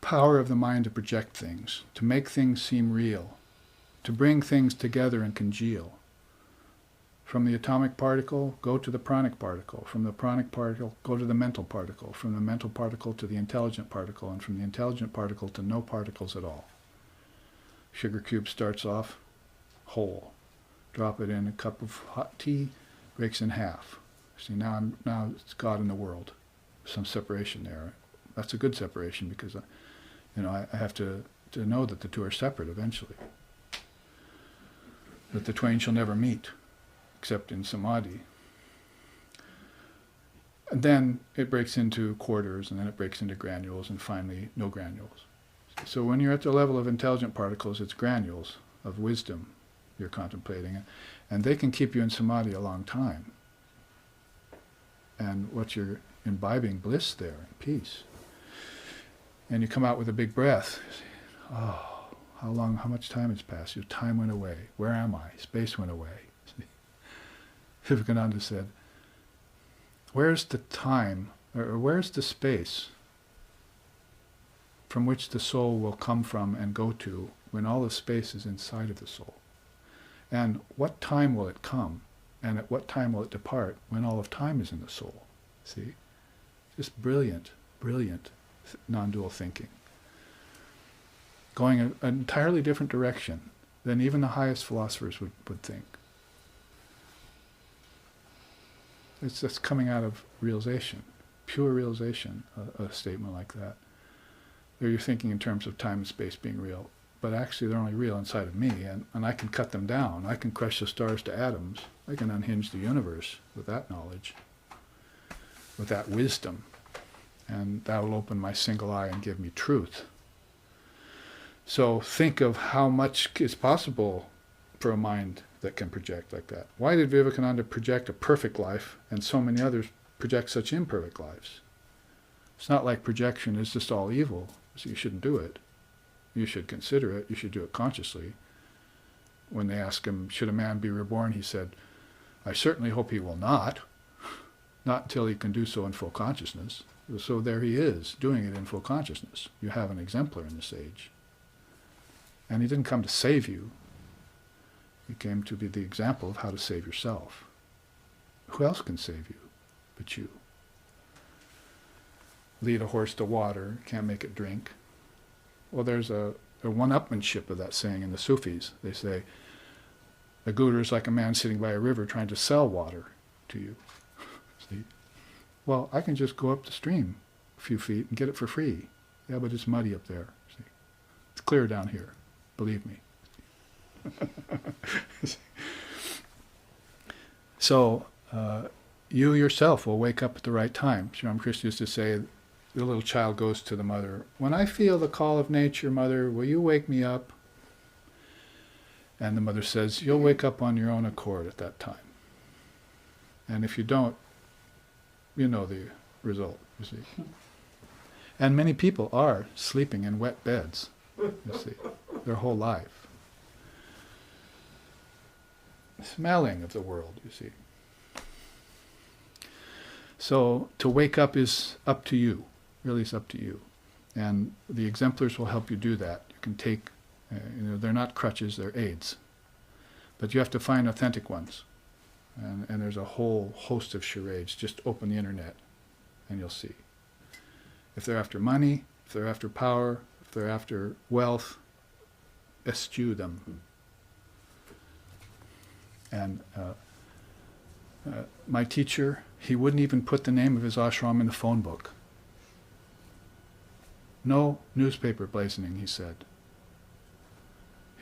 power of the mind to project things, to make things seem real, to bring things together and congeal. From the atomic particle, go to the pranic particle. From the pranic particle, go to the mental particle. From the mental particle to the intelligent particle. And from the intelligent particle to no particles at all. Sugar cube starts off whole. Drop it in a cup of hot tea, breaks in half. See, now it's God in the world. Some separation there. That's a good separation because, I have to know that the two are separate eventually. That the twain shall never meet, except in samadhi. And then it breaks into quarters, and then it breaks into granules, and finally no granules. So when you're at the level of intelligent particles, it's granules of wisdom you're contemplating, and they can keep you in samadhi a long time. And what you're imbibing bliss there, and peace. And you come out with a big breath. Oh, how much time has passed? Your time went away. Where am I? Space went away. Vivekananda said, where's the time, or where's the space from which the soul will come from and go to when all the space is inside of the soul? And what time will it come? And at what time will it depart when all of time is in the soul? See? Just brilliant, brilliant non-dual thinking. Going an entirely different direction than even the highest philosophers would think. It's just coming out of realization, pure realization, a statement like that. There you're thinking in terms of time and space being real, but actually they're only real inside of me, and I can cut them down. I can crush the stars to atoms. I can unhinge the universe with that knowledge, with that wisdom, and that will open my single eye and give me truth. So think of how much is possible for a mind that can project like that. Why did Vivekananda project a perfect life and so many others project such imperfect lives? It's not like projection is just all evil, so you shouldn't do it. You should consider it, you should do it consciously. When they asked him, should a man be reborn, he said, I certainly hope he will not until he can do so in full consciousness. So there he is, doing it in full consciousness. You have an exemplar in this age. And he didn't come to save you. He came to be the example of how to save yourself. Who else can save you but you? Lead a horse to water, can't make it drink. Well, there's a one-upmanship of that saying in the Sufis. They say, a guru is like a man sitting by a river trying to sell water to you. See? Well, I can just go up the stream a few feet and get it for free. Yeah, but it's muddy up there. See? It's clear down here, believe me. So, you yourself will wake up at the right time. Sri Ramakrishna used to say, the little child goes to the mother, when I feel the call of nature, mother, will you wake me up? And the mother says, you'll wake up on your own accord at that time. And if you don't, you know the result, you see. And many people are sleeping in wet beds, you see, their whole life. Smelling of the world, you see. So to wake up is up to you. Really, it's up to you. And the exemplars will help you do that. You can take, they're not crutches, they're aids. But you have to find authentic ones. And there's a whole host of charades. Just open the internet and you'll see. If they're after money, if they're after power, if they're after wealth, eschew them. And My teacher, he wouldn't even put the name of his ashram in the phone book. No newspaper blazoning, he said.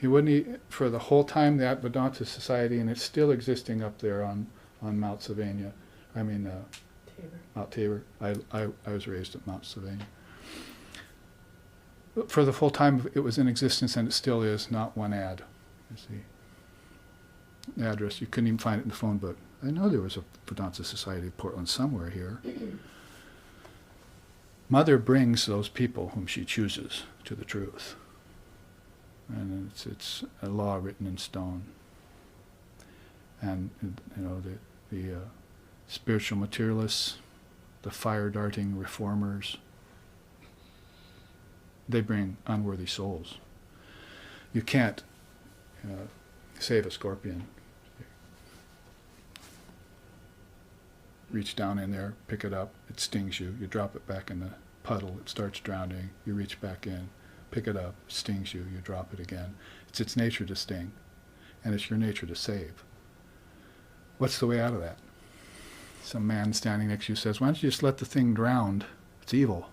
He wouldn't, for the whole time that Vedanta Society, and it's still existing up there on Mount Savania, Mount Tabor. I was raised at Mount Savania. For the full time it was in existence, and it still is, not one ad. You see, the address, you couldn't even find it in the phone book. I know there was a Vedanta Society of Portland somewhere here. Mother brings those people whom she chooses to the truth. And it's a law written in stone. And the spiritual materialists, the fire-darting reformers, they bring unworthy souls. You can't save a scorpion. Reach down in there, pick it up, it stings you. You drop it back in the puddle, it starts drowning. You reach back in, pick it up, it stings you, you drop it again. It's its nature to sting, and it's your nature to save. What's the way out of that? Some man standing next to you says, why don't you just let the thing drown? It's evil.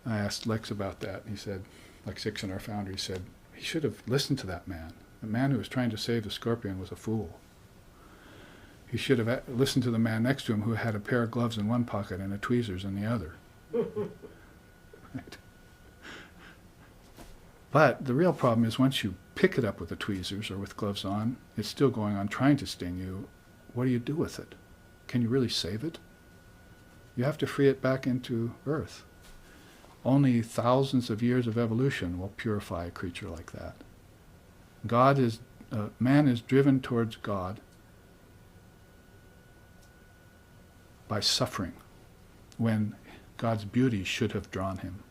I asked Lex about that, and he said, like Six in our founder, he said, he should have listened to that man. The man who was trying to save the scorpion was a fool. He should have listened to the man next to him who had a pair of gloves in one pocket and a tweezers in the other. Right. But the real problem is once you pick it up with the tweezers or with gloves on, it's still going on trying to sting you. What do you do with it? Can you really save it? You have to free it back into earth. Only thousands of years of evolution will purify a creature like that. Man is driven towards God by suffering, when God's beauty should have drawn him.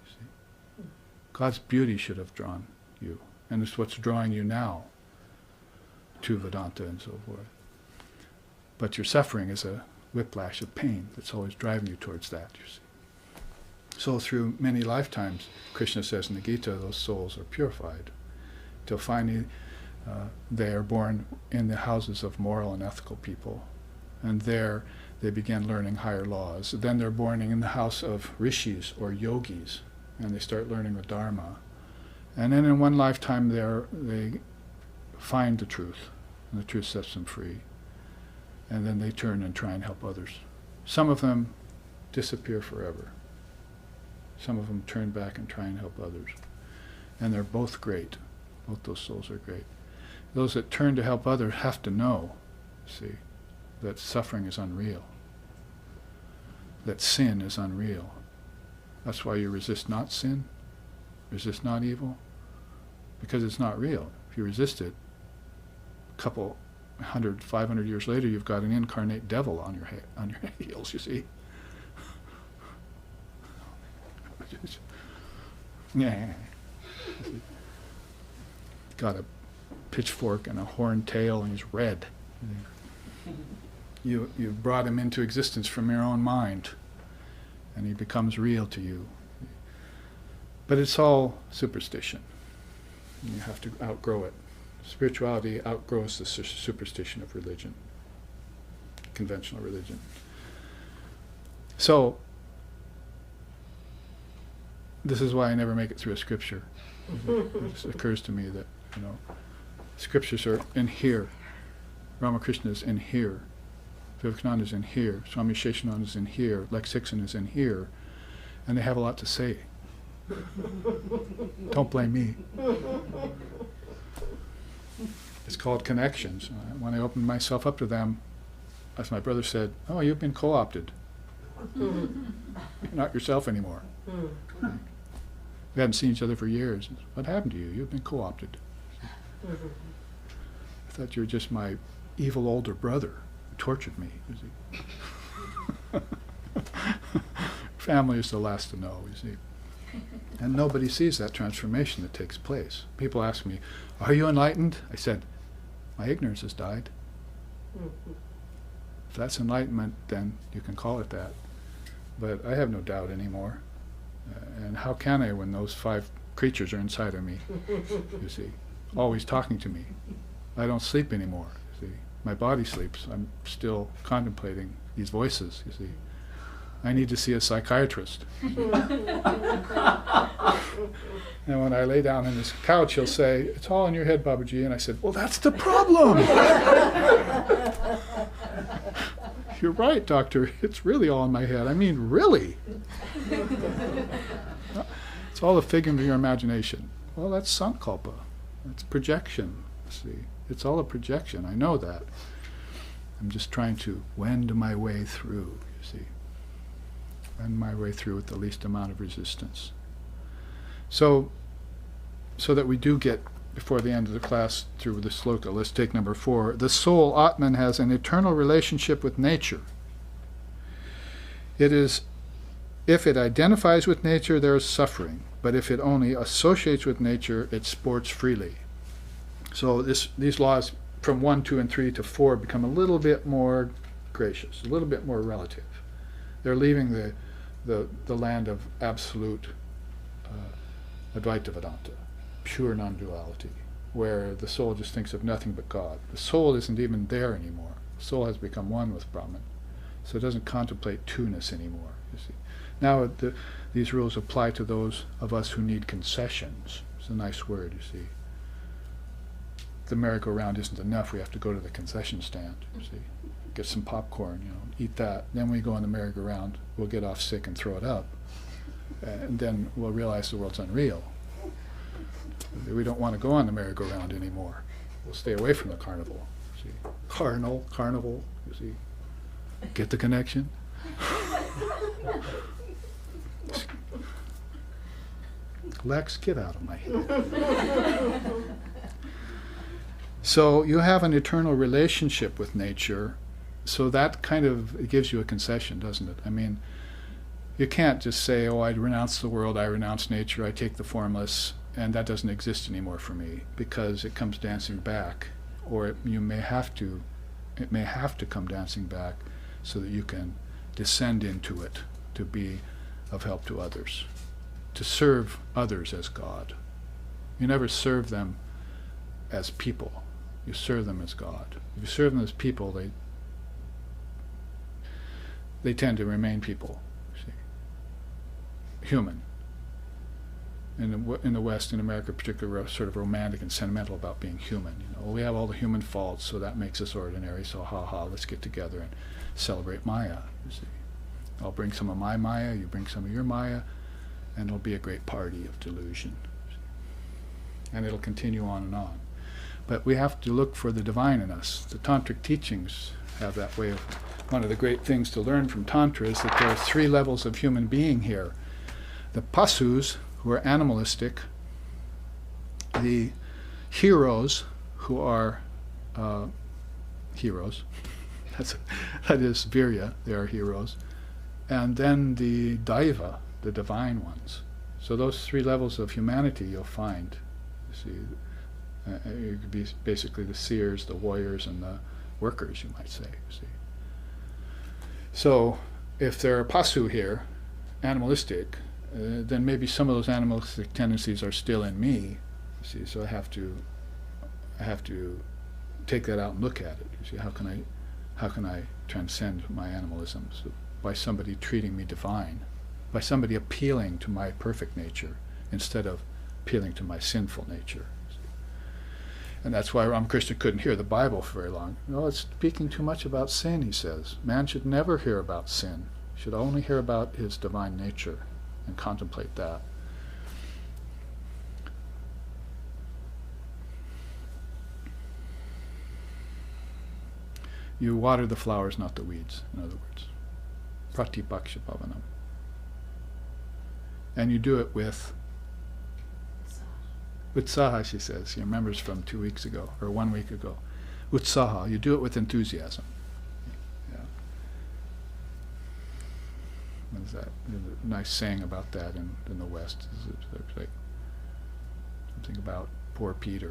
See? God's beauty should have drawn you, and it's what's drawing you now to Vedanta and so forth. But your suffering is a whiplash of pain that's always driving you towards that, you see. So through many lifetimes, Krishna says in the Gita, those souls are purified, till finally they are born in the houses of moral and ethical people, and there they begin learning higher laws. Then they're born in the house of rishis or yogis, and they start learning the Dharma. And then in one lifetime they find the truth, and the truth sets them free. And then they turn and try and help others. Some of them disappear forever. Some of them turn back and try and help others. And they're both great. Both those souls are great. Those that turn to help others have to know, see, that suffering is unreal, that sin is unreal. That's why you resist not sin, resist not evil, because it's not real. If you resist it, a couple 100, 500 years later, you've got an incarnate devil on your heels, you see. Yeah. Got a pitchfork and a horned tail, and he's red. You brought him into existence from your own mind, and he becomes real to you. But it's all superstition. You have to outgrow it. Spirituality outgrows the superstition of religion, conventional religion. So, this is why I never make it through a scripture. It just occurs to me that, scriptures are in here. Ramakrishna is in here. Vivekananda is in here. Swami Sheshananda is in here. Lex Hickson is in here. And they have a lot to say. Don't blame me. It's called connections. When I opened myself up to them, as my brother said, oh, you've been co-opted. You're not yourself anymore. We hadn't seen each other for years. What happened to you? You've been co-opted. I thought you were just my evil older brother who tortured me. You see. Family is the last to know, you see. And nobody sees that transformation that takes place. People ask me, are you enlightened? I said, my ignorance has died. If that's enlightenment, then you can call it that. But I have no doubt anymore. And how can I when those 5 creatures are inside of me, you see, always talking to me? I don't sleep anymore, you see. my body sleeps, I'm still contemplating these voices, you see. I need to see a psychiatrist. And when I lay down on this couch, he'll say, "It's all in your head, Babaji." And I said, "Well, that's the problem." "You're right, doctor. It's really all in my head." "I mean, really?" "It's all a figment of your imagination." "Well, that's sankalpa. That's projection, see. It's all a projection. I know that. I'm just trying to wend my way through, you see. Wend my way through with the least amount of resistance. So that we do get, before the end of the class, through the sloka. Let's take number 4. The soul, Atman, has an eternal relationship with nature. It is, if it identifies with nature, there is suffering. But if it only associates with nature, it sports freely. So these laws from 1, 2, and 3 to 4 become a little bit more gracious, a little bit more relative. They're leaving the land of absolute Advaita Vedanta, pure non-duality, where the soul just thinks of nothing but God. The soul isn't even there anymore. The soul has become one with Brahman, so it doesn't contemplate two-ness anymore, you see. Now these rules apply to those of us who need concessions. It's a nice word, you see. The merry-go-round isn't enough. We have to go to the concession stand, you see. Get some popcorn, eat that. Then we go on the merry-go-round. We'll get off sick and throw it up. And then we'll realize the world's unreal. We don't want to go on the merry-go-round anymore. We'll stay away from the carnival. See, carnival. You see, get the connection. Lex, get out of my head. So you have an eternal relationship with nature. So that kind of, it gives you a concession, doesn't it? I mean, you can't just say, "Oh, I renounce the world, I renounce nature, I take the formless, and that doesn't exist anymore for me," because it comes dancing back, or it may have to come dancing back so that you can descend into it to be of help to others, to serve others as God. You never serve them as people. You serve them as God. If you serve them as people, they tend to remain people. Human. In the West, in America particularly, we're sort of romantic and sentimental about being human. We have all the human faults, so that makes us ordinary, so let's get together and celebrate Maya, you see. I'll bring some of my Maya, you bring some of your Maya, and it'll be a great party of delusion. And it'll continue on and on. But we have to look for the divine in us. The tantric teachings have that way of, one of the great things to learn from Tantra is that there are 3 levels of human being here. The pasus, who are animalistic, the heroes, who are heroes, that is virya, they are heroes, and then the daiva, the divine ones. So those 3 levels of humanity you'll find. You see, you could be basically the seers, the warriors, and the workers, you might say. You see. So if there are pasu here, animalistic, then maybe some of those animalistic tendencies are still in me. You see, so I have to take that out and look at it. You see, how can I transcend my animalism? So by somebody treating me divine, by somebody appealing to my perfect nature instead of appealing to my sinful nature. And that's why Ramakrishna couldn't hear the Bible for very long. It's speaking too much about sin, he says. Man should never hear about sin. He should only hear about his divine nature and contemplate that. You water the flowers, not the weeds, in other words. Pratipaksha bhavanam. And you do it with utsaha, she says. She remembers from 2 weeks ago, or 1 week ago. Utsaha, you do it with enthusiasm. Yeah. What is that? There's a nice saying about that in the West. There's like something about poor Peter,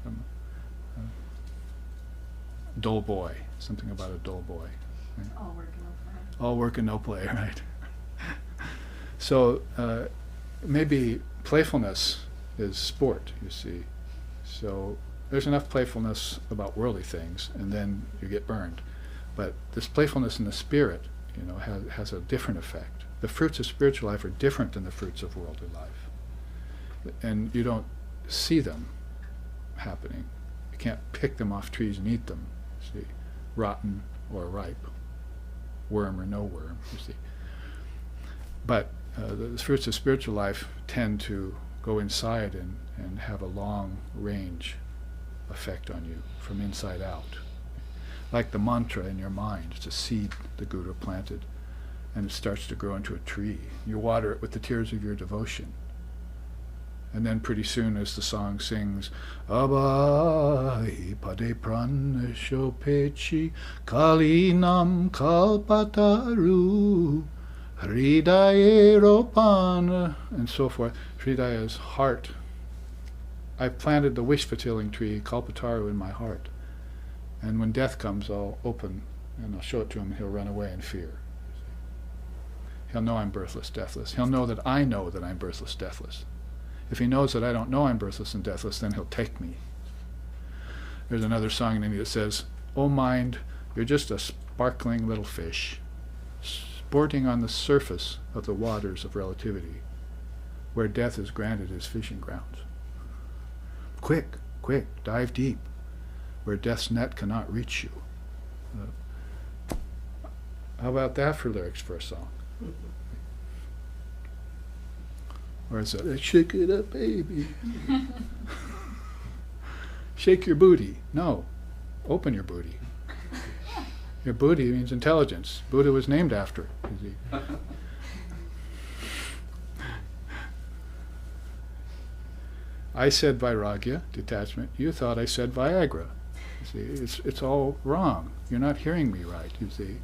or dull boy. Something about a dull boy. Right? All work and no play. All work and no play, right? So maybe playfulness is sport, you see. So there's enough playfulness about worldly things, and then you get burned. But this playfulness in the spirit, has a different effect. The fruits of spiritual life are different than the fruits of worldly life. And you don't see them happening. You can't pick them off trees and eat them, you see, rotten or ripe, worm or no worm, you see. But the fruits of spiritual life tend to go inside and have a long range effect on you from inside out. Like the mantra in your mind, it's a seed the Guru planted, and it starts to grow into a tree. You water it with the tears of your devotion. And then pretty soon, as the song sings, Abai pade pransho pechi kalinam kalpataru hridaye ropan, and so forth. Hridaya is heart. I've planted the wish-fulfilling tree, kalpataru, in my heart. And when death comes, I'll open and I'll show it to him, and he'll run away in fear. He'll know I'm birthless, deathless. He'll know that I know that I'm birthless, deathless. If he knows that I don't know I'm birthless and deathless, then he'll take me. There's another song in India that says, "O mind, you're just a sparkling little fish, sporting on the surface of the waters of relativity, where death is granted as fishing grounds. Quick, quick, dive deep, where death's net cannot reach you." How about that for lyrics for a song? Or is it, shake it up, baby? Shake your booty. No, open your booty. Your booty means intelligence. Buddha was named after. I said vairagya, detachment. You thought I said Viagra. You see, it's all wrong. You're not hearing me right, you see.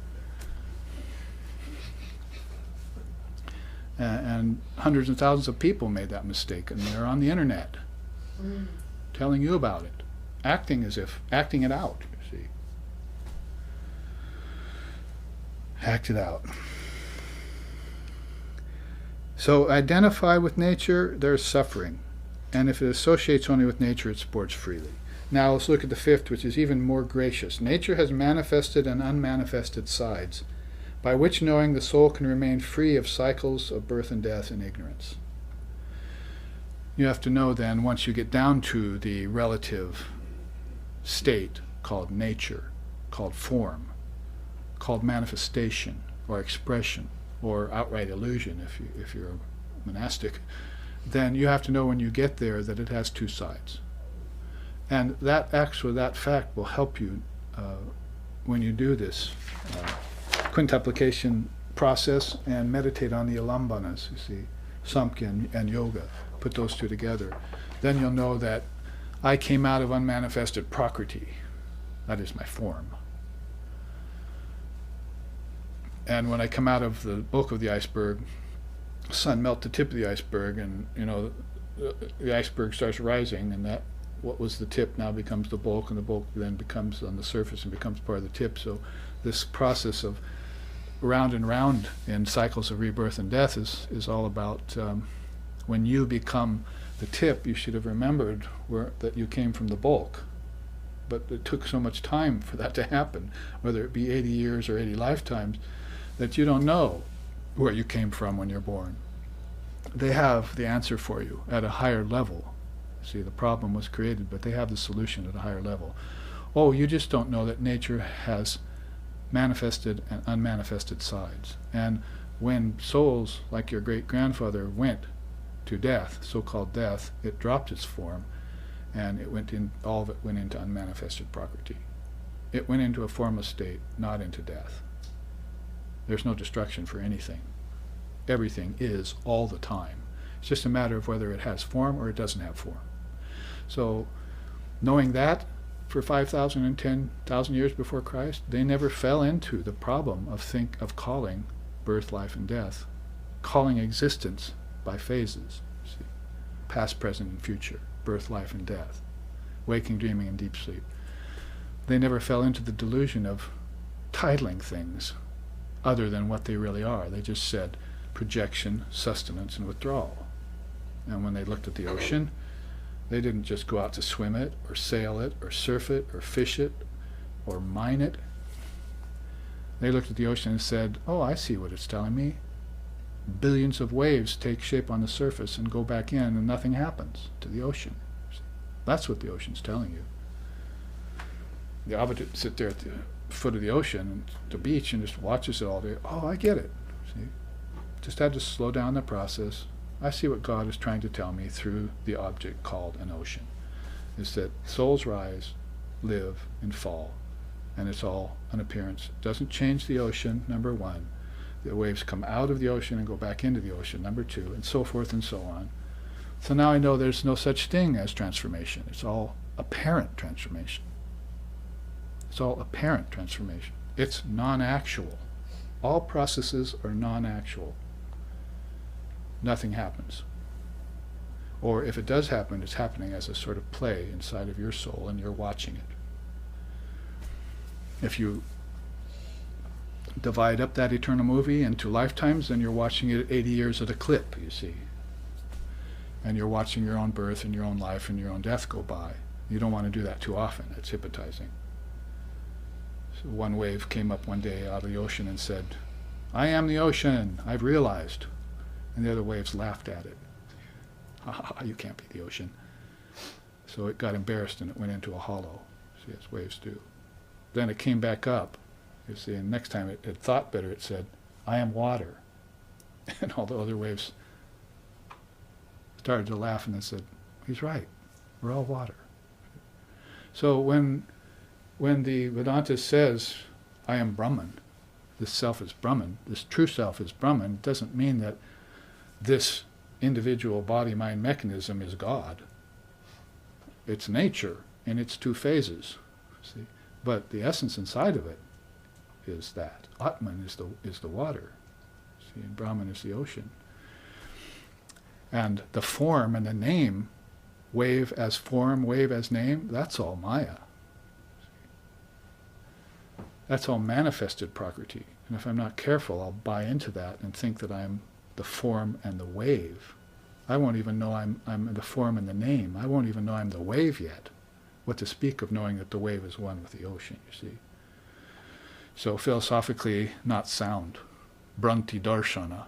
And hundreds and thousands of people made that mistake, and they're on the internet telling you about it, acting it out, you see. Act it out. So identify with nature, there's suffering. And if it associates only with nature, it sports freely. Now let's look at the fifth, which is even more gracious. Nature has manifested and unmanifested sides, by which knowing the soul can remain free of cycles of birth and death and ignorance. You have to know then, once you get down to the relative state called nature, called form, called manifestation or expression or outright illusion if you're a monastic, then you have to know when you get there that it has two sides. And that fact will help you when you do this quintuplication process and meditate on the alambanas, you see, samkhya and yoga. Put those two together. Then you'll know that I came out of unmanifested prakriti. That is my form. And when I come out of the bulk of the iceberg, the sun melts the tip of the iceberg, and the iceberg starts rising, and that what was the tip now becomes the bulk, and the bulk then becomes on the surface and becomes part of the tip. So this process of round and round in cycles of rebirth and death is all about when you become the tip, you should have remembered that you came from the bulk. But it took so much time for that to happen, whether it be 80 years or 80 lifetimes, that you don't know where you came from when you're born. They have the answer for you at a higher level. See, the problem was created, but they have the solution at a higher level. Oh, you just don't know that nature has manifested and unmanifested sides. And when souls, like your great-grandfather, went to death, so-called death, it dropped its form, and all of it went into unmanifested prakriti. It went into a formless state, not into death. There's no destruction for anything. Everything is all the time. It's just a matter of whether it has form or it doesn't have form. So, knowing that, for 5,000 and 10,000 years before Christ, they never fell into the problem of calling birth, life, and death, calling existence by phases, see, past, present, and future, birth, life, and death, waking, dreaming, and deep sleep. They never fell into the delusion of titling things other than what they really are. They just said projection, sustenance, and withdrawal. And when they looked at the ocean, They didn't just go out to swim it, or sail it, or surf it, or fish it, or mine it. They looked at the ocean and said, oh, I see what it's telling me. Billions of waves take shape on the surface and go back in, and nothing happens to the ocean. That's what the ocean's telling you. The Abbot sit there at the foot of the ocean, and the beach, and just watches it all day. Oh, I get it. See? Just had to slow down the process. I see what God is trying to tell me through the object called an ocean. Is that souls rise, live, and fall. And it's all an appearance. It doesn't change the ocean, number one. The waves come out of the ocean and go back into the ocean, number two, and so forth and so on. So now I know there's no such thing as transformation. It's all apparent transformation. It's all apparent transformation. It's non-actual. All processes are non-actual. Nothing happens. Or if it does happen, it's happening as a sort of play inside of your soul, and you're watching it. If you divide up that eternal movie into lifetimes, then you're watching it 80 years at a clip, you see. And you're watching your own birth and your own life and your own death go by. You don't want to do that too often. It's hypnotizing. So one wave came up one day out of the ocean and said, I am the ocean, I've realized. And the other waves laughed at it. Ha ha ha, you can't be the ocean. So it got embarrassed and it went into a hollow. See, as waves do. Then it came back up. You see, and next time it thought better, it said, I am water. And all the other waves started to laugh and they said, he's right, we're all water. So when the Vedanta says, I am Brahman, this self is Brahman, this true self is Brahman, it doesn't mean that this individual body-mind mechanism is God. It's nature in its two phases, see? But the essence inside of it is that. Atman is the water, see? And Brahman is the ocean. And the form and the name, wave as form, wave as name, that's all Maya. That's all manifested Prakriti. And if I'm not careful, I'll buy into that and think that I'm the form and the wave. I won't even know I'm the form and the name. I won't even know I'm the wave yet. What to speak of knowing that the wave is one with the ocean, you see. So philosophically, not sound. Bhranti darshana,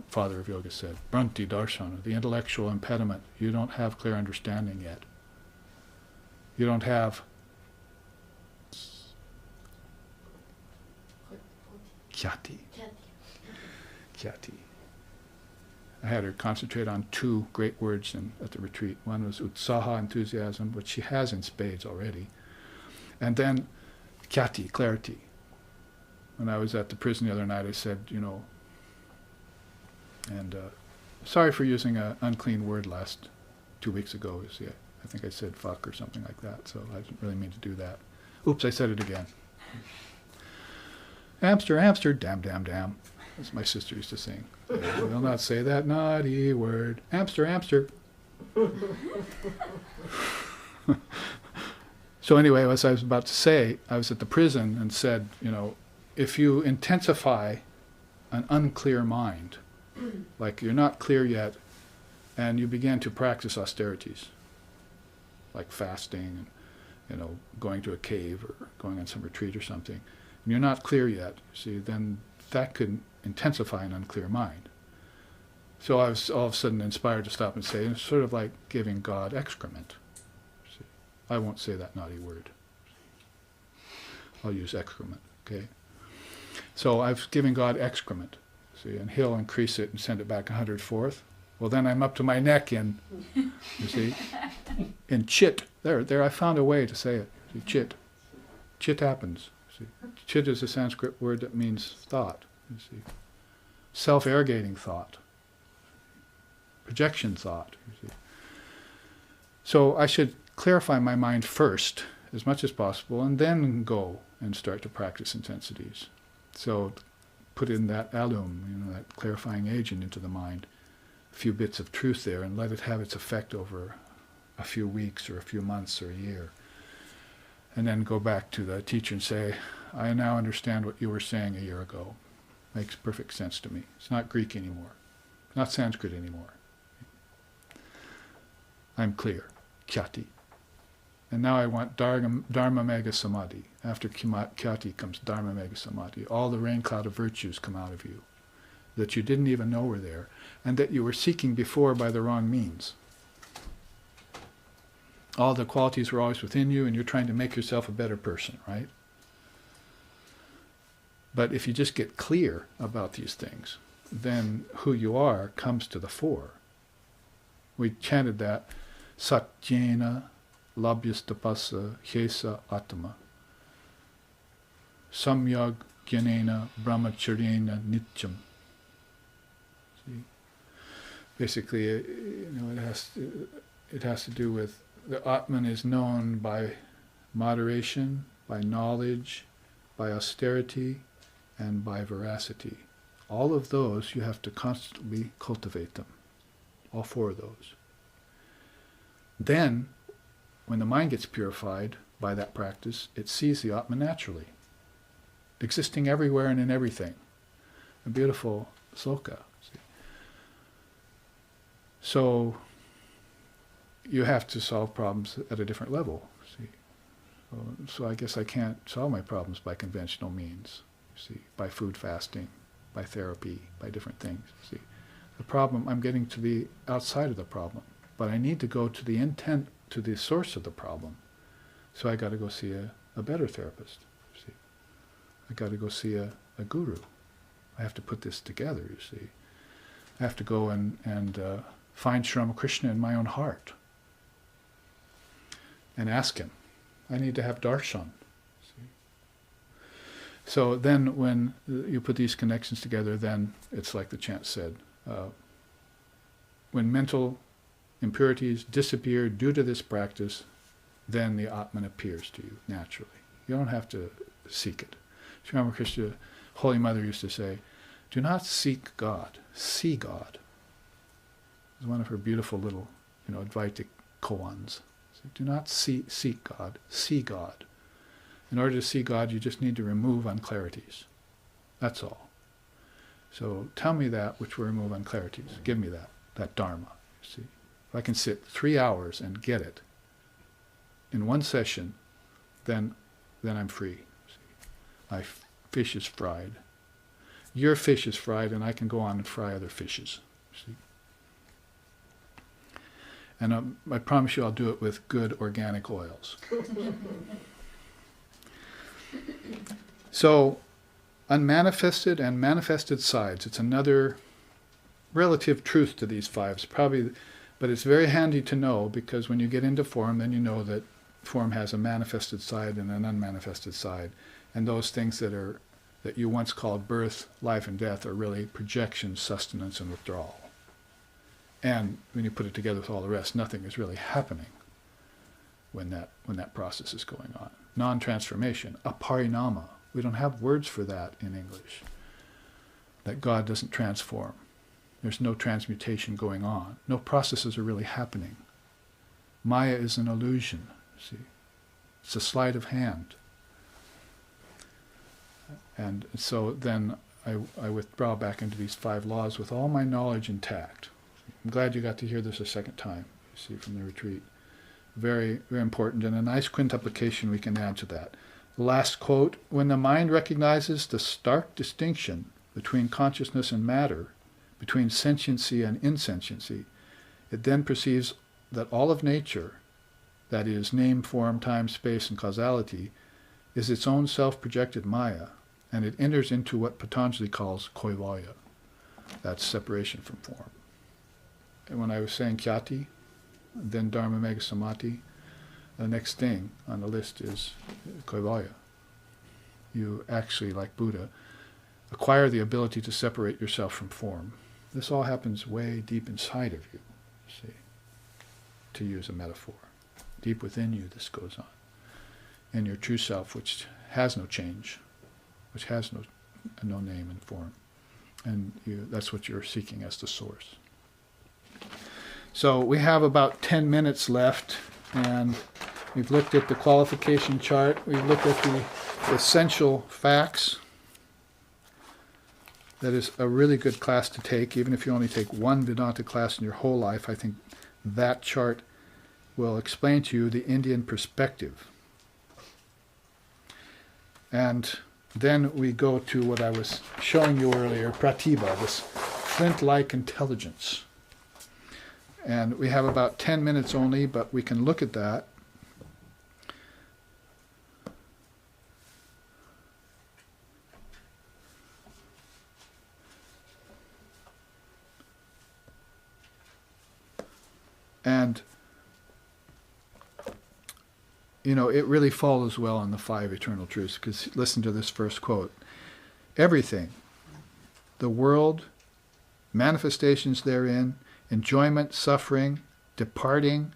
father of yoga said. Bhranti darshana, the intellectual impediment. You don't have clear understanding yet. You don't have khyati. Khyati. I had her concentrate on two great words at the retreat. One was utsaha, enthusiasm, which she has in spades already. And then khyati, clarity. When I was at the prison the other night, I said, sorry for using an unclean word 2 weeks ago. You see, I think I said fuck or something like that, so I didn't really mean to do that. Oops, I said it again. Hamster, hamster, damn, damn, damn. As my sister used to sing. Will not say that naughty word. Hamster, hamster. So anyway, as I was about to say, I was at the prison and said, if you intensify an unclear mind, like you're not clear yet, and you begin to practice austerities, like fasting, and going to a cave or going on some retreat or something, and you're not clear yet, see, then that could intensify an unclear mind. So I was all of a sudden inspired to stop and say, it's sort of like giving God excrement. See, I won't say that naughty word. I'll use excrement, okay? So I've given God excrement, see, and He'll increase it and send it back 100-fourth. Well, then I'm up to my neck in, you see, in chit. There, I found a way to say it. See, chit. Chit happens. See, chit is a Sanskrit word that means thought. You see, self-irrigating thought, projection thought. You see. So I should clarify my mind first, as much as possible, and then go and start to practice intensities. So put in that alum, that clarifying agent into the mind, a few bits of truth there, and let it have its effect over a few weeks or a few months or a year. And then go back to the teacher and say, I now understand what you were saying a year ago. Makes perfect sense to me. It's not Greek anymore. Not Sanskrit anymore. I'm clear. Khyati. And now I want Dharma Mega Samadhi. After Khyati comes Dharma Mega Samadhi. All the rain cloud of virtues come out of you that you didn't even know were there, and that you were seeking before by the wrong means. All the qualities were always within you, and you're trying to make yourself a better person, right? But if you just get clear about these things, then who you are comes to the fore. We chanted that, Satyena labhyastapasa hyesa atma samyag gyanena brahmacharyena nityam. See? Basically, it has to do with the Atman is known by moderation, by knowledge, by austerity, and by veracity. All of those, you have to constantly cultivate them. All four of those. Then, when the mind gets purified by that practice, it sees the Atman naturally, existing everywhere and in everything. A beautiful sloka. See? So, you have to solve problems at a different level. See? So I guess I can't solve my problems by conventional means. See, by food fasting, by therapy, by different things. See, the problem, I'm getting to the outside of the problem, but I need to go to the intent, to the source of the problem. So I got to go see a better therapist. See, I got to go see a guru. I have to put this together. You see, I have to go and find Sri Ramakrishna in my own heart and ask him. I need to have darshan. So then when you put these connections together, then it's like the chant said, when mental impurities disappear due to this practice, then the Atman appears to you naturally. You don't have to seek it. Sri Ramakrishna, Holy Mother used to say, do not seek God, see God. It was one of her beautiful little, Advaitic koans. So do not seek God, see God. In order to see God, you just need to remove unclarities. That's all. So tell me that which will remove unclarities. Give me that Dharma. You see, if I can sit 3 hours and get it in one session, then I'm free. See? My fish is fried. Your fish is fried, and I can go on and fry other fishes. See? And I promise you I'll do it with good organic oils. So, unmanifested and manifested sides. It's another relative truth to these fives, probably, but it's very handy to know, because when you get into form, then you know that form has a manifested side and an unmanifested side, and those things that you once called birth, life, and death are really projection, sustenance, and withdrawal. And when you put it together with all the rest, nothing is really happening when that process is going on. Non-transformation, aparinama. We don't have words for that in English. That God doesn't transform. There's no transmutation going on. No processes are really happening. Maya is an illusion, see. It's a sleight of hand. And so then I withdraw back into these 5 laws with all my knowledge intact. I'm glad you got to hear this a second time, you see, from the retreat. Very, very important, and a nice quintuplication we can add to that. The last quote, when the mind recognizes the stark distinction between consciousness and matter, between sentiency and insentiency, it then perceives that all of nature, that is, name, form, time, space, and causality, is its own self-projected maya, and it enters into what Patanjali calls koivalya. That's separation from form. And when I was saying Khyati, then Dharma Mega Samadhi, the next thing on the list is koivalya. You actually, like Buddha, acquire the ability to separate yourself from form. This all happens way deep inside of you, see, to use a metaphor. Deep within you this goes on. And your true self, which has no change, which has no name and form. And that's what you're seeking as the source. So we have about 10 minutes left, and we've looked at the qualification chart. We've looked at the essential facts. That is a really good class to take, even if you only take one Vedanta class in your whole life. I think that chart will explain to you the Indian perspective. And then we go to what I was showing you earlier, pratibha, this flint-like intelligence. And we have about 10 minutes only, but we can look at that. And, you know, it really follows well on the 5 eternal truths, because listen to this first quote. Everything, the world, manifestations therein, enjoyment, suffering, departing,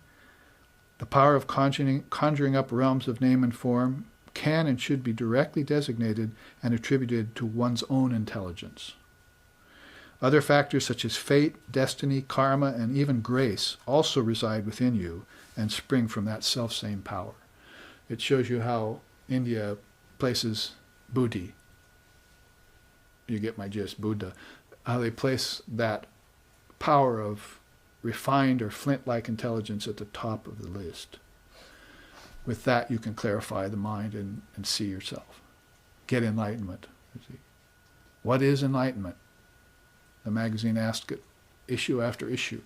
the power of conjuring up realms of name and form, can and should be directly designated and attributed to one's own intelligence. Other factors such as fate, destiny, karma, and even grace also reside within you and spring from that self-same power. It shows you how India places Buddhi. You get my gist, Buddha. How they place that power of refined or flint-like intelligence at the top of the list. With that, you can clarify the mind and see yourself. Get enlightenment. What is enlightenment? The magazine asked it issue after issue.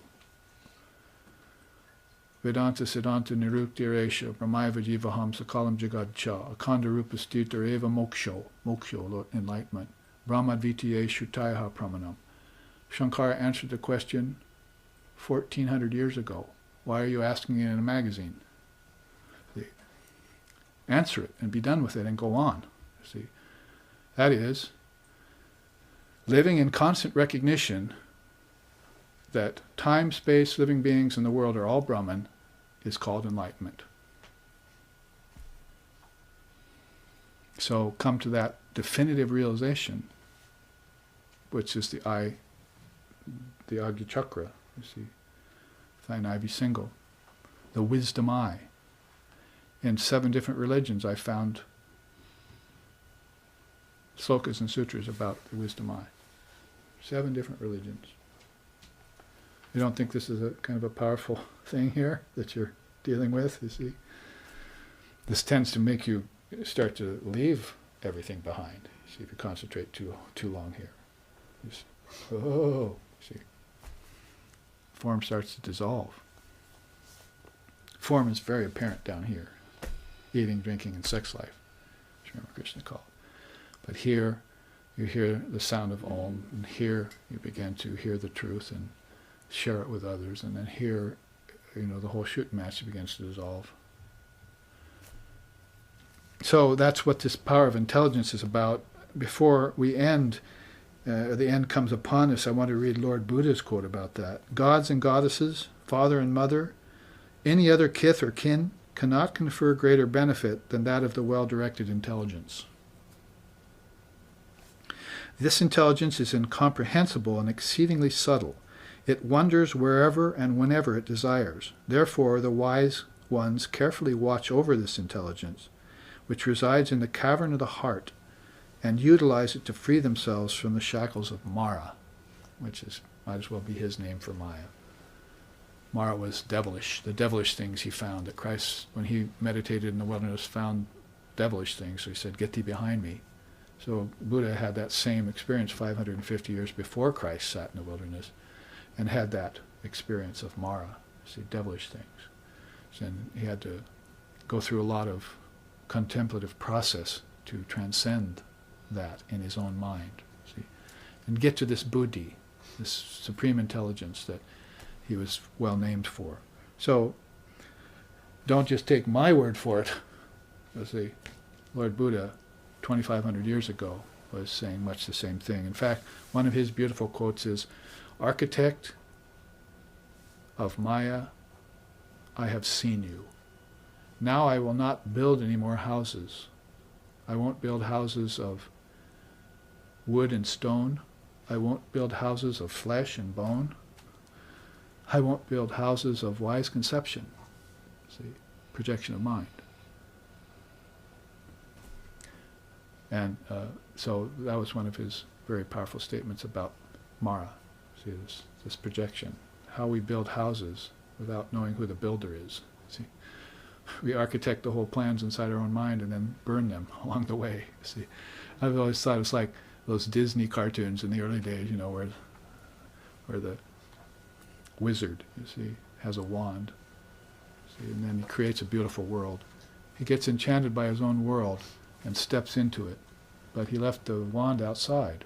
Vedanta Siddhanta Niruktiresha Brahmaiva Jivaham Sakalam Jagadcha Akanda Rupa Stita Eva Moksho, enlightenment. Brahmadvitiye Shutaiha Pramanam. Shankara answered the question 1400 years ago. Why are you asking it in a magazine? See, answer it and be done with it and go on. See, that is, living in constant recognition that time, space, living beings, and the world are all Brahman is called enlightenment. So come to that definitive realization, which is the Agya Chakra, you see, thine eye be single, the wisdom eye. In 7 different religions I found slokas and sutras about the wisdom eye. 7 different religions. You don't think this is a kind of a powerful thing here that you're dealing with, you see? This tends to make you start to leave everything behind. You see, if you concentrate too long here. Just, see. Form starts to dissolve. Form is very apparent down here. Eating, drinking, and sex life, as Ramakrishna called. But here, you hear the sound of Om, and here you begin to hear the truth and share it with others, and then here, you know, the whole shooting match begins to dissolve. So that's what this power of intelligence is about. Before we end, the end comes upon us, I want to read Lord Buddha's quote about that. Gods and goddesses, father and mother, any other kith or kin cannot confer greater benefit than that of the well-directed intelligence. This intelligence is incomprehensible and exceedingly subtle. It wanders wherever and whenever it desires. Therefore, the wise ones carefully watch over this intelligence, which resides in the cavern of the heart, and utilize it to free themselves from the shackles of Mara, which might as well be his name for Maya. Mara was devilish, the devilish things he found, that Christ, when he meditated in the wilderness, found devilish things, so he said, "Get thee behind me." So Buddha had that same experience 550 years before Christ sat in the wilderness, and had that experience of Mara, see, devilish things. And he had to go through a lot of contemplative process to transcend that in his own mind, see, and get to this buddhi, this supreme intelligence that he was well named for. So don't just take my word for it. You see, Lord Buddha, 2,500 years ago, was saying much the same thing. In fact, one of his beautiful quotes is, "Architect of Maya, I have seen you. Now I will not build any more houses. I won't build houses of wood and stone. I won't build houses of flesh and bone. I won't build houses of wise conception." See, projection of mind. And so that was one of his very powerful statements about Mara. See, this projection. How we build houses without knowing who the builder is. See, we architect the whole plans inside our own mind and then burn them along the way. See, I've always thought it's like those Disney cartoons in the early days, where the wizard, you see, has a wand. See, and then he creates a beautiful world. He gets enchanted by his own world and steps into it, but he left the wand outside,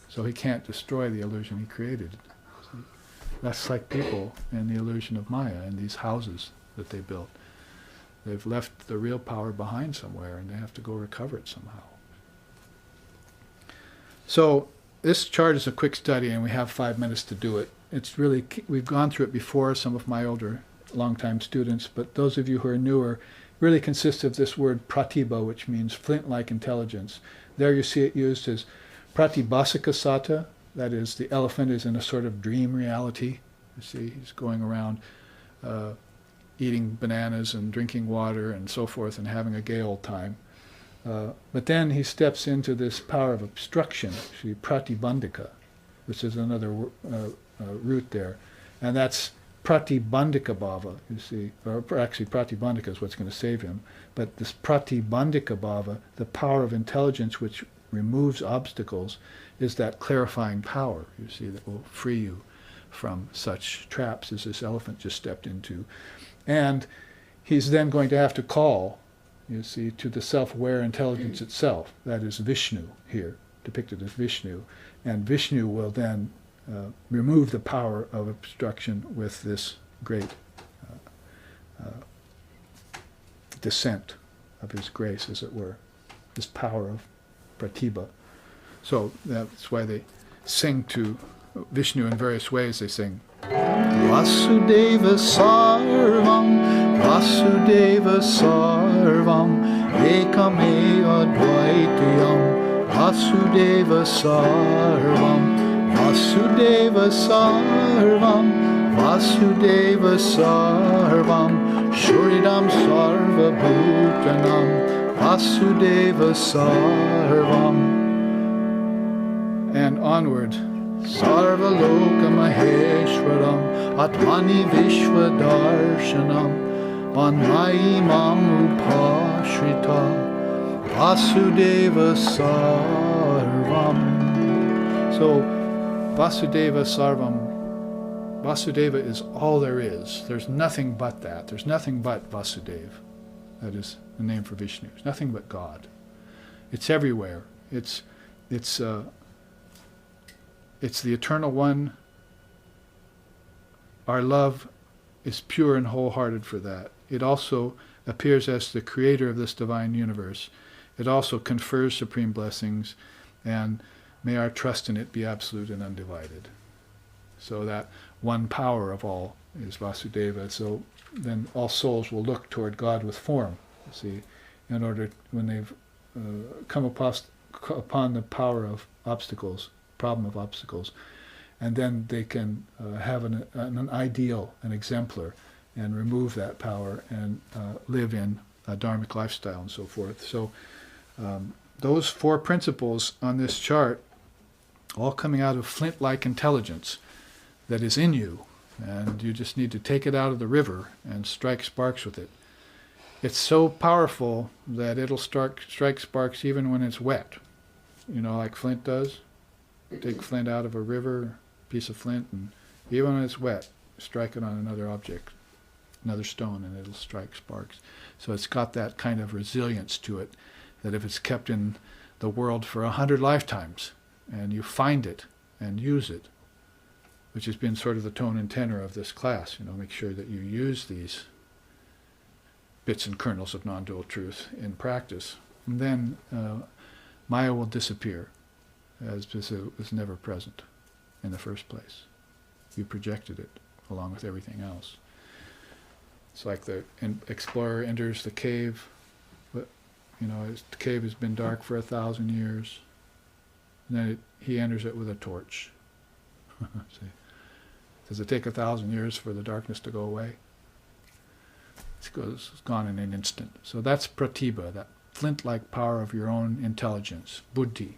so he can't destroy the illusion he created. See? That's like people in the illusion of Maya in these houses that they built. They've left the real power behind somewhere, and they have to go recover it somehow. So this chart is a quick study, and we have 5 minutes to do it. It's really, we've gone through it before, some of my older, long-time students, but those of you who are newer, really consists of this word pratibha, which means flint-like intelligence. There you see it used as pratibhasika sata, that is, the elephant is in a sort of dream reality. You see, he's going around eating bananas and drinking water and so forth and having a gay old time. But then he steps into this power of obstruction, see, pratibandhika, which is another root there. And that's pratibandhika bhava, you see, or actually pratibandhika is what's going to save him. But this pratibandhika bhava, the power of intelligence which removes obstacles, is that clarifying power, you see, that will free you from such traps as this elephant just stepped into. And he's then going to have to call, you see, to the self-aware intelligence itself. That is Vishnu here, depicted as Vishnu. And Vishnu will then remove the power of obstruction with this great descent of his grace, as it were, this power of pratibha. So that's why they sing to Vishnu in various ways. They sing Vasudeva Sarvam, Vasudeva Sarvam, Ekameva Dvaitiyam, Vasudeva Sarvam, Vasudeva Sarvam, Vasudeva Sarvam, Shuridam Sarva Bhutanam, Vasudeva Sarvam. And onward, Sarva Loka Maheshwaram, Atmani Vishwadarshanam, Anmayimam Upashrita, Vasudeva Sarvam. So, Vasudeva Sarvam, Vasudeva is all there is. There's nothing but that. There's nothing but Vasudeva. That is the name for Vishnu. It's nothing but God. It's everywhere. It's the Eternal One. Our love is pure and wholehearted for that. It also appears as the creator of this divine universe. It also confers supreme blessings, and may our trust in it be absolute and undivided. So that one power of all is Vasudeva. So then all souls will look toward God with form, you see, in order, when they've come upon the power of obstacles, problem of obstacles, and then they can have an ideal, an exemplar, and remove that power and live in a dharmic lifestyle and so forth. So those 4 principles on this chart, all coming out of flint-like intelligence that is in you, and you just need to take it out of the river and strike sparks with it. It's so powerful that it'll strike sparks even when it's wet, like flint does. Take flint out of a river, piece of flint, and even when it's wet, strike it on another object, another stone, and it'll strike sparks. So it's got that kind of resilience to it, that if it's kept in the world for 100 lifetimes, and you find it and use it, which has been sort of the tone and tenor of this class, make sure that you use these bits and kernels of non-dual truth in practice, and then Maya will disappear, as it was never present in the first place. You projected it along with everything else. It's like the explorer enters the cave, but the cave has been dark for 1,000 years. And then he enters it with a torch. See? Does it take 1,000 years for the darkness to go away? It's gone in an instant. So that's pratibha, that flint-like power of your own intelligence, buddhi.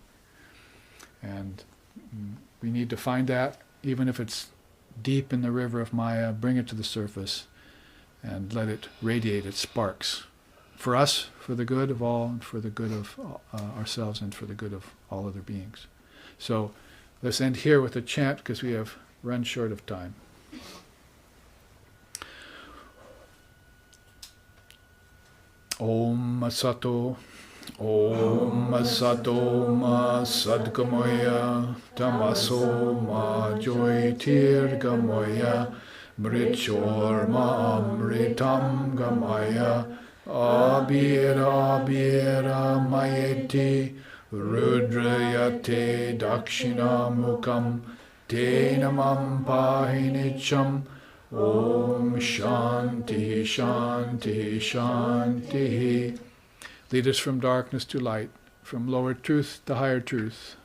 And we need to find that, even if it's deep in the river of Maya, bring it to the surface, and let it radiate its sparks for us, for the good of all, and for the good of ourselves, and for the good of all other beings. So let's end here with a chant, because we have run short of time. Om Sato, Om Sato Ma Sadgamaya, Tamaso Ma Jyotirgamaya, Mrichorma Amritam Gamaya, Abira Abira Mayeti, Rudrayate Dakshinamukam, Tenamam Pahinicham, Om Shanti Shanti Shanti. Lead us from darkness to light, from lower truth to higher truth,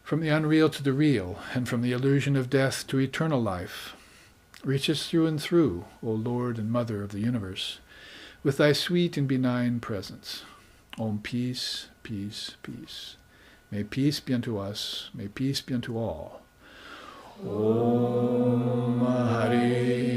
from the unreal to the real, and from the illusion of death to eternal life. Reach us through and through, O Lord and Mother of the universe, with thy sweet and benign presence. Om peace, peace, peace. May peace be unto us, may peace be unto all. Om Hari